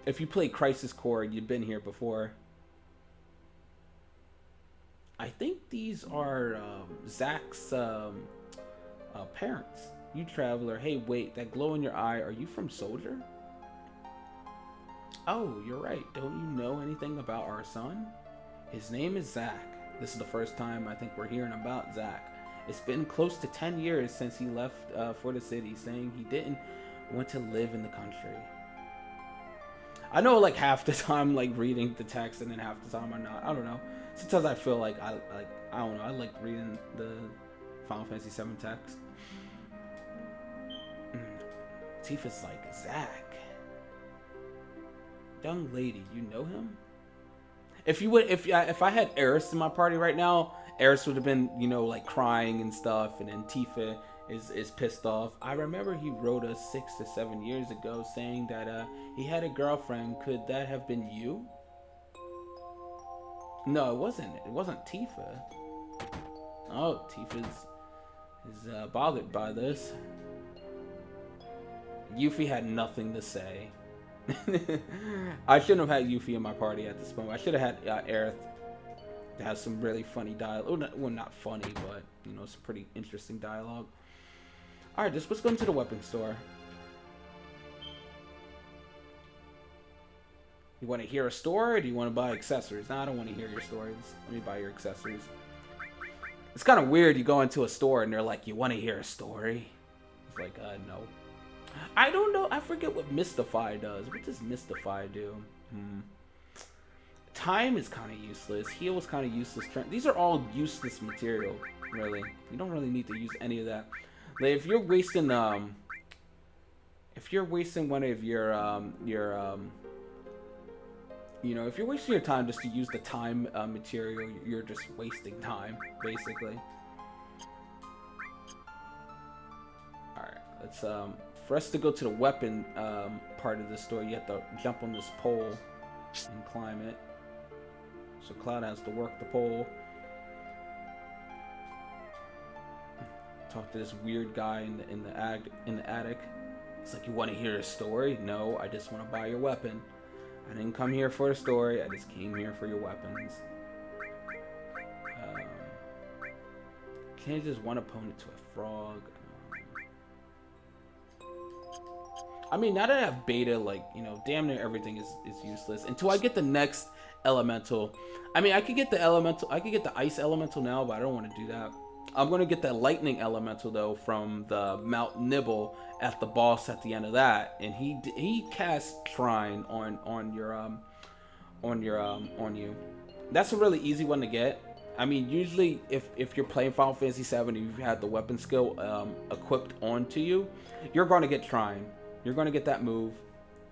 If you play Crisis Core, you've been here before. I think these are Zack's parents. You traveler. Hey, wait, that glow in your eye, are you from Soldier? Oh, you're right. Don't you know anything about our son? His name is Zack. This is the first time I think we're hearing about Zack. It's been close to 10 years since he left for the city, saying he didn't want to live in the country. I know, like, half the time, like, reading the text, and then half the time I'm not. I don't know. Sometimes I feel like I don't know. I like reading the Final Fantasy VII text. Tifa's like, Zack, young lady, you know him? If I had Eris in my party right now, Eris would have been, you know, like crying and stuff, and then Tifa is pissed off. I remember he wrote us 6 to 7 years ago saying that he had a girlfriend. Could that have been you? No, it wasn't. It wasn't Tifa. Oh, Tifa's bothered by this. Yuffie had nothing to say. I shouldn't have had Yuffie in my party at this moment. I should have had Aerith. It has some really funny dialogue. Well, not funny, but you know, it's pretty interesting dialogue. All right, let's go into the weapon store. You want to hear a story, or do you want to buy accessories? No, I don't want to hear your stories. Let me buy your accessories. It's kind of weird. You go into a store and they're like, "You want to hear a story?" It's like, no. I don't know. I forget what Mystify does. What does Mystify do? Time is kind of useless. Heal is kind of useless. These are all useless material, really. You don't really need to use any of that. Like, if you're wasting one of your you know, if you're wasting your time just to use the time material, you're just wasting time, basically. Alright, let's, for us to go to the weapon part of the store, you have to jump on this pole and climb it. So Cloud has to work the pole. Talk to this weird guy in the attic. It's like, you want to hear a story? No, I just want to buy your weapon. I didn't come here for a story. I just came here for your weapons. Change this one opponent to a frog. I mean, now that I have beta, like, you know, damn near everything is useless until I get the next elemental. I mean, I could get the ice elemental now, but I don't want to do that. I'm gonna get that lightning elemental though from the Mount Nibble at the boss at the end of that, and he casts Shrine on you. That's a really easy one to get. I mean, usually if you're playing Final Fantasy VII and you've had the weapon skill equipped onto you, you're gonna get Shrine. You're gonna get that move.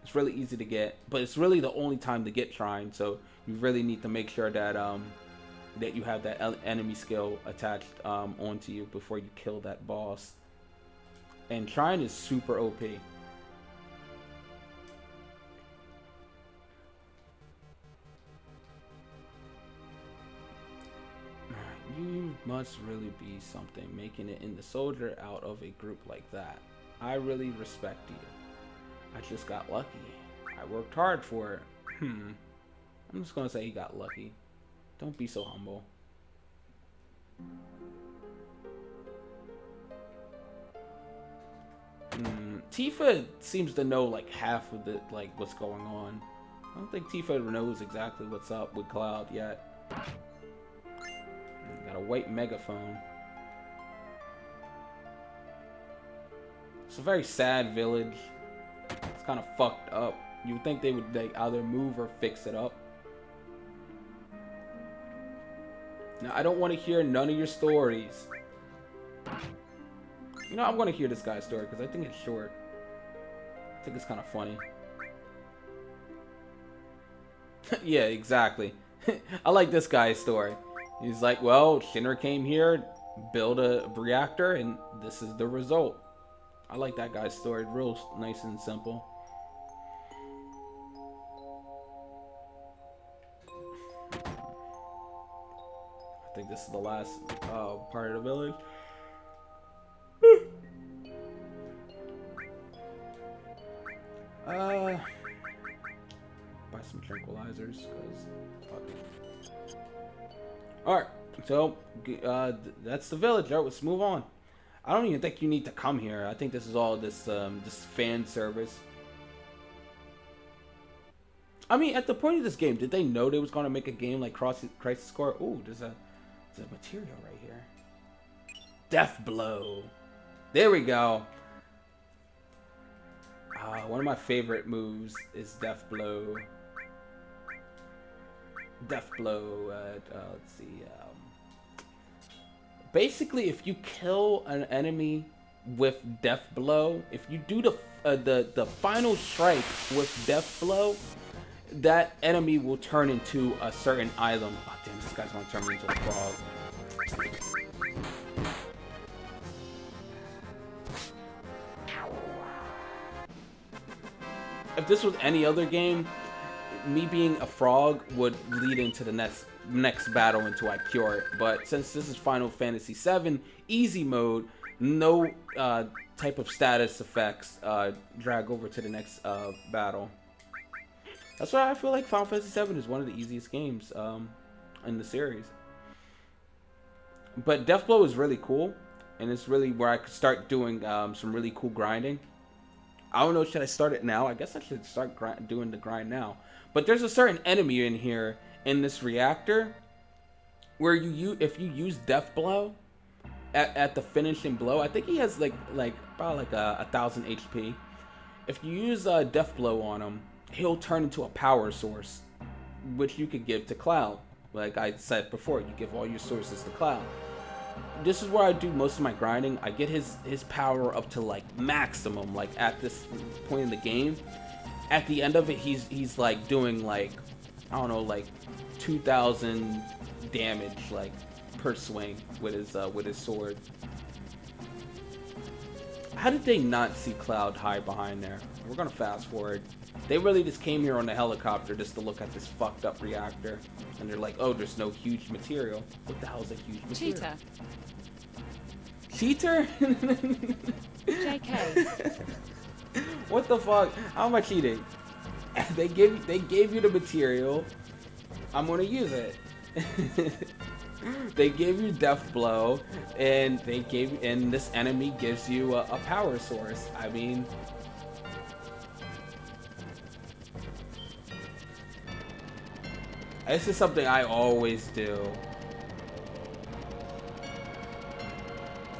It's really easy to get, but it's really the only time to get Shrine. So you really need to make sure that that you have that enemy skill attached onto you before you kill that boss. And Shrine is super OP. You must really be something, making it in the soldier out of a group like that. I really respect you. I just got lucky. I worked hard for it. I'm just gonna say he got lucky. Don't be so humble. Tifa seems to know like half of the what's going on. I don't think Tifa knows exactly what's up with Cloud yet. Got a white megaphone. It's a very sad village. It's kind of fucked up. You would think they would either move or fix it up. Now, I don't want to hear none of your stories. You know, I'm going to hear this guy's story because I think it's short. I think it's kind of funny. Yeah, exactly. I like this guy's story. He's like, well, Shinra came here, built a reactor, and this is the result. I like that guy's story. Real nice and simple. I think this is the last part of the village. Buy some tranquilizers, cause alright, so that's the village. Alright, let's move on. I don't even think you need to come here. I think this is all this fan service. I mean, at the point of this game, did they know they was going to make a game like Crisis Core? Ooh, there's a material right here. Death Blow. There we go. One of my favorite moves is Death Blow. Death Blow. Let's see. Basically, if you kill an enemy with Death Blow, if you do the final strike with Death Blow, that enemy will turn into a certain item. Oh damn, this guy's gonna turn me into a frog. If this was any other game, me being a frog would lead into the next battle until I cure it. But since this is Final Fantasy VII easy mode, no type of status effects drag over to the next battle. That's why I feel like Final Fantasy VII is one of the easiest games in the series. But Death Blow is really cool, and it's really where I could start doing some really cool grinding. I don't know, should I start it now? I guess I should start doing the grind now. But there's a certain enemy in here in this reactor where if you use Death Blow at the finishing blow, I think he has like about like 1,000 HP. If you use Death Blow on him, he'll turn into a power source, which you could give to Cloud. Like I said before, you give all your sources to Cloud. This is where I do most of my grinding. I get his power up to like maximum, like at this point in the game. At the end of it, he's like doing like, I don't know, like 2,000 damage like per swing with his sword. How did they not see Cloud hide behind there? We're gonna fast forward. They really just came here on the helicopter just to look at this fucked up reactor, and they're like, "Oh, there's no huge material. What the hell is a huge material?" Cheater. JK. What the fuck? How am I cheating? They gave you the material. I'm gonna use it. They gave you Death Blow, and this enemy gives you a power source. I mean, this is something I always do.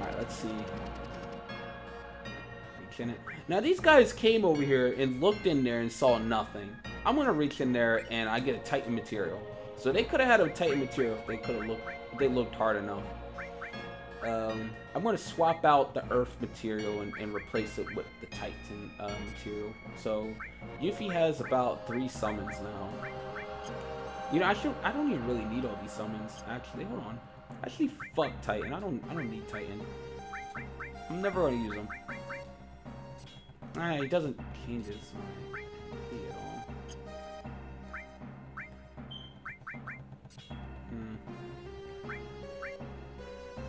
Alright, let's see. Reach in it. Now these guys came over here and looked in there and saw nothing. I'm gonna reach in there and I get a Titan material. So they could have had a Titan material if they looked hard enough. I'm going to swap out the Earth material and replace it with the Titan material. So Yuffie has about 3 summons now. You know, I don't even really need all these summons. Actually, hold on. Actually, fuck Titan. I don't need Titan. I'm never going to use him. He doesn't change his HP at all.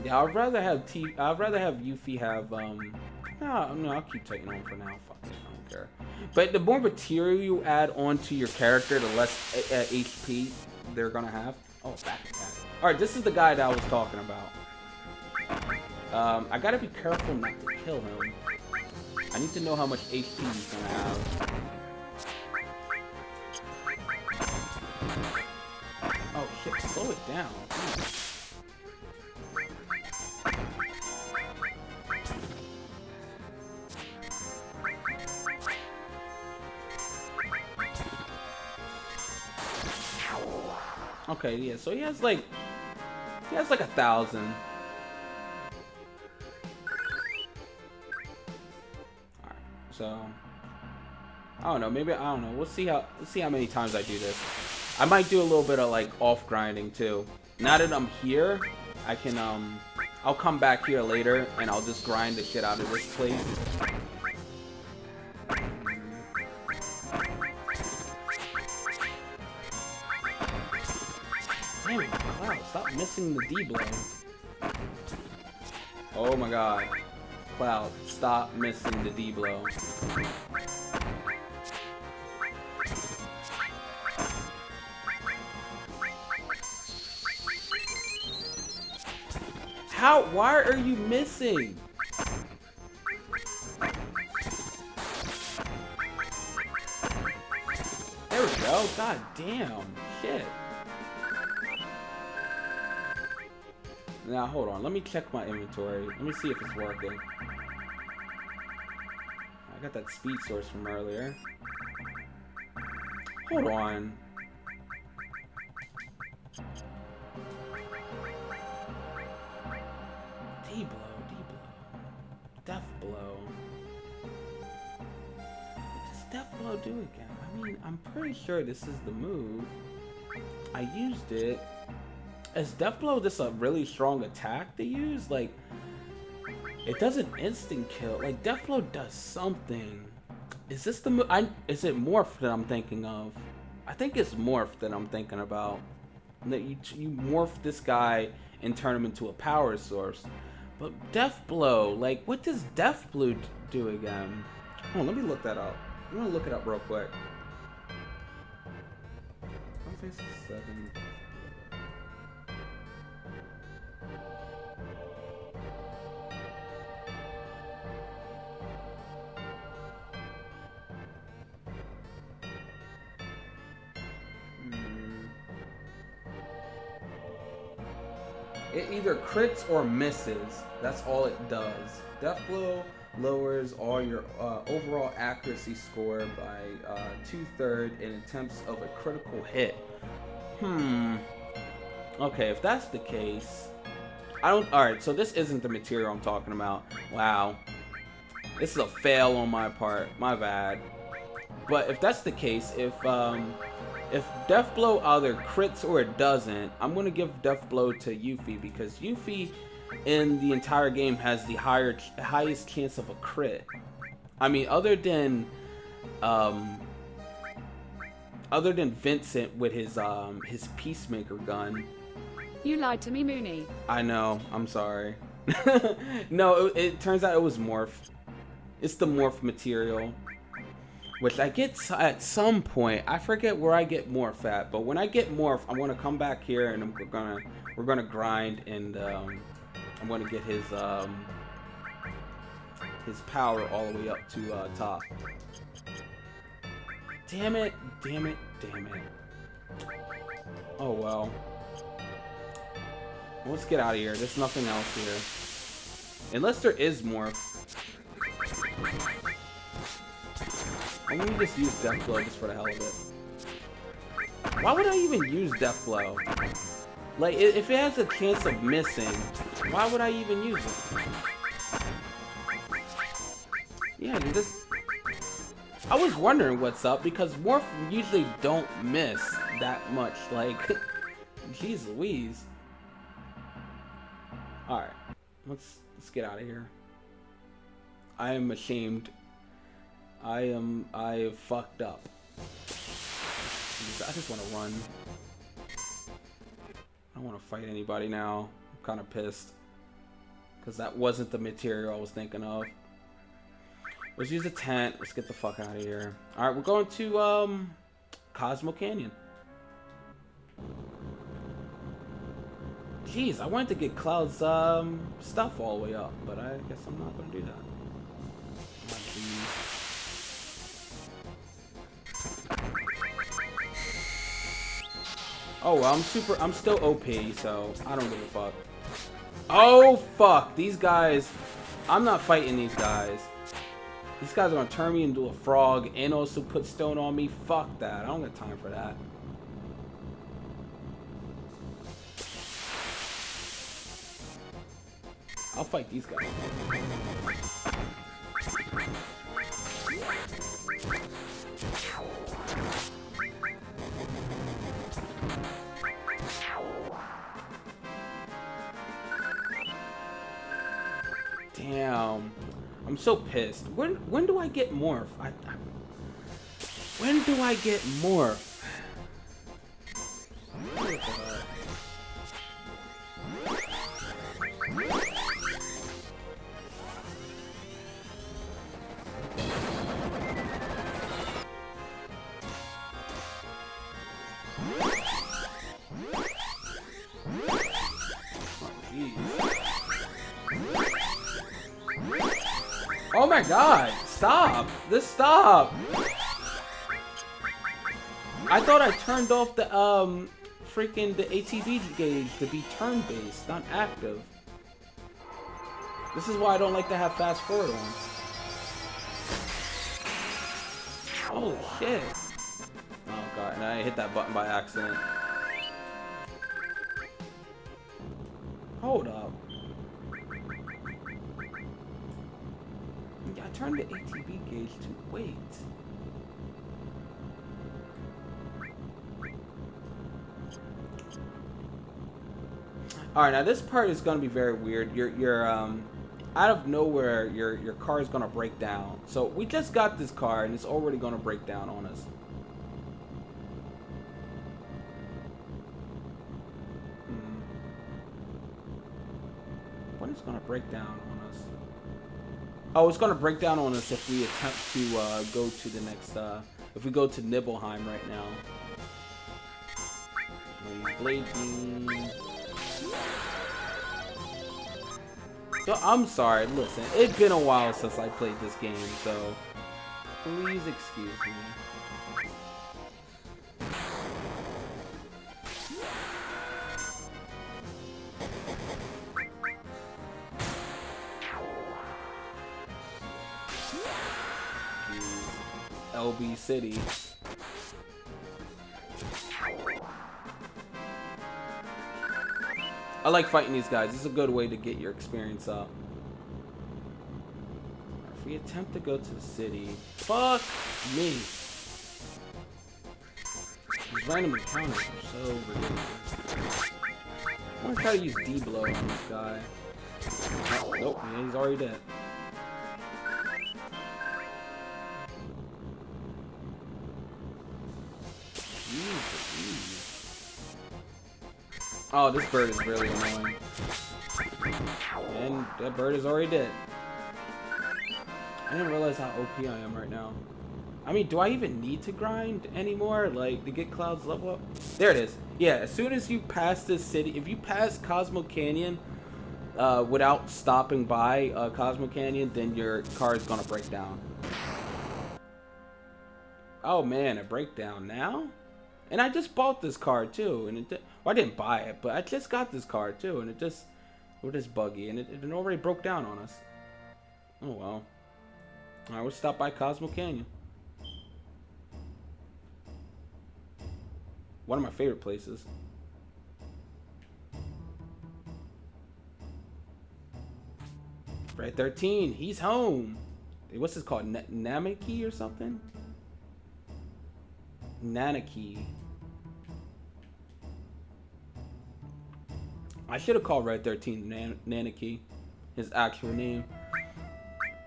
Yeah, I'd rather have Yuffie have no, I'll keep Titan on for now. Fuck it, I don't care. But the more material you add onto your character, the less HP they're gonna have. Oh, back. Alright, this is the guy that I was talking about. I gotta be careful not to kill him. I need to know how much HP he's gonna have. Oh shit, slow it down. Okay, yeah, so he has like 1,000. Alright, so I don't know, maybe I don't know. We'll see how many times I do this. I might do a little bit of like off grinding too. Now that I'm here, I can I'll come back here later and I'll just grind the shit out of this place. Damn, Cloud, stop missing the D blow. Oh my god. Cloud, stop missing the D blow. Why are you missing? There we go. God damn. Shit. Now, hold on. Let me check my inventory. Let me see if it's working. I got that speed source from earlier. Hold on. D-blow. Death blow. What does Death blow do again? I mean, I'm pretty sure this is the move. I used it. Is Death Blow just a really strong attack to use? Like, it doesn't instant kill. Like, Death Blow does something. Is this the move? Is it Morph that I'm thinking of? I think it's Morph that I'm thinking about. That you morph this guy and turn him into a power source. But Death Blow, like, what does Death Blow do again? Hold on, let me look that up. I'm gonna look it up real quick. Final Fantasy VII. It either crits or misses. That's all it does. Death Blow lowers all your overall accuracy score by 2/3 in attempts of a critical hit. Okay, if that's the case, alright, so this isn't the material I'm talking about. Wow. This is a fail on my part. My bad. But if that's the case, if Death Blow either crits or it doesn't, I'm gonna give Death Blow to Yuffie, because Yuffie in the entire game has the highest chance of a crit. I mean, other than Vincent with his Peacemaker gun. You lied to me, Mooney. I know. I'm sorry. No, it turns out it was Morph. It's the Morph material, which I get at some point. I forget where I get Morph at, but when I get Morph, I'm gonna come back here and we're gonna grind, and I'm gonna get his power all the way up to top. Damn it! Damn it! Damn it! Oh well. Let's get out of here. There's nothing else here. Unless there is Morph. I'm gonna just use Death Blow just for the hell of it. Why would I even use Death Blow? Like, if it has a chance of missing, why would I even use it? Yeah, you just... I was wondering what's up, because Morph usually don't miss that much. Like, jeez Louise. Alright, let's get out of here. I am ashamed. I fucked up. I just want to run. I don't want to fight anybody now. I'm kind of pissed, because that wasn't the material I was thinking of. Let's use a tent. Let's get the fuck out of here. Alright, we're going to Cosmo Canyon. Jeez, I wanted to get Cloud's stuff all the way up, but I guess I'm not going to do that. Oh well, I'm still OP, so I don't give a fuck. Oh fuck, these guys, I'm not fighting these guys. These guys are gonna turn me into a frog and also put stone on me. Fuck that, I don't got time for that. I'll fight these guys. Damn, I'm so pissed. When do I get Morph? When do I get Morph? Oh my god, stop! Stop! I thought I turned off the freaking the ATB gauge to be turn-based, not active. This is why I don't like to have fast forward on. Holy shit. Oh god, and I hit that button by accident. Hold up. I turned the ATB gauge to wait. Alright, now this part is gonna be very weird. You're out of nowhere your car is gonna break down. So we just got this car and it's already gonna break down on us. When is it gonna break down on us? Oh, it's gonna break down on us if we attempt to go to the next if we go to Nibelheim right now. Blade beam. So I'm sorry, listen, it's been a while since I played this game, so please excuse me. LB City. I like fighting these guys. This is a good way to get your experience up. If we attempt to go to the city, fuck me. These random encounters are so ridiculous. I'm gonna try to use D-blow on this guy. Oh, nope, yeah, he's already dead. Oh, this bird is really annoying. And that bird is already dead. I didn't realize how OP I am right now. I mean, do I even need to grind anymore? Like, to get Cloud's level up? There it is. Yeah, as soon as you pass this city, if you pass Cosmo Canyon without stopping by Cosmo Canyon, then your car is gonna break down. Oh man, a breakdown now? And I just bought this car too, and well, I didn't buy it, but I just got this car too, and it just buggy, and it already broke down on us. Oh well. Alright, we'll stop by Cosmo Canyon. One of my favorite places. Red 13, he's home. What's this called? Namaki or something? Nanaki. I should have called Red 13 Nanaki, his actual name.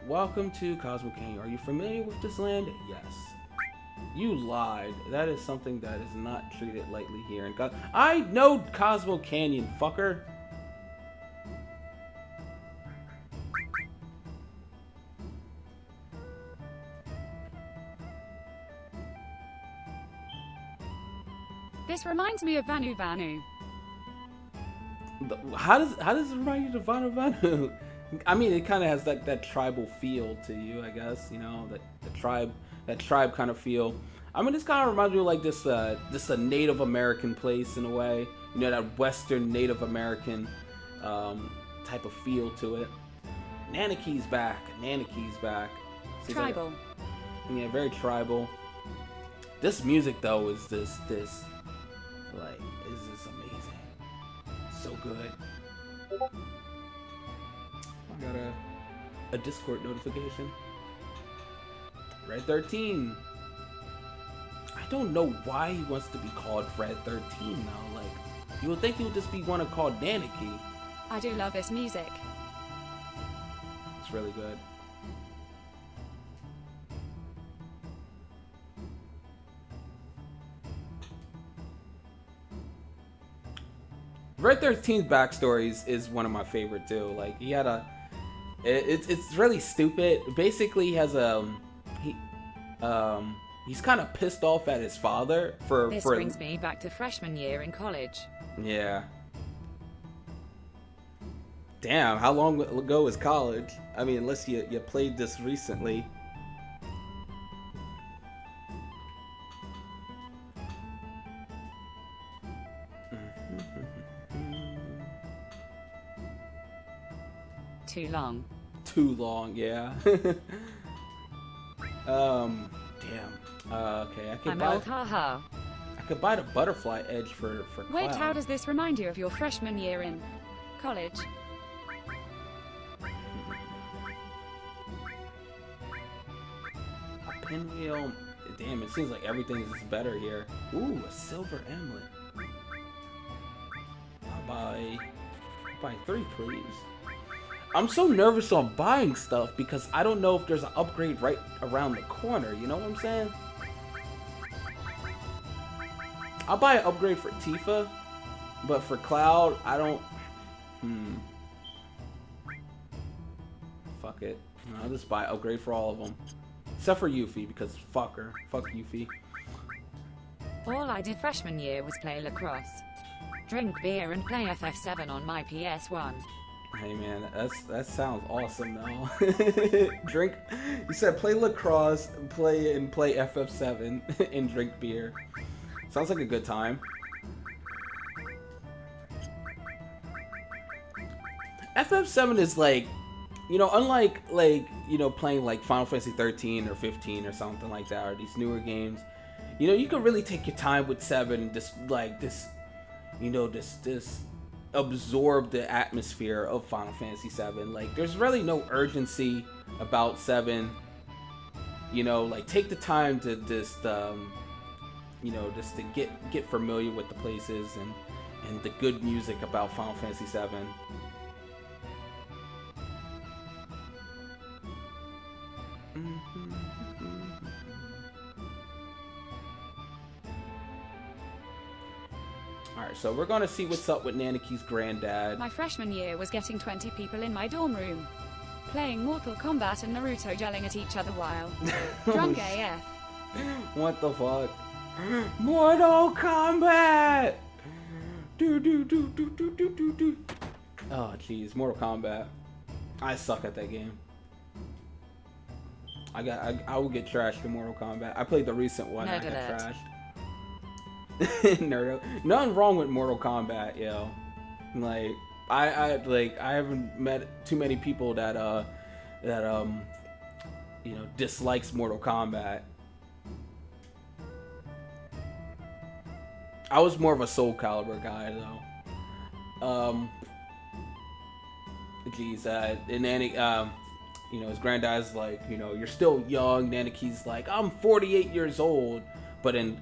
Welcome to Cosmo Canyon. Are you familiar with this land? Yes. You lied. That is something that is not treated lightly here in I know Cosmo Canyon, fucker. This reminds me of Vanu Vanu. How does it remind you of Vanu Vanu? I mean, it kind of has that tribal feel to you, I guess. You know, that tribe kind of feel. I mean, this kind of reminds me of like this a Native American place in a way. You know, that Western Native American type of feel to it. Nanaki's back. Nanaki's back. Tribal. Yeah, very tribal. This music though is this amazing. So good. I got a Discord notification. Red 13. I don't know why he wants to be called Red 13 now. Like, you would think he would just be one called Nanaki. I do love this music. It's really good. Red 13's backstory is one of my favorite too. Like, he had it's really stupid. Basically, he has he's kind of pissed off at his father for. This brings me back to freshman year in college. Yeah. Damn, how long ago was college? I mean, unless you played this recently. Too long. Too long, yeah. Damn. Okay, I I'm old, haha. I could buy the butterfly edge for Wait, Cloud. how does this remind you of your freshman year in college? A pinwheel. Damn, it seems like everything is better here. Ooh, a silver amulet. I'll buy 3, please. I'm so nervous on buying stuff because I don't know if there's an upgrade right around the corner. You know what I'm saying? I'll buy an upgrade for Tifa, but for Cloud, I don't. Fuck it. I'll just buy an upgrade for all of them, except for Yuffie because fuck her. Fuck Yuffie. All I did freshman year was play lacrosse, drink beer, and play FF7 on my PS1. Hey man, that sounds awesome though. Drink. You said play lacrosse, play FF7, and drink beer. Sounds like a good time. FF7 is like you know, unlike like, you know, playing like Final Fantasy 13 or 15 or something like that, or these newer games, you know, you can really take your time with 7 and just like this, you know, this absorb the atmosphere of Final Fantasy 7. Like, there's really no urgency about 7. You know, like, take the time to just, you know, just to get familiar with the places and the good music about Final Fantasy 7. Alright, so we're gonna see what's up with Nanaki's granddad. My freshman year was getting 20 people in my dorm room, playing Mortal Kombat and Naruto yelling at each other while drunk AF. What the fuck? Mortal Kombat! Do. Oh jeez, Mortal Kombat. I suck at that game. I will get trashed in Mortal Kombat. I played the recent one. Nerd I got alert. trashed. Nerd. Nothing wrong with Mortal Kombat, yo. Like I haven't met too many people that you know, dislikes Mortal Kombat. I was more of a Soul Calibur guy though. Geez, and then you know, his granddad's like, you know, you're still young. Nanaki's like, I'm 48 years old. But in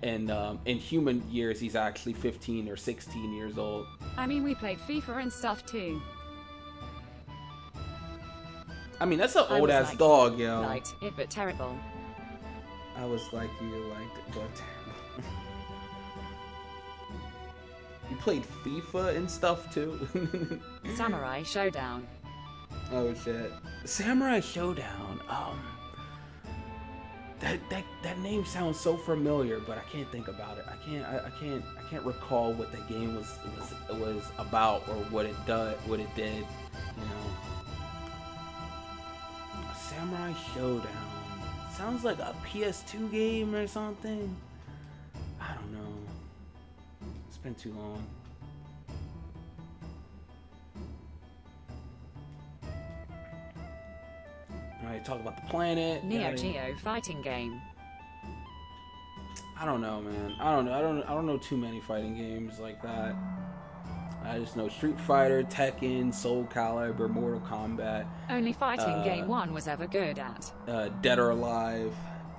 human years, he's actually 15 or 16 years old. I mean, we played FIFA and stuff too. I mean, that's an I old was ass like dog, yo. Liked it, but terrible. I was like you liked it, but terrible. You played FIFA and stuff too. Samurai Showdown. Oh shit, Samurai Showdown. That name sounds so familiar, but I can't think about it. I can't recall what the game was about or what it did. You know, Samurai Showdown sounds like a PS2 game or something. I don't know. It's been too long. Alright, talk about the planet. Neo Geo fighting game. I don't know, man. I don't know too many fighting games like that. I just know Street Fighter, Tekken, Soul Calibur, Mortal Kombat. Only fighting game one was ever good at. Dead or Alive.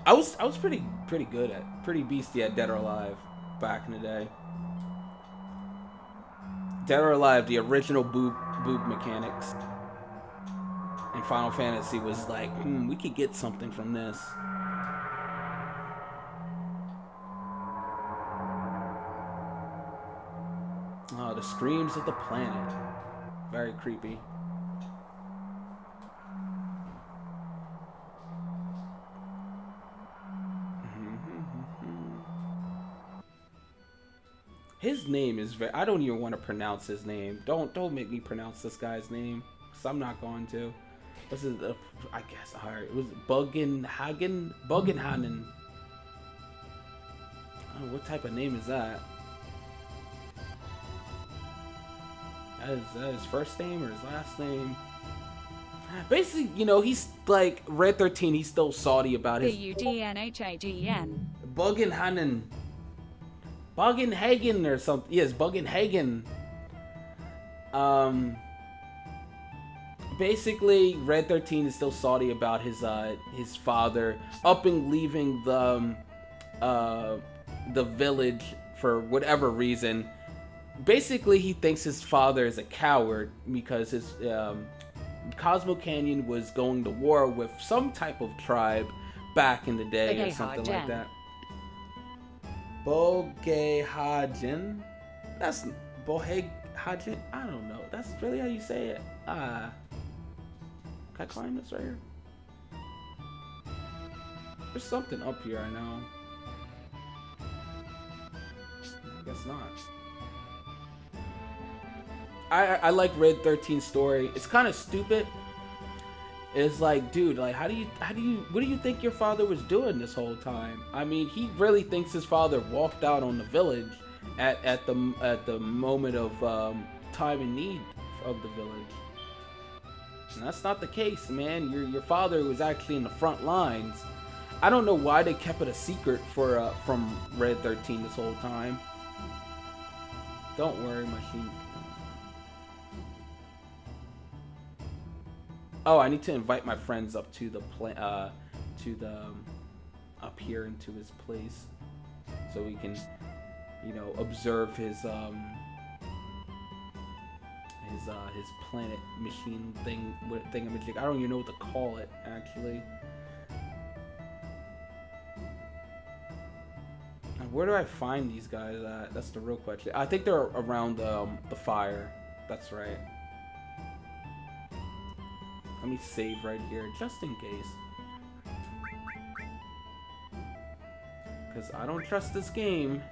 I was pretty good at, pretty beastie at Dead or Alive back in the day. Dead or Alive, the original boob mechanics. And Final Fantasy was like, we could get something from this. Oh, the screams of the planet. Very creepy. His name is very... I don't even want to pronounce his name. Don't make me pronounce this guy's name, because I'm not going to. This is, I guess, alright. It was Bugenhagen? Bugenhagen. Oh, what type of name is that? Is that his first name or his last name? Basically, you know, he's like Red 13. He's still salty about his Budnhagen. Bugenhagen or something. Yes, Bugenhagen. Basically, Red 13 is still salty about his father up and leaving the village for whatever reason. Basically, he thinks his father is a coward because his Cosmo Canyon was going to war with some type of tribe back in the day or something like that. Bogehagen? That's Bogehagen? I don't know. That's really how you say it. Can I climb this right here? There's something up here, I know. I guess not. I like Red 13's story. It's kind of stupid. It's like, dude, like, what do you think your father was doing this whole time? I mean, he really thinks his father walked out on the village at the moment of time and need of the village. And that's not the case, man. Your father was actually in the front lines. I don't know why they kept it a secret for from Red 13 this whole time. Don't worry, machine. Oh, I need to invite my friends up to the up here into his place, so we can, you know, observe his planet machine thingamajig. I don't even know what to call it actually. Where do I find these guys at? That's the real question. I think they're around the fire. That's right. Let me save right here, just in case. Because I don't trust this game.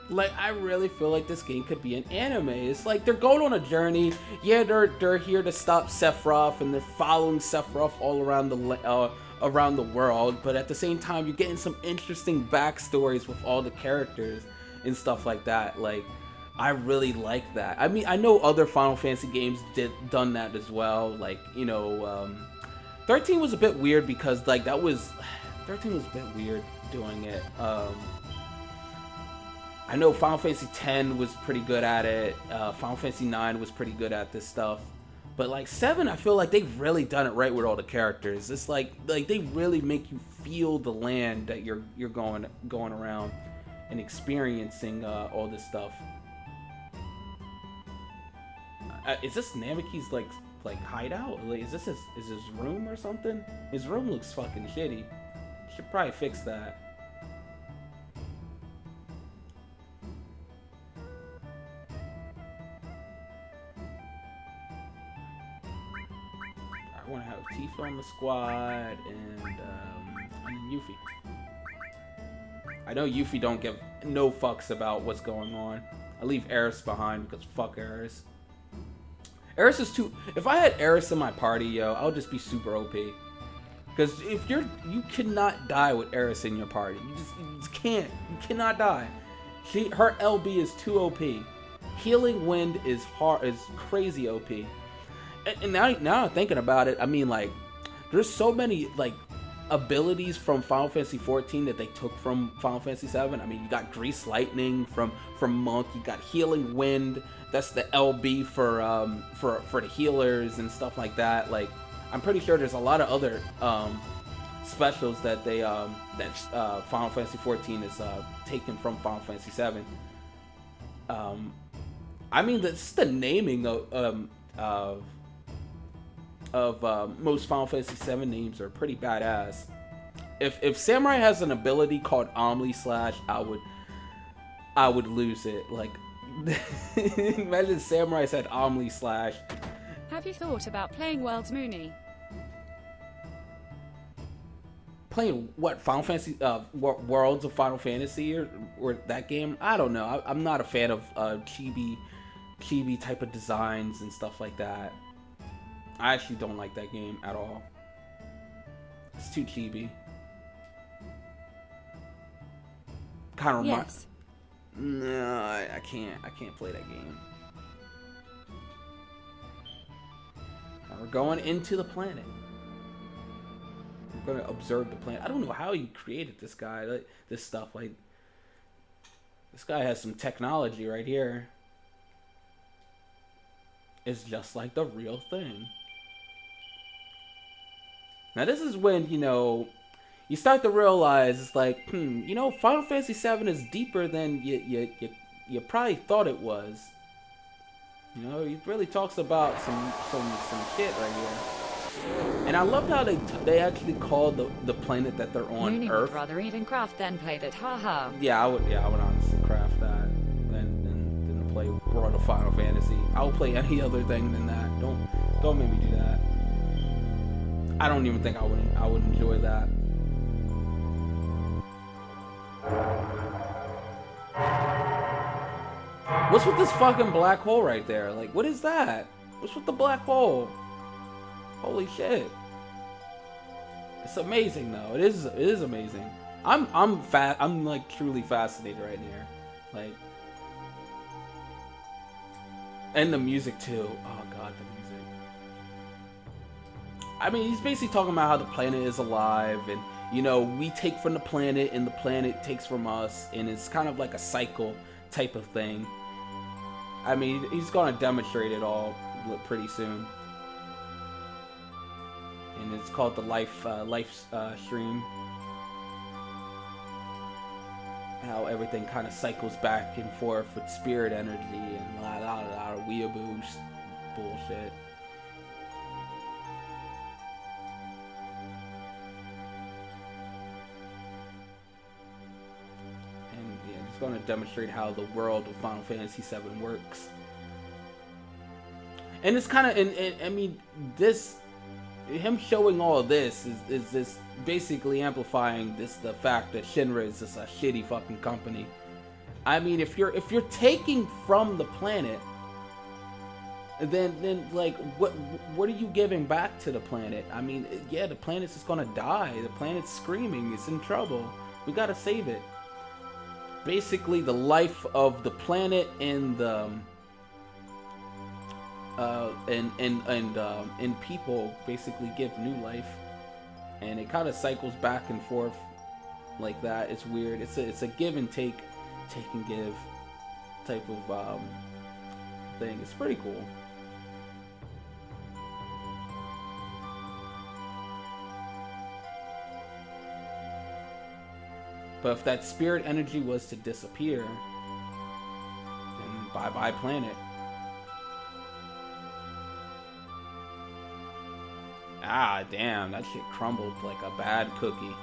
Like, I really feel like this game could be an anime. It's like they're going on a journey. Yeah, they're here to stop Sephiroth, and they're following Sephiroth all around the world. But at the same time, you're getting some interesting backstories with all the characters and stuff like that. Like, I really like that. I mean, I know other Final Fantasy games done that as well. Like, you know, 13 was a bit weird because like 13 was a bit weird doing it. I know Final Fantasy X was pretty good at it. Final Fantasy IX was pretty good at this stuff. But like 7, I feel like they've really done it right with all the characters. It's like they really make you feel the land that you're going around and experiencing all this stuff. Is this Namiki's like hideout? Like, is this his room or something? His room looks fucking shitty. Should probably fix that. I want to have Tifa on the squad and Yuffie. I know Yuffie don't give no fucks about what's going on. I leave Eris behind because fuck Eris. Eris is too... If I had Eris in my party, yo, I would just be super OP. Because if you cannot die with Eris in your party. You just can't. You cannot die. Her LB is too OP. Healing Wind is crazy OP. And now I'm thinking about it, I mean, like, there's so many, like, abilities from Final Fantasy XIV that they took from Final Fantasy VII. I mean, you got Grease Lightning from Monk, you got Healing Wind, that's the LB for the healers and stuff like that. Like, I'm pretty sure there's a lot of other specials that they Final Fantasy XIV is taken from Final Fantasy VII. I mean, that's the naming of most Final Fantasy VII names are pretty badass. If Samurai has an ability called Omni Slash, I would lose it. Like, imagine Samurai said Omni Slash. Have you thought about playing Worlds Mooney? Playing what, Final Fantasy, Worlds of Final Fantasy or that game? I don't know. I'm not a fan of chibi type of designs and stuff like that. I actually don't like that game at all. It's too chibi. Kind of yes. No, I can't play that game. Now we're going into the planet. We're gonna observe the planet. I don't know how you created this guy, like this stuff. Like, this guy has some technology right here. It's just like the real thing. Now this is when, you know, you start to realize it's like, you know, Final Fantasy VII is deeper than you probably thought it was. You know, he really talks about some shit right here. And I loved how they actually called the planet that they're on Mooney Earth. would rather eat and craft than play that, haha. Yeah, I would honestly craft that than play World of Final Fantasy. I would play any other thing than that. Don't make me do that. I don't even think I would enjoy that. What's with this fucking black hole right there? Like, what is that? What's with the black hole? Holy shit. It's amazing though. It is amazing. I'm like truly fascinated right here. Like, and the music too. Oh god, the music. I mean, he's basically talking about how the planet is alive, and you know, we take from the planet and the planet takes from us, and it's kind of like a cycle type of thing. I mean, he's gonna demonstrate it all pretty soon. And it's called the life stream. How everything kind of cycles back and forth with spirit energy and a lot of weeaboo bullshit. And yeah, it's going to demonstrate how the world of Final Fantasy VII works. And it's kind of, and I mean, this, him showing all this is this basically amplifying the fact that Shinra is just a shitty fucking company. I mean, if you're taking from the planet, then like what are you giving back to the planet? I mean, yeah, the planet's just gonna die. The planet's screaming. It's in trouble. We gotta save it. Basically, the life of the planet and the and people basically give new life, and it kind of cycles back and forth like that. It's weird. It's a give and take and give type of thing. It's pretty cool. But if that spirit energy was to disappear, then bye-bye planet. Ah, damn, that shit crumbled like a bad cookie.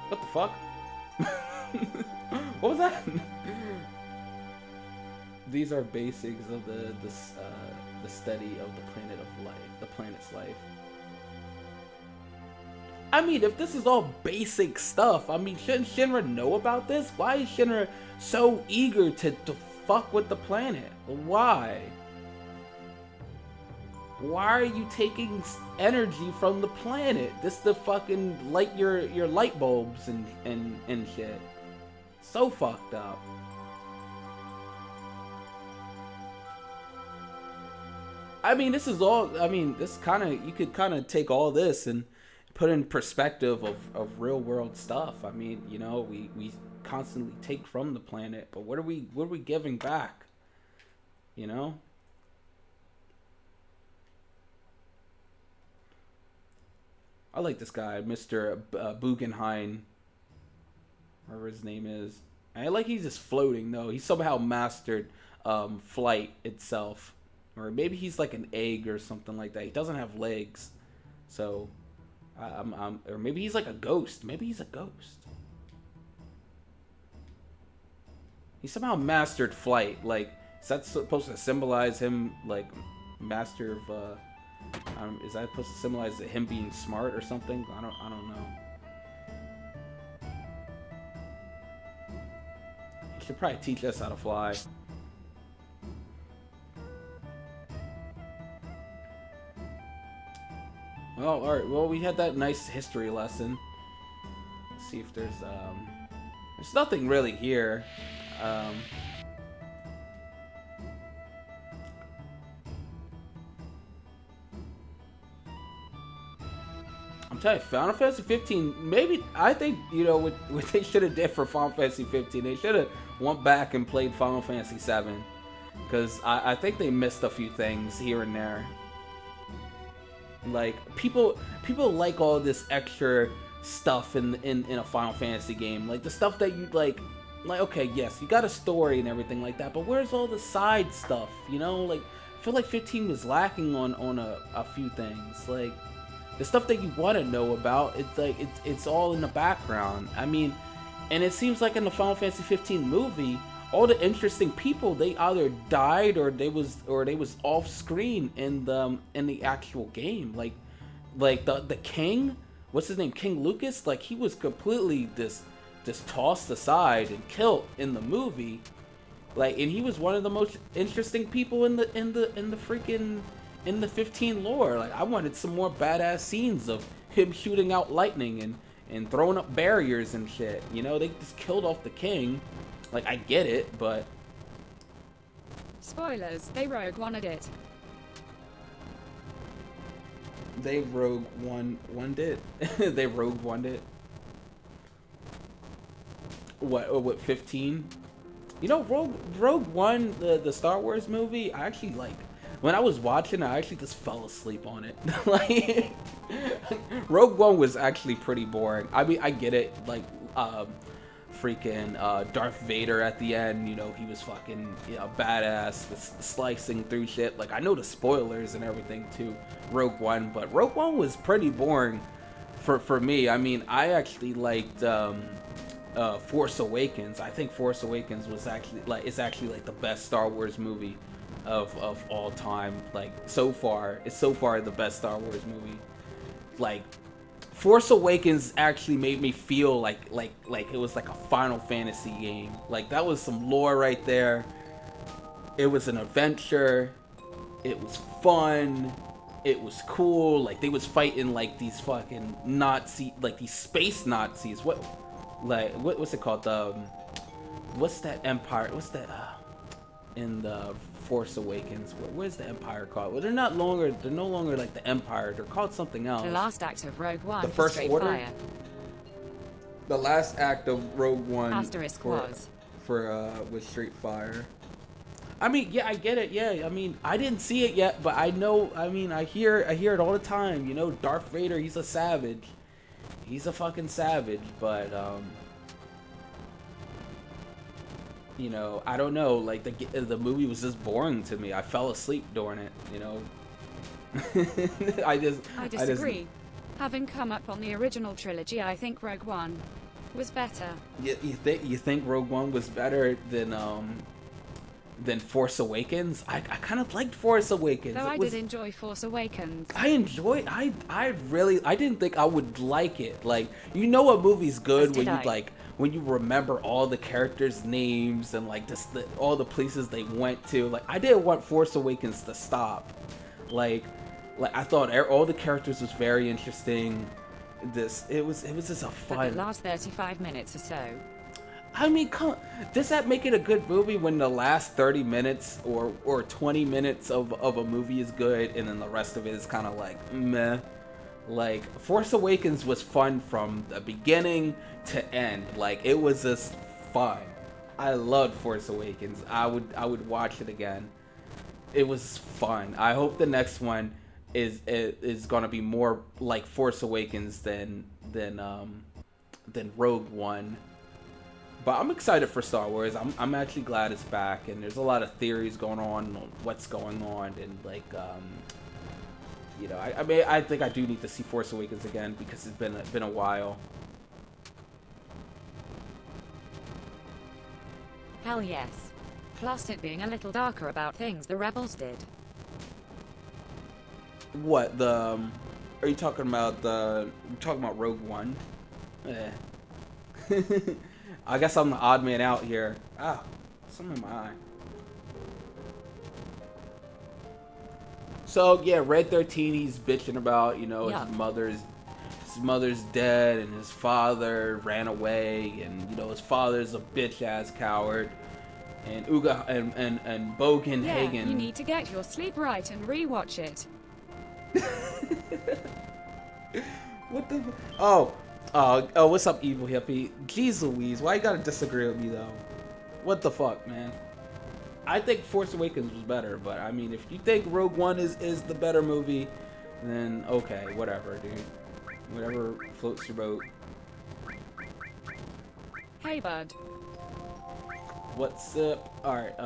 What the fuck? What was that? These are basics of the study of the planet of life, the planet's life. I mean, if this is all basic stuff, I mean, shouldn't Shinra know about this? Why is Shinra so eager to fuck with the planet? Why? Why are you taking energy from the planet? This to fucking light your light bulbs and shit. So fucked up. I mean, this is all, I mean, this kind of, you could kind of take all this and put in perspective of real world stuff. I mean, you know, we constantly take from the planet, but what are we giving back? You know? I like this guy, Mr. Bugenhagen, whatever his name is. I like he's just floating though. He somehow mastered flight itself. Or maybe he's like an egg or something like that. He doesn't have legs. So, or maybe he's like a ghost. Maybe he's a ghost. He somehow mastered flight. Like, is that supposed to symbolize him, like, master of, is that supposed to symbolize him being smart or something? I don't know. He should probably teach us how to fly. Well, alright, well, we had that nice history lesson. Let's see if there's nothing really here. I'm telling you, Final Fantasy 15, maybe, I think, you know, what they should have did for Final Fantasy 15, they should have went back and played Final Fantasy 7. Because I think they missed a few things here and there. Like, people like all this extra stuff in a Final Fantasy game, like the stuff that you like okay, yes, you got a story and everything like that, but where's all the side stuff? You know, like, I feel like 15 was lacking on a few things. Like, the stuff that you want to know about, it's like it's all in the background. I mean, and it seems like in the Final Fantasy 15 movie, all the interesting people, they either died or they was off screen in the actual game. Like the king, what's his name, King Lucas? Like, he was completely just tossed aside and killed in the movie, Like, and he was one of the most interesting people in the freaking in the 15 lore. Like, I wanted some more badass scenes of him shooting out lightning and throwing up barriers and shit. You know, they just killed off the king. Like, I get it, but Spoilers, they Rogue One-ed it. they Rogue One did. They Rogue One did. What 15? You know, Rogue One, the Star Wars movie, I actually like. When I was watching, I actually just fell asleep on it. Like, Rogue One was actually pretty boring. I mean, I get it. Like, freaking Darth Vader at the end, you know, he was fucking, you know, badass, slicing through shit. Like, I know the spoilers and everything to Rogue One, but Rogue One was pretty boring for me. I mean, I actually liked Force Awakens. I think Force Awakens was actually like the best Star Wars movie of all time. Like, so far, it's so far the best Star Wars movie. Like, Force Awakens actually made me feel like it was like a Final Fantasy game. Like, that was some lore right there. It was an adventure. It was fun. It was cool. Like, they was fighting like these fucking Nazi, like these space Nazis. What's it called? What's that empire? What's that in the Force Awakens? Where's the empire called? Well, they're no longer like the empire. They're called something else. The last act of Rogue One. The First Straight Order? Fire. The last act of Rogue One Asterisk was. with Straight Fire. I mean, yeah, I get it. Yeah, I mean, I didn't see it yet, but I know. I mean, I hear it all the time. You know, Darth Vader, he's a savage. He's a fucking savage, but you know, I don't know. Like, the movie was just boring to me. I fell asleep during it. You know, I disagree. Having come up on the original trilogy, I think Rogue One was better. You think Rogue One was better than Force Awakens? I kind of liked Force Awakens. Though I did enjoy Force Awakens. I didn't think I would like it. Like, you know, a movie's good when you remember all the characters' names and like all the places they went to. Like, I didn't want Force Awakens to stop. Like I thought all the characters was very interesting. It was just a fun. But the last 35 minutes or so. I mean, does that make it a good movie when the last 30 minutes or 20 minutes of a movie is good and then the rest of it is kind of like meh? Like, Force Awakens was fun from the beginning to end. Like, it was just fun. I loved Force Awakens. I would watch it again. It was fun. I hope the next one is gonna be more like Force Awakens than Rogue One. But I'm excited for Star Wars. I'm actually glad it's back, and there's a lot of theories going on what's going on, and like you know, I mean, I think I do need to see Force Awakens again because it's been a while. Hell yes. Plus it being a little darker about things the rebels did. What are you talking about? You're talking about Rogue One? I guess I'm the odd man out here. Ah, something in my eye. So yeah, Red 13, he's bitching about, you know, his mother's dead and his father ran away, and you know his father's a bitch ass coward. And Uga and Bogan Hagen. You need to get your sleep right and rewatch it. What the? Oh, what's up, evil hippie? Jeez Louise, why you gotta disagree with me though? What the fuck, man? I think Force Awakens was better, but I mean, if you think Rogue One is the better movie, then okay, whatever, dude. Whatever floats your boat. Hey, bud. What's up? Alright,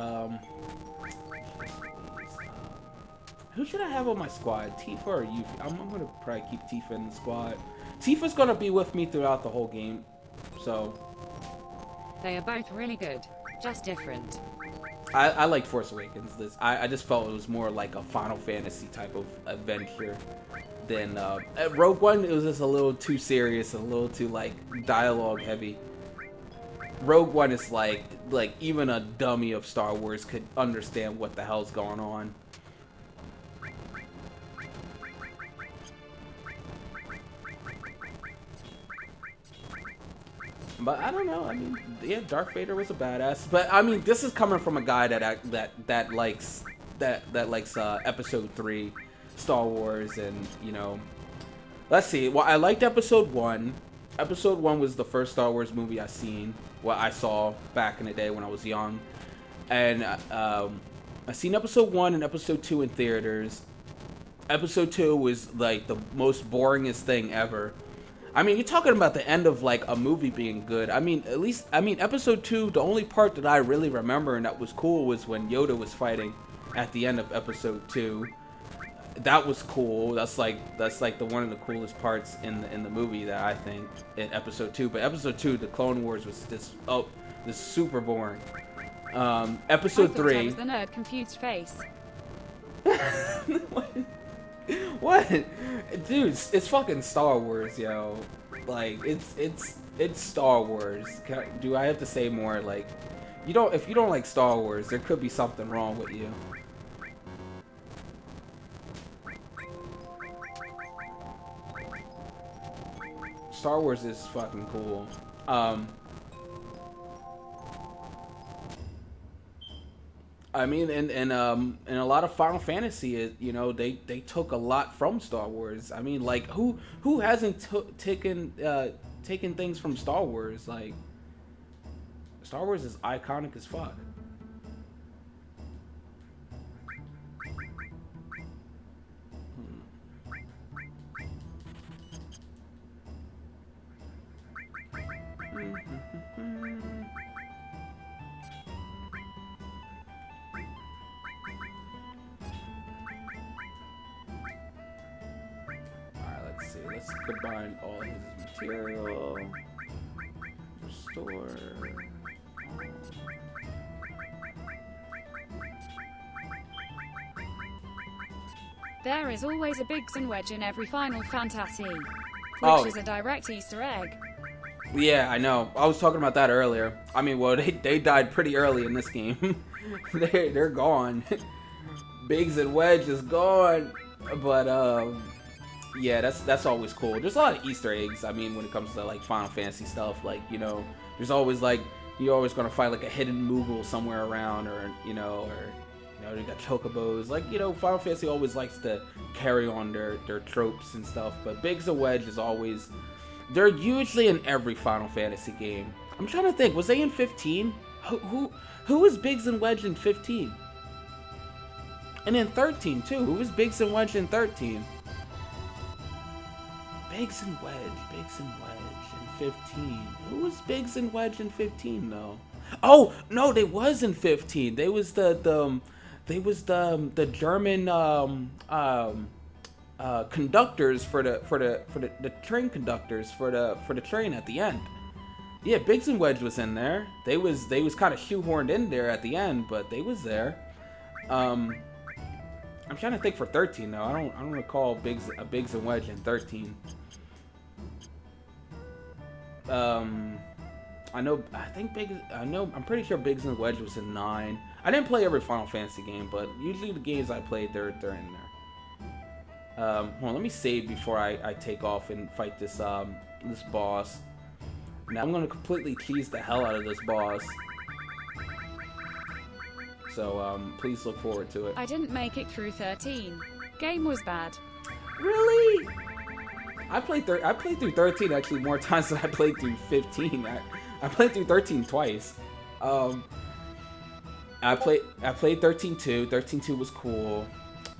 who should I have on my squad? Tifa or Yuffie? I'm gonna probably keep Tifa in the squad. Tifa's gonna be with me throughout the whole game, so. They are both really good, just different. I like Force Awakens. I just felt it was more like a Final Fantasy type of adventure than Rogue One. It was just a little too serious, and a little too like dialogue heavy. Rogue One is like even a dummy of Star Wars could understand what the hell's going on. But I don't know. I mean, yeah, Darth Vader was a badass. But I mean, this is coming from a guy that likes Episode 3 Star Wars, and you know, let's see. Well, I liked Episode 1. Episode 1 was the first Star Wars movie I saw back in the day when I was young, and I seen Episode 1 and Episode 2 in theaters. Episode 2 was like the most boringest thing ever. I mean, you're talking about the end of like a movie being good. I mean, Episode 2, the only part that I really remember and that was cool was when Yoda was fighting at the end of Episode 2. That was cool. That's like the one of the coolest parts in the movie that I think in Episode 2. But Episode 2, the Clone Wars, was this super boring. Episode 3. I was the nerd confused face. What? Dude, it's fucking Star Wars, yo. Like, it's Star Wars. Do I have to say more? Like, if you don't like Star Wars, there could be something wrong with you. Star Wars is fucking cool. I mean, and a lot of Final Fantasy, you know, they took a lot from Star Wars. I mean, like who hasn't taken things from Star Wars? Like, Star Wars is iconic as fuck. Let's combine all his material. Restore. There is always a Biggs and Wedge in every Final Fantasy, which is a direct Easter egg. Yeah, I know. I was talking about that earlier. I mean, well, they died pretty early in this game. they're gone. Biggs and Wedge is gone. But yeah, that's always cool. There's a lot of Easter eggs. I mean, when it comes to like Final Fantasy stuff, like, you know, there's always like you're always gonna find like a hidden Moogle somewhere around, or you know, they got chocobos. Like, you know, Final Fantasy always likes to carry on their tropes and stuff. But Biggs and Wedge is always, they're usually in every Final Fantasy game. I'm trying to think, was they in 15? Who was Biggs and Wedge in 15? And in 13 too. Who was Biggs and Wedge in 13? Biggs and Wedge in 15. Who was Biggs and Wedge in 15 though? Oh no, they was in 15. They was the German conductors for the train conductors for the train at the end. Yeah, Biggs and Wedge was in there. They was kind of shoehorned in there at the end, but they was there. I'm trying to think for 13 though. I don't recall Biggs and Wedge in 13. I'm pretty sure Biggs and Wedge was in 9. I didn't play every Final Fantasy game, but usually the games I played, they're in there. Hold on, let me save before I take off and fight this boss. Now I'm gonna completely cheese the hell out of this boss. So please look forward to it. I didn't make it through 13. Game was bad. Really? I played through 13 actually more times than I played through 15. I played through 13 twice. I played 13-2. 13-2 was cool.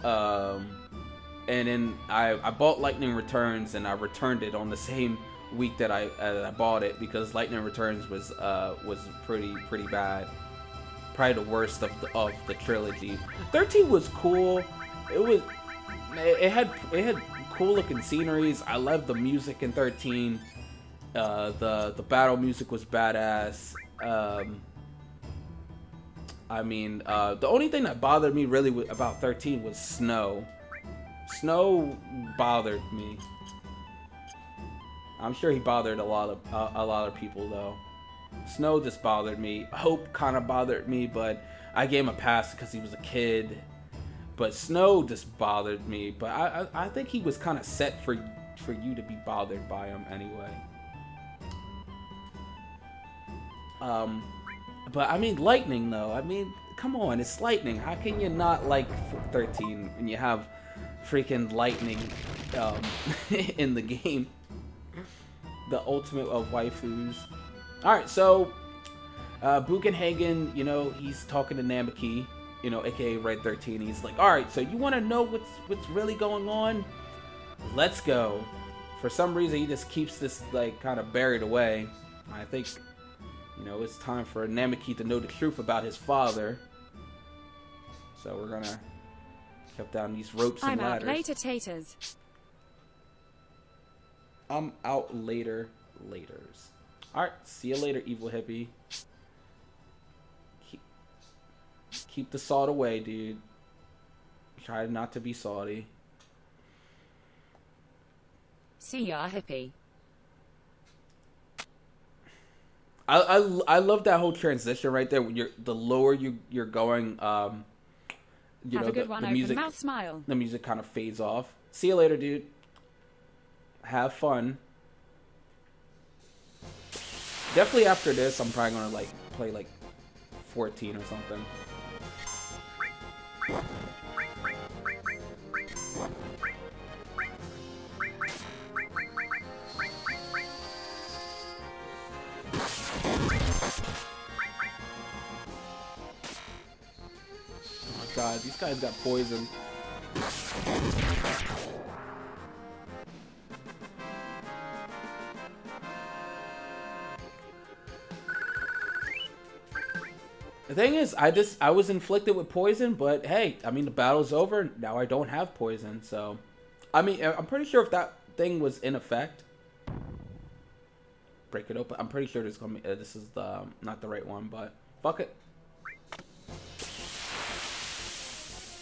And then I bought Lightning Returns, and I returned it on the same week that I bought it, because Lightning Returns was pretty bad. Probably the worst of the trilogy. 13 was cool. It had cool looking sceneries. I loved the music in 13. The battle music was badass. I mean, the only thing that bothered me really about 13 was snow. Snow bothered me. I'm sure he bothered a lot of people though. Snow just bothered me. Hope kind of bothered me, but I gave him a pass because he was a kid. But Snow just bothered me. But I think he was kind of set for you to be bothered by him anyway. But I mean, Lightning though. I mean, come on, it's Lightning. How can you not like 13 when you have freaking Lightning in the game? The ultimate of waifus. Alright, so Bugenhagen, you know, he's talking to Namaki, you know, aka Red 13. He's like, alright, so you want to know what's really going on? Let's go. For some reason, he just keeps this, like, kind of buried away. I think, you know, it's time for Namaki to know the truth about his father. So we're gonna cut down these ropes and ladders. I'm out later, taters. I'm out later, laters. Alright, see you later, evil hippie. Keep the salt away, dude. Try not to be salty. See ya, hippie. I love that whole transition right there. When the lower you're going, you Have know, a good one, the open music, mouth smile. the music kind of fades off. See you later, dude. Have fun. Definitely after this, I'm probably gonna like play like 14 or something. Oh my god, these guys got poison. The thing is, I was inflicted with poison, but hey, I mean, the battle's over. Now I don't have poison, so... I mean, I'm pretty sure if that thing was in effect... Break it open. I'm pretty sure this is the not the right one, but... Fuck it.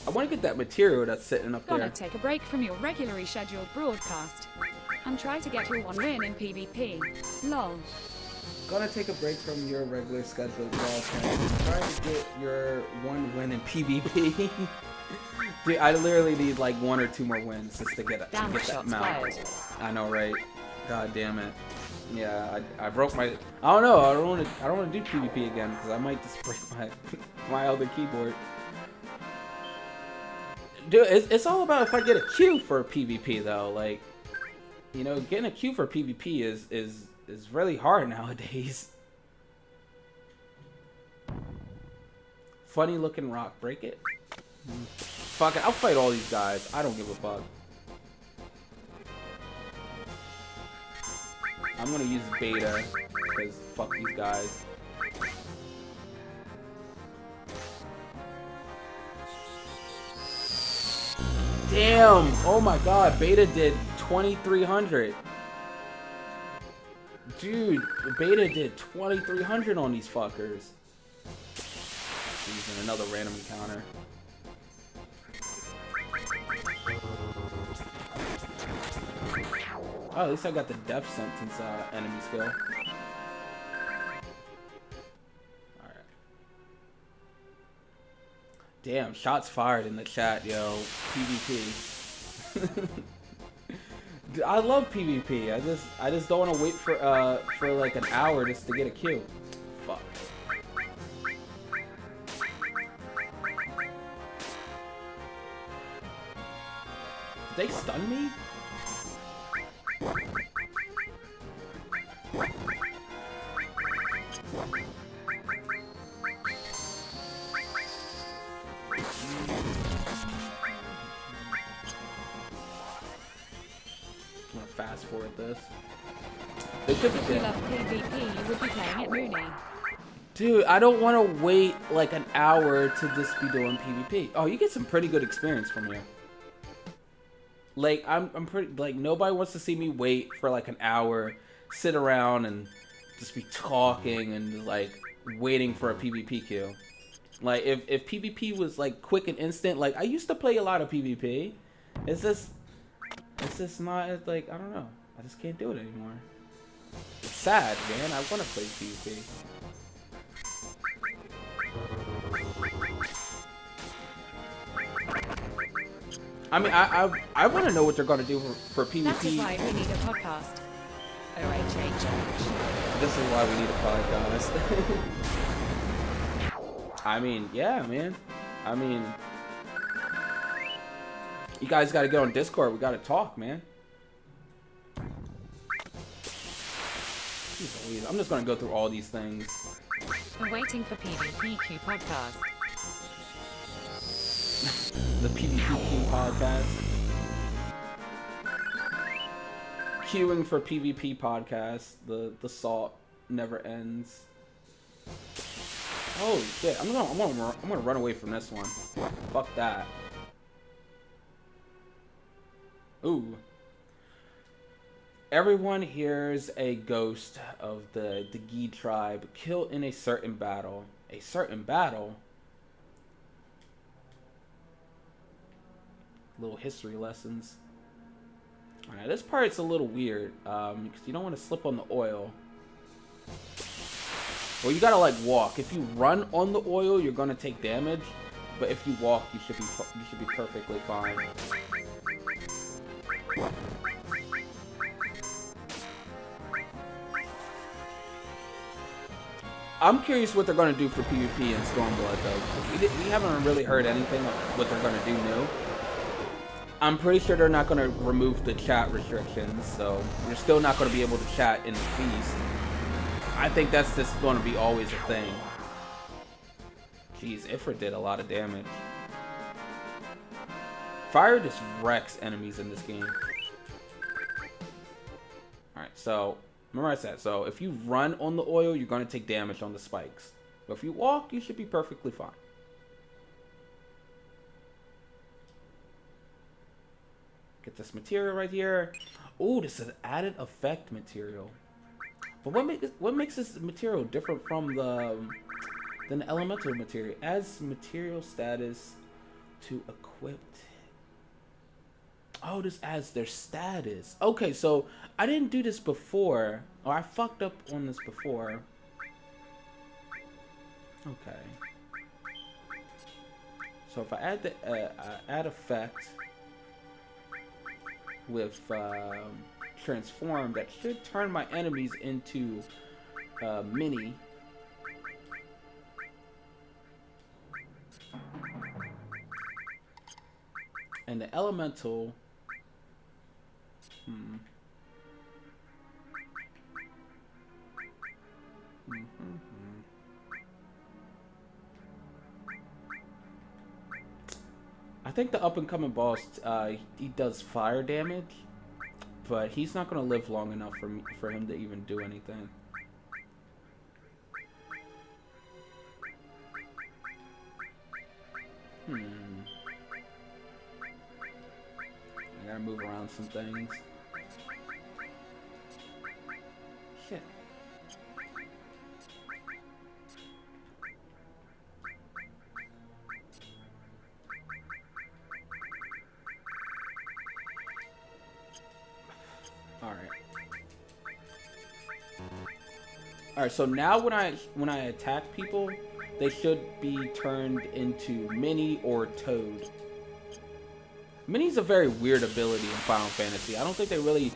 I want to get that material that's sitting up there. Gonna take a break from your regularly scheduled broadcast and try to get your one win in PvP. Lol. Gonna take a break from your regular scheduled broadcast. Try to get your one win in PvP. Dude, I literally need like 1 or 2 more wins just to get that mount. I know, right? God damn it. Yeah, I broke my. I don't know. I don't want to do PvP again because I might just break my other keyboard. Dude, it's all about if I get a queue for PvP though. Like, you know, getting a queue for PvP is really hard nowadays. Funny looking rock, break it. Fuck it, I'll fight all these guys. I don't give a fuck. I'm gonna use beta because fuck these guys. Damn! Oh my god, beta did 2300. Dude, beta did 2300 on these fuckers. Using another random encounter. Oh, at least I got the death sentence enemy skill. Alright. Damn, shots fired in the chat, yo. PvP. Dude, I love PvP. I just don't want to wait for like an hour just to get a kill. Fuck. Did they stun me? I'm gonna fast forward this. They could be If you dead. love PvP, you would be playing it Mooney. Dude, I don't want to wait like an hour to just be doing PvP. Oh, you get some pretty good experience from here. Like, I'm pretty, like, nobody wants to see me wait for like an hour, sit around and just be talking and like waiting for a PvP kill. Like, if PvP was like quick and instant, like I used to play a lot of PvP. It's just not like, I don't know. I just can't do it anymore. It's sad, man. I want to play PvP. I mean, I want to know what they're gonna do for PvP. That is why we need a podcast. OHHH. This is why we need a podcast. I mean, yeah, man. I mean, you guys got to get on Discord. We got to talk, man. Jeez Louise, I'm just gonna go through all these things. We're waiting for PvPQ podcast. The PvPQ podcast. Queuing for PvP podcast. The salt never ends. Oh shit! I'm gonna run away from this one. Fuck that. Ooh. Everyone hears a ghost of the Gi tribe killed in a certain battle. A certain battle? Little history lessons. Alright, this part's a little weird, because you don't want to slip on the oil. Well, you gotta like walk. If you run on the oil, you're gonna take damage. But if you walk, you should be perfectly fine. I'm curious what they're gonna do for PvP in Stormblood though. We haven't really heard anything of what they're gonna do new. I'm pretty sure they're not gonna remove the chat restrictions, so you're still not gonna be able to chat in the feast. I think that's just gonna be always a thing. Jeez, Ifrit did a lot of damage. Fire just wrecks enemies in this game. Alright, so remember I said, so if you run on the oil, you're gonna take damage on the spikes. But if you walk, you should be perfectly fine. Get this material right here. Oh, this is added effect material. But what makes this material different from than the elemental material? Adds material status to equipped. Oh, this adds their status. Okay, so I didn't do this before, or I fucked up on this before. Okay. So if I add the add effect with transform, that should turn my enemies into mini. And the elemental I think the up and coming boss, he does fire damage, but he's not gonna live long enough for him to even do anything. I gotta move around some things. Shit. Alright, so now when I attack people, they should be turned into Mini or Toad. Mini's a very weird ability in Final Fantasy. I don't think they really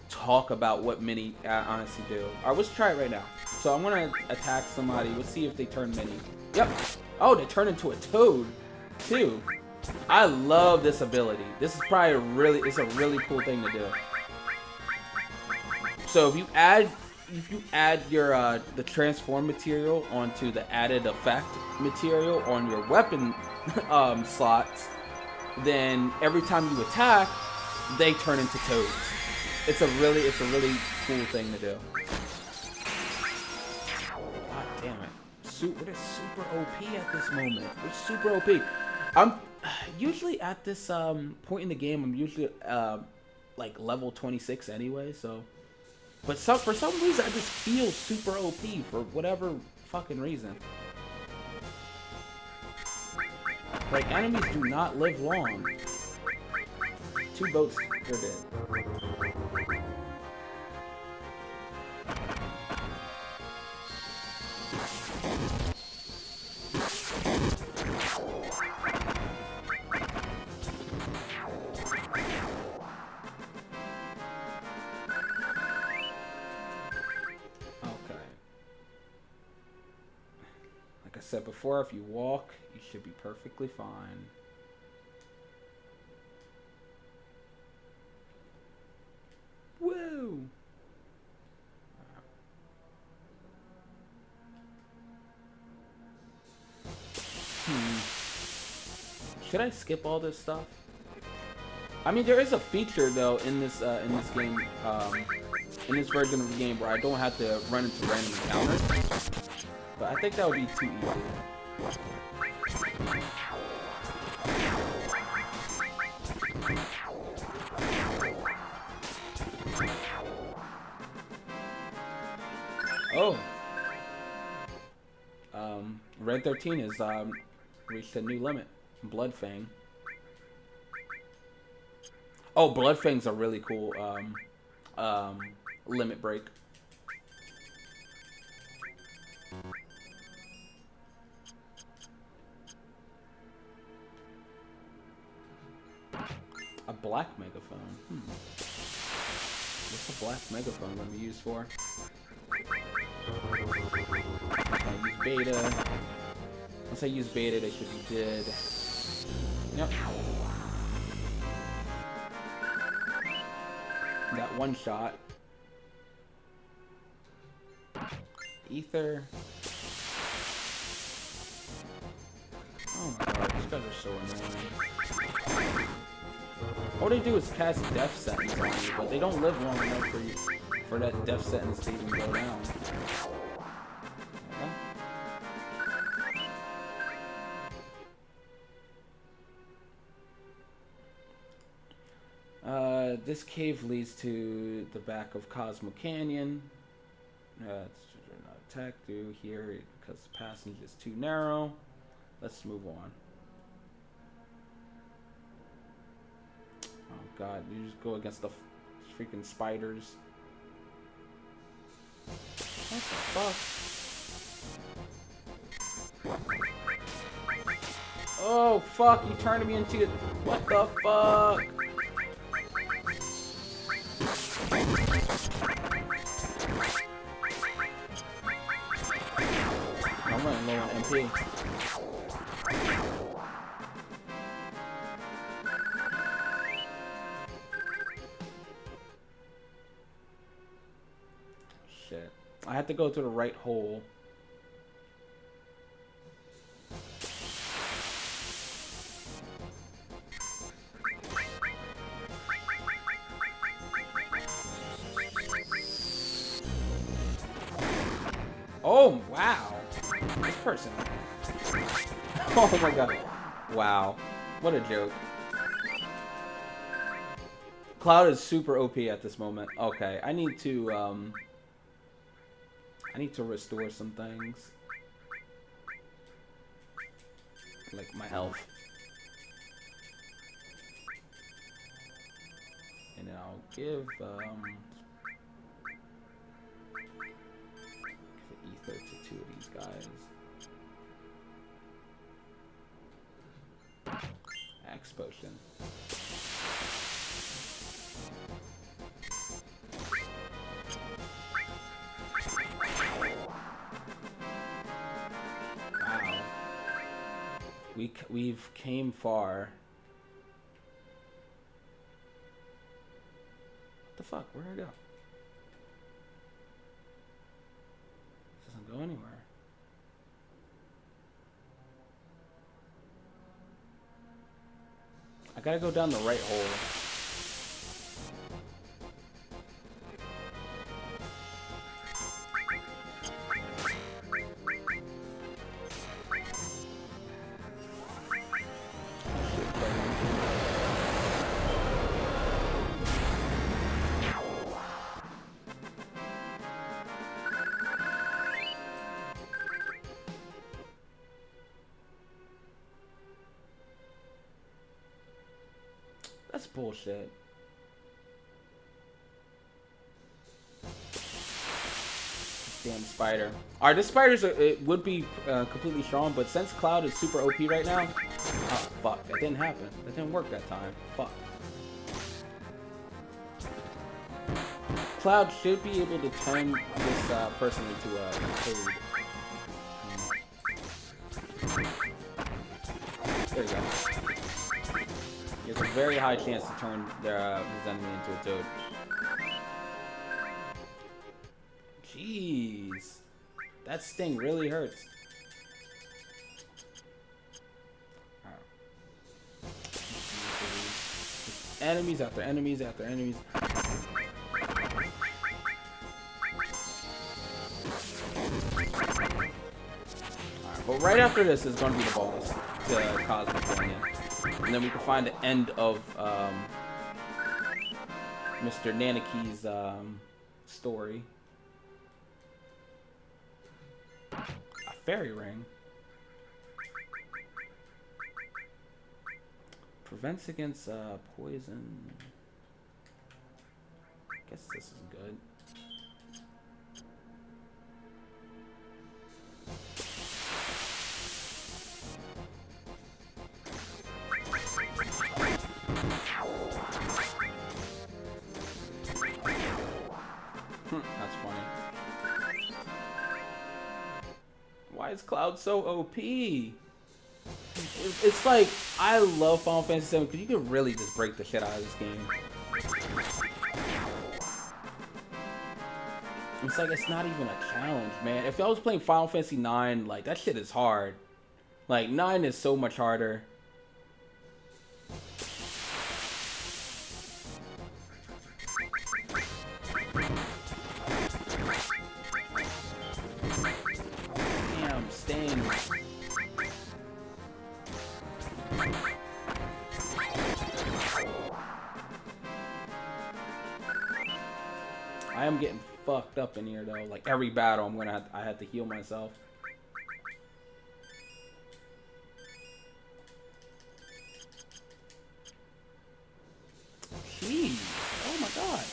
talk about what Mini honestly do. Alright, let's try it right now. So I'm gonna attack somebody. Let's see if they turn Mini. Yep. Oh, they turn into a Toad too. I love this ability. This is probably it's a really cool thing to do. So if you add your the transform material onto the added effect material on your weapon slots, then every time you attack, they turn into toads. It's a really cool thing to do. God damn it. We're just super OP at this moment. We're super OP. I'm usually at this point in the game, I'm usually like level 26 anyway, so. But for some reason, I just feel super OP for whatever fucking reason. Like, enemies do not live long. 2 boats, they're dead. said before, if you walk, you should be perfectly fine. Woo! Should I skip all this stuff? I mean, there is a feature though in this game, in this version of the game where I don't have to run into random encounters. But I think that would be too easy. Oh. Red 13 has reached a new limit. Bloodfang. Oh, Bloodfang's a really cool limit break. A black megaphone. What's a black megaphone going to be used for? I use beta. Once I use beta, they should be dead. Yep. Got one shot. Ether. Oh my god, these guys are so annoying. All they do is cast death sentence on you, but they don't live long enough for that death sentence to even go down. This cave leads to the back of Cosmo Canyon. It's not attack through here because the passage is too narrow. Let's move on. Oh god, you just go against the freaking spiders. What the fuck? Oh fuck, you turned me into it. What the fuck? I'm running low on MP. Shit. I have to go to the right hole. Oh, wow. This person. Oh my god. Wow. What a joke. Cloud is super OP at this moment. Okay, I need to restore some things. Like my health. And then I'll give ether to two of these guys. Axe potion. Wow. We've came far. What the fuck? Where'd I go? Doesn't go anywhere. I gotta go down the right hole. That's bullshit. Damn spider. Alright, this spider's it would be completely strong, but since Cloud is super OP right now, oh fuck, that didn't happen. That didn't work that time. Fuck. Cloud should be able to turn this person into a code. very high chance to turn his enemy into a toad. Jeez. That sting really hurts. Enemies after enemies after enemies. But right after this is going to be the boss to Cosmic Canyon. And then we can find the end of Mr. Nanaki's story. A fairy ring. Prevents against poison. Guess this is good. That's funny. Why is Cloud so OP? It's like, I love Final Fantasy VII because you can really just break the shit out of this game. It's like, it's not even a challenge, man. If I was playing Final Fantasy IX, like, that shit is hard. Like, 9 is so much harder. Damn, Sting. I am getting fucked up in here though. Like every battle, I have to heal myself. Jeez! Oh my god!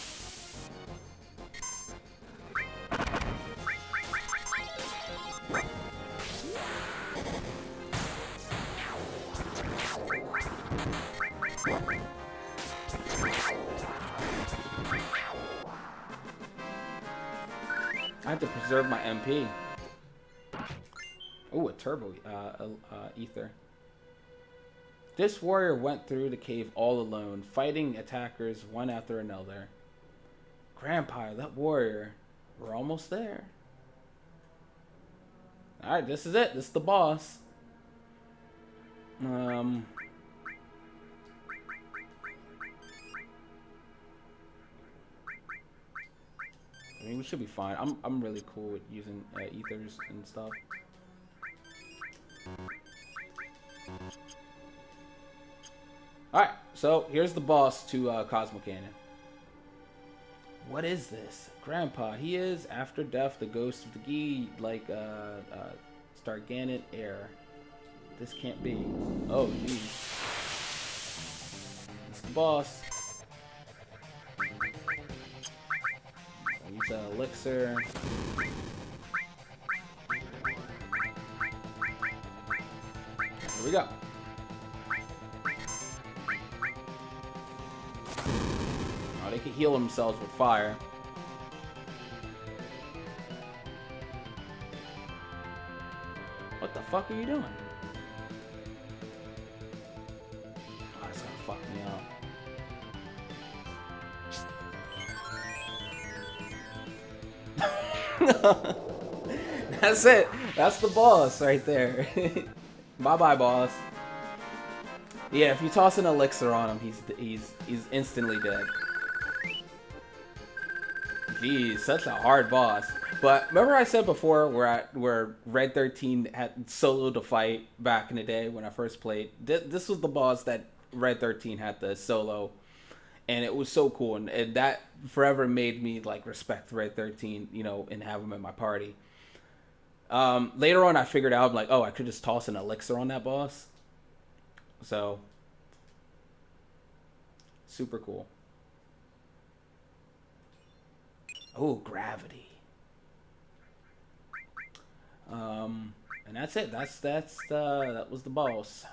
I have to preserve my MP. Oh, a turbo ether. This warrior went through the cave all alone, fighting attackers one after another. Grandpa, that warrior. We're almost there. Alright, this is it. This is the boss. I mean, we should be fine. I'm really cool with using ethers and stuff. Alright, so here's the boss to Cosmic Canyon. What is this? Grandpa, he is, after death, the ghost of the Gi, like Starganet heir. This can't be. Oh, jeez. It's the boss. Use an elixir. Here we go. Oh, they can heal themselves with fire. What the fuck are you doing? Oh, that's gonna fuck me up. That's it. That's the boss right there. Bye-bye, boss. Yeah, if you toss an elixir on him, he's instantly dead. Jeez, such a hard boss. But remember I said before where Red 13 had soloed to fight back in the day when I first played? This was the boss that Red 13 had to solo. And it was so cool. And that forever made me like respect Red 13, you know, and have him in my party. Later on I figured out, like, oh, I could just toss an elixir on that boss. So, super cool. Oh, gravity. And that's it. That was the boss.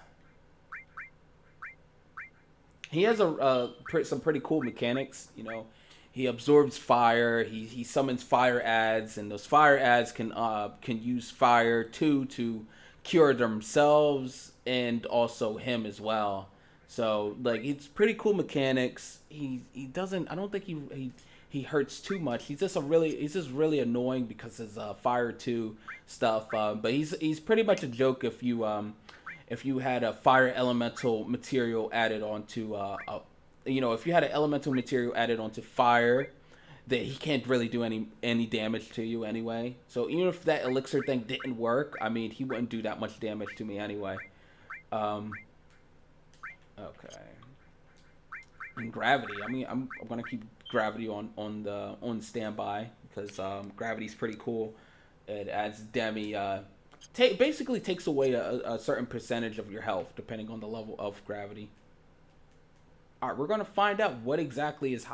He has some pretty cool mechanics. You know, he absorbs fire. He summons fire ads, and those fire ads can use fire too to cure themselves and also him as well. So like it's pretty cool mechanics. He doesn't. I don't think he hurts too much. He's just really annoying because his fire 2 stuff. But he's pretty much a joke if you had a fire elemental material added onto if you had an elemental material added onto fire, that he can't really do any damage to you anyway. So even if that elixir thing didn't work, I mean, he wouldn't do that much damage to me anyway. Okay. And gravity. I mean, I'm gonna keep gravity on standby because gravity's pretty cool. It adds demi. Basically takes away a certain percentage of your health depending on the level of gravity. All right, we're gonna find out what exactly is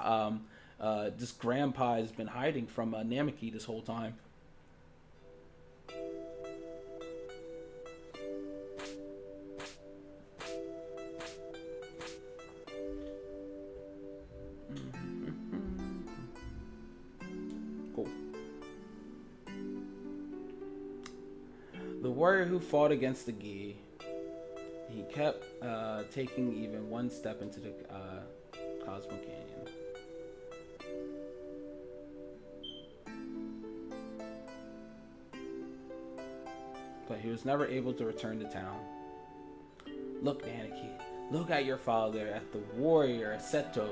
this grandpa has been hiding from Namiki this whole time. Cool. The warrior who fought against the Gi. He kept taking even one step into the Cosmo Canyon. But he was never able to return to town. Look, Nanaki, look at your father, at the warrior Seto.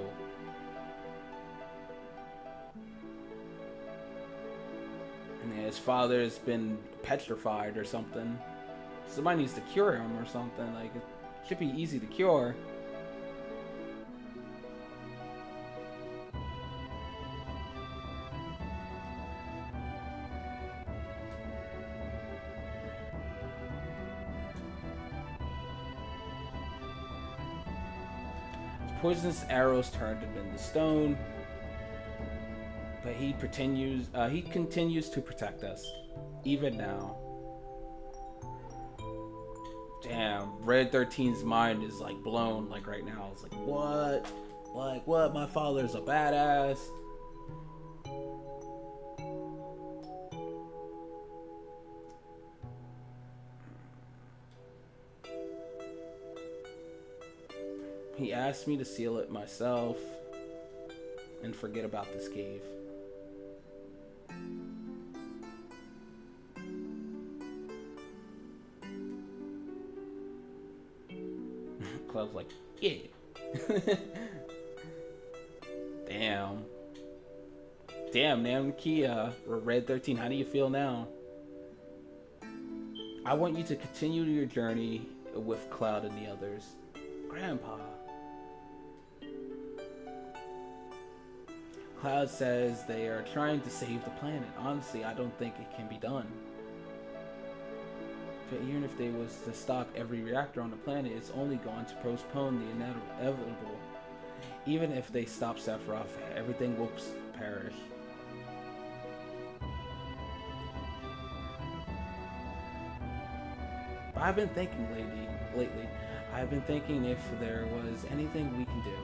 And his father has been petrified or something. Somebody needs to cure him or something. Like, it should be easy to cure. Poisonous arrows turned him into stone, but he continues to protect us, even now. Damn, Red 13's mind is like blown like right now. It's like, what? Like, what? My father's a badass. He asked me to seal it myself and forget about this cave. Cloud's like, yeah. Damn. Damn, Namkia, Red 13, how do you feel now? I want you to continue your journey with Cloud and the others. Grandpa. Cloud says they are trying to save the planet. Honestly, I don't think it can be done. But even if they was to stop every reactor on the planet, it's only going to postpone the inevitable. Even if they stop Sephiroth, everything will perish. But I've been thinking lately, I've been thinking if there was anything we can do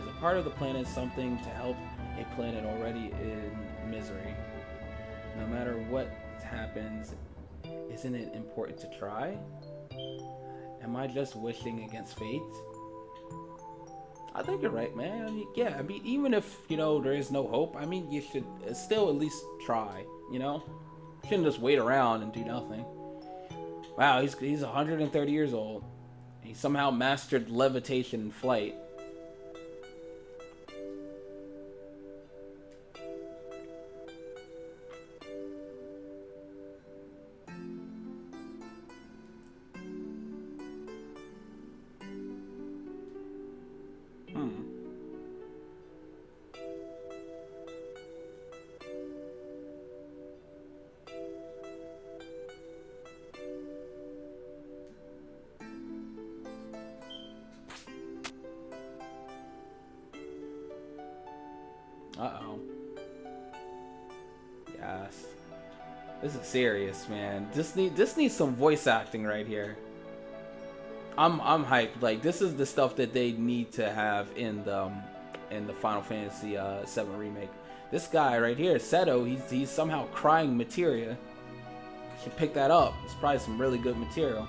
as a part of the planet, something to help a planet already in misery. No matter what happens, isn't it important to try? Am I just wishing against fate? I think you're right, man. I mean, even if, there is no hope, I mean, you should still at least try, You shouldn't just wait around and do nothing. Wow, he's 130 years old. He somehow mastered levitation and flight. Uh-oh. Yes. This is serious, man. This needs some voice acting right here. I'm hyped. Like, this is the stuff that they need to have in the Final Fantasy VII remake. This guy right here, Seto, he's somehow crying materia. Should pick that up. It's probably some really good material.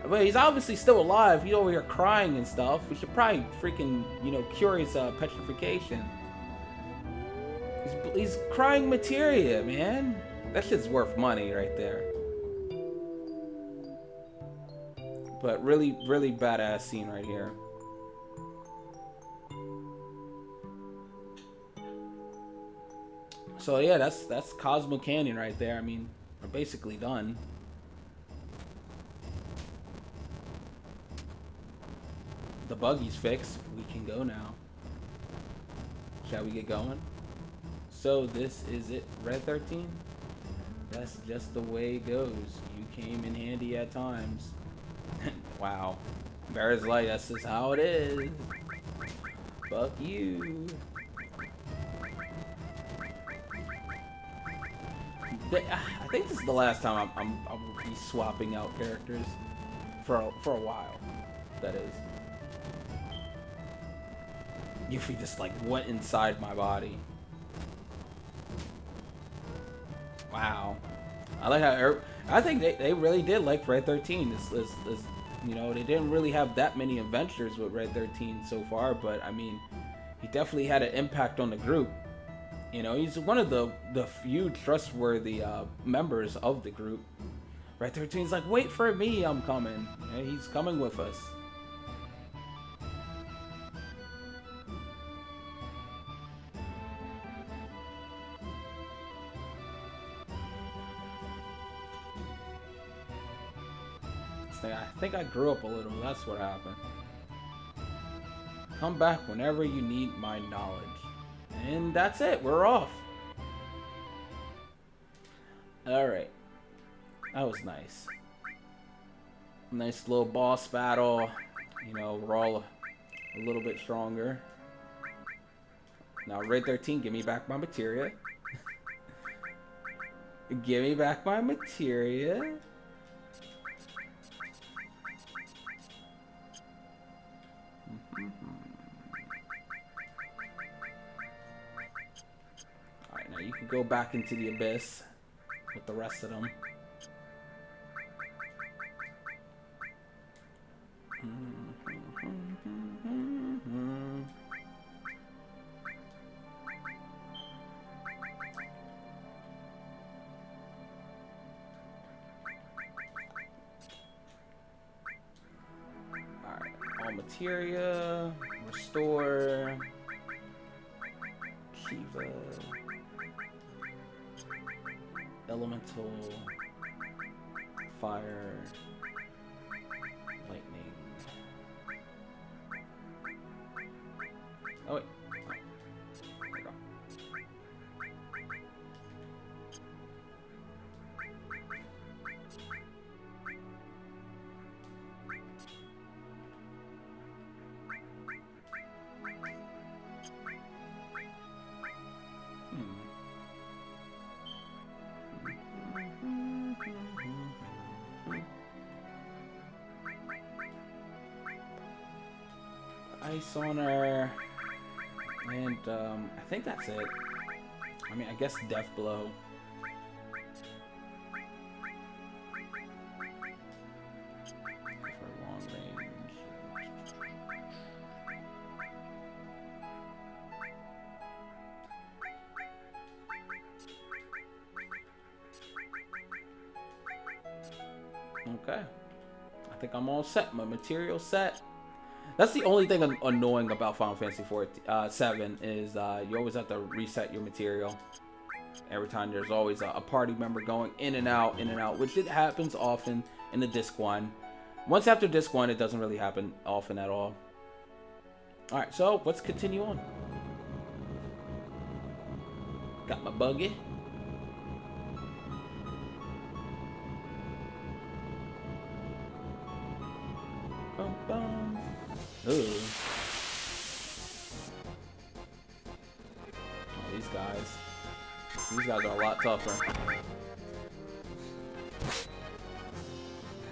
But he's obviously still alive. He's over here crying and stuff. We should probably freaking, you know, cure his petrification. He's crying materia, man. That shit's worth money right there. But really, really badass scene right here. So yeah, that's Cosmo Canyon right there. I mean, we're basically done. The buggy's fixed. We can go now. Shall we get going? So this is it, Red 13? That's just the way it goes. You came in handy at times. Wow. Barret's like, that's just how it is. Fuck you. I think this is the last time I'll be swapping out characters for a while. That is. Yuffie just like went inside my body. Wow. I like how I think they really did like Red 13. This, you know, they didn't really have that many adventures with Red 13 so far, but I mean, he definitely had an impact on the group. You know, he's one of the few trustworthy members of the group. Red 13's like, wait for me, I'm coming. Yeah, he's coming with us. I think I grew up a little. That's what happened. Come back whenever you need my knowledge. And that's it. We're off. Alright. That was nice. Nice little boss battle. You know, we're all a little bit stronger. Now, Red 13, give me back my materia. Give me back my materia. Alright, now you can go back into the abyss with the rest of them. Alright, all materia, restore, Shiva, elemental, fire, lightning. Oh wait. There we go. Ice on her, and I think that's it. I mean, I guess Death Blow. For long range. Okay, I think I'm all set. My material set. That's the only thing annoying about Final Fantasy 7 is you always have to reset your material. Every time there's always a party member going in and out, which it happens often in the Disc 1. Once after Disc 1, it doesn't really happen often at all. Alright, so let's continue on. Got my buggy. Bum, bum. Ooh. Oh, these guys are a lot tougher.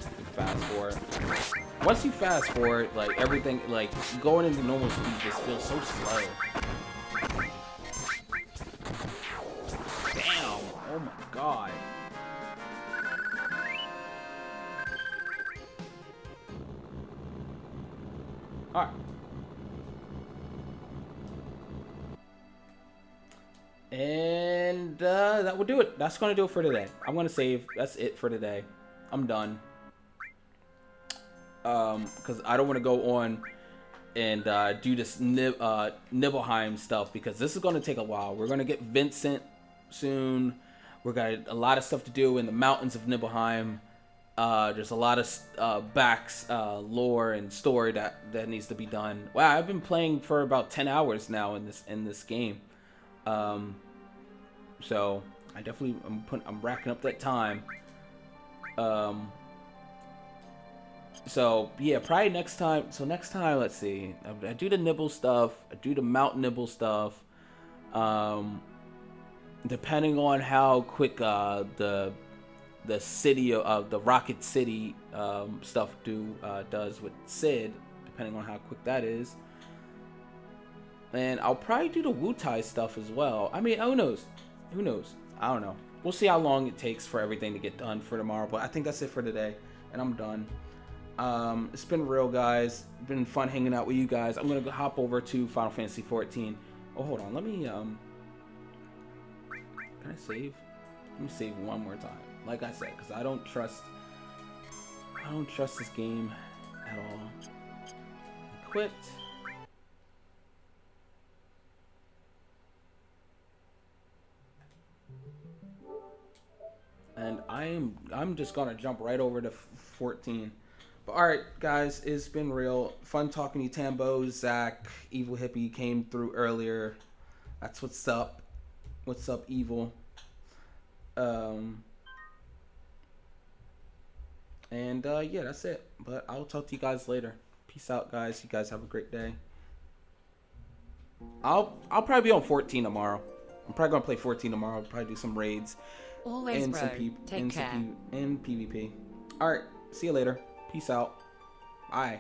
You fast forward. Once you fast forward, like everything, like going into normal speed just feels so slow. Damn! Oh my god. All right. And that will do it. That's going to do it for today. I'm going to save. That's it for today. I'm done. Because I don't want to go on and do this Nibelheim stuff, because this is going to take a while. We're going to get Vincent soon. We got a lot of stuff to do in the mountains of Nibelheim. There's a lot of lore and story that needs to be done. Wow, I've been playing for about 10 hours now in this game. So I definitely I'm racking up that time. So yeah, probably next time. So next time, let's see. I do the Nibble stuff. I do the Mount Nibble stuff. Depending on how quick the city of the Rocket City stuff does with Sid, depending on how quick that is. And I'll probably do the Wutai stuff as well. I mean, who knows? Who knows? I don't know. We'll see how long it takes for everything to get done for tomorrow. But I think that's it for today, and I'm done. It's been real, guys. It's been fun hanging out with you guys. I'm gonna hop over to Final Fantasy 14. Oh, hold on. Let me can I save? Let me save one more time. Like I said, because I don't trust this game at all. Quit. And I'm just gonna jump right over to 14. But alright, guys, it's been real fun talking to you. Tambo, Zach, Evil Hippie came through earlier. That's what's up. What's up, Evil? Yeah, that's it. But I'll talk to you guys later. Peace out, guys. You guys have a great day. I'll probably be on 14 tomorrow. I'm probably gonna play 14 tomorrow. Probably do some raids. Always, and bro. Take care. and PvP. All right. See you later. Peace out. Bye.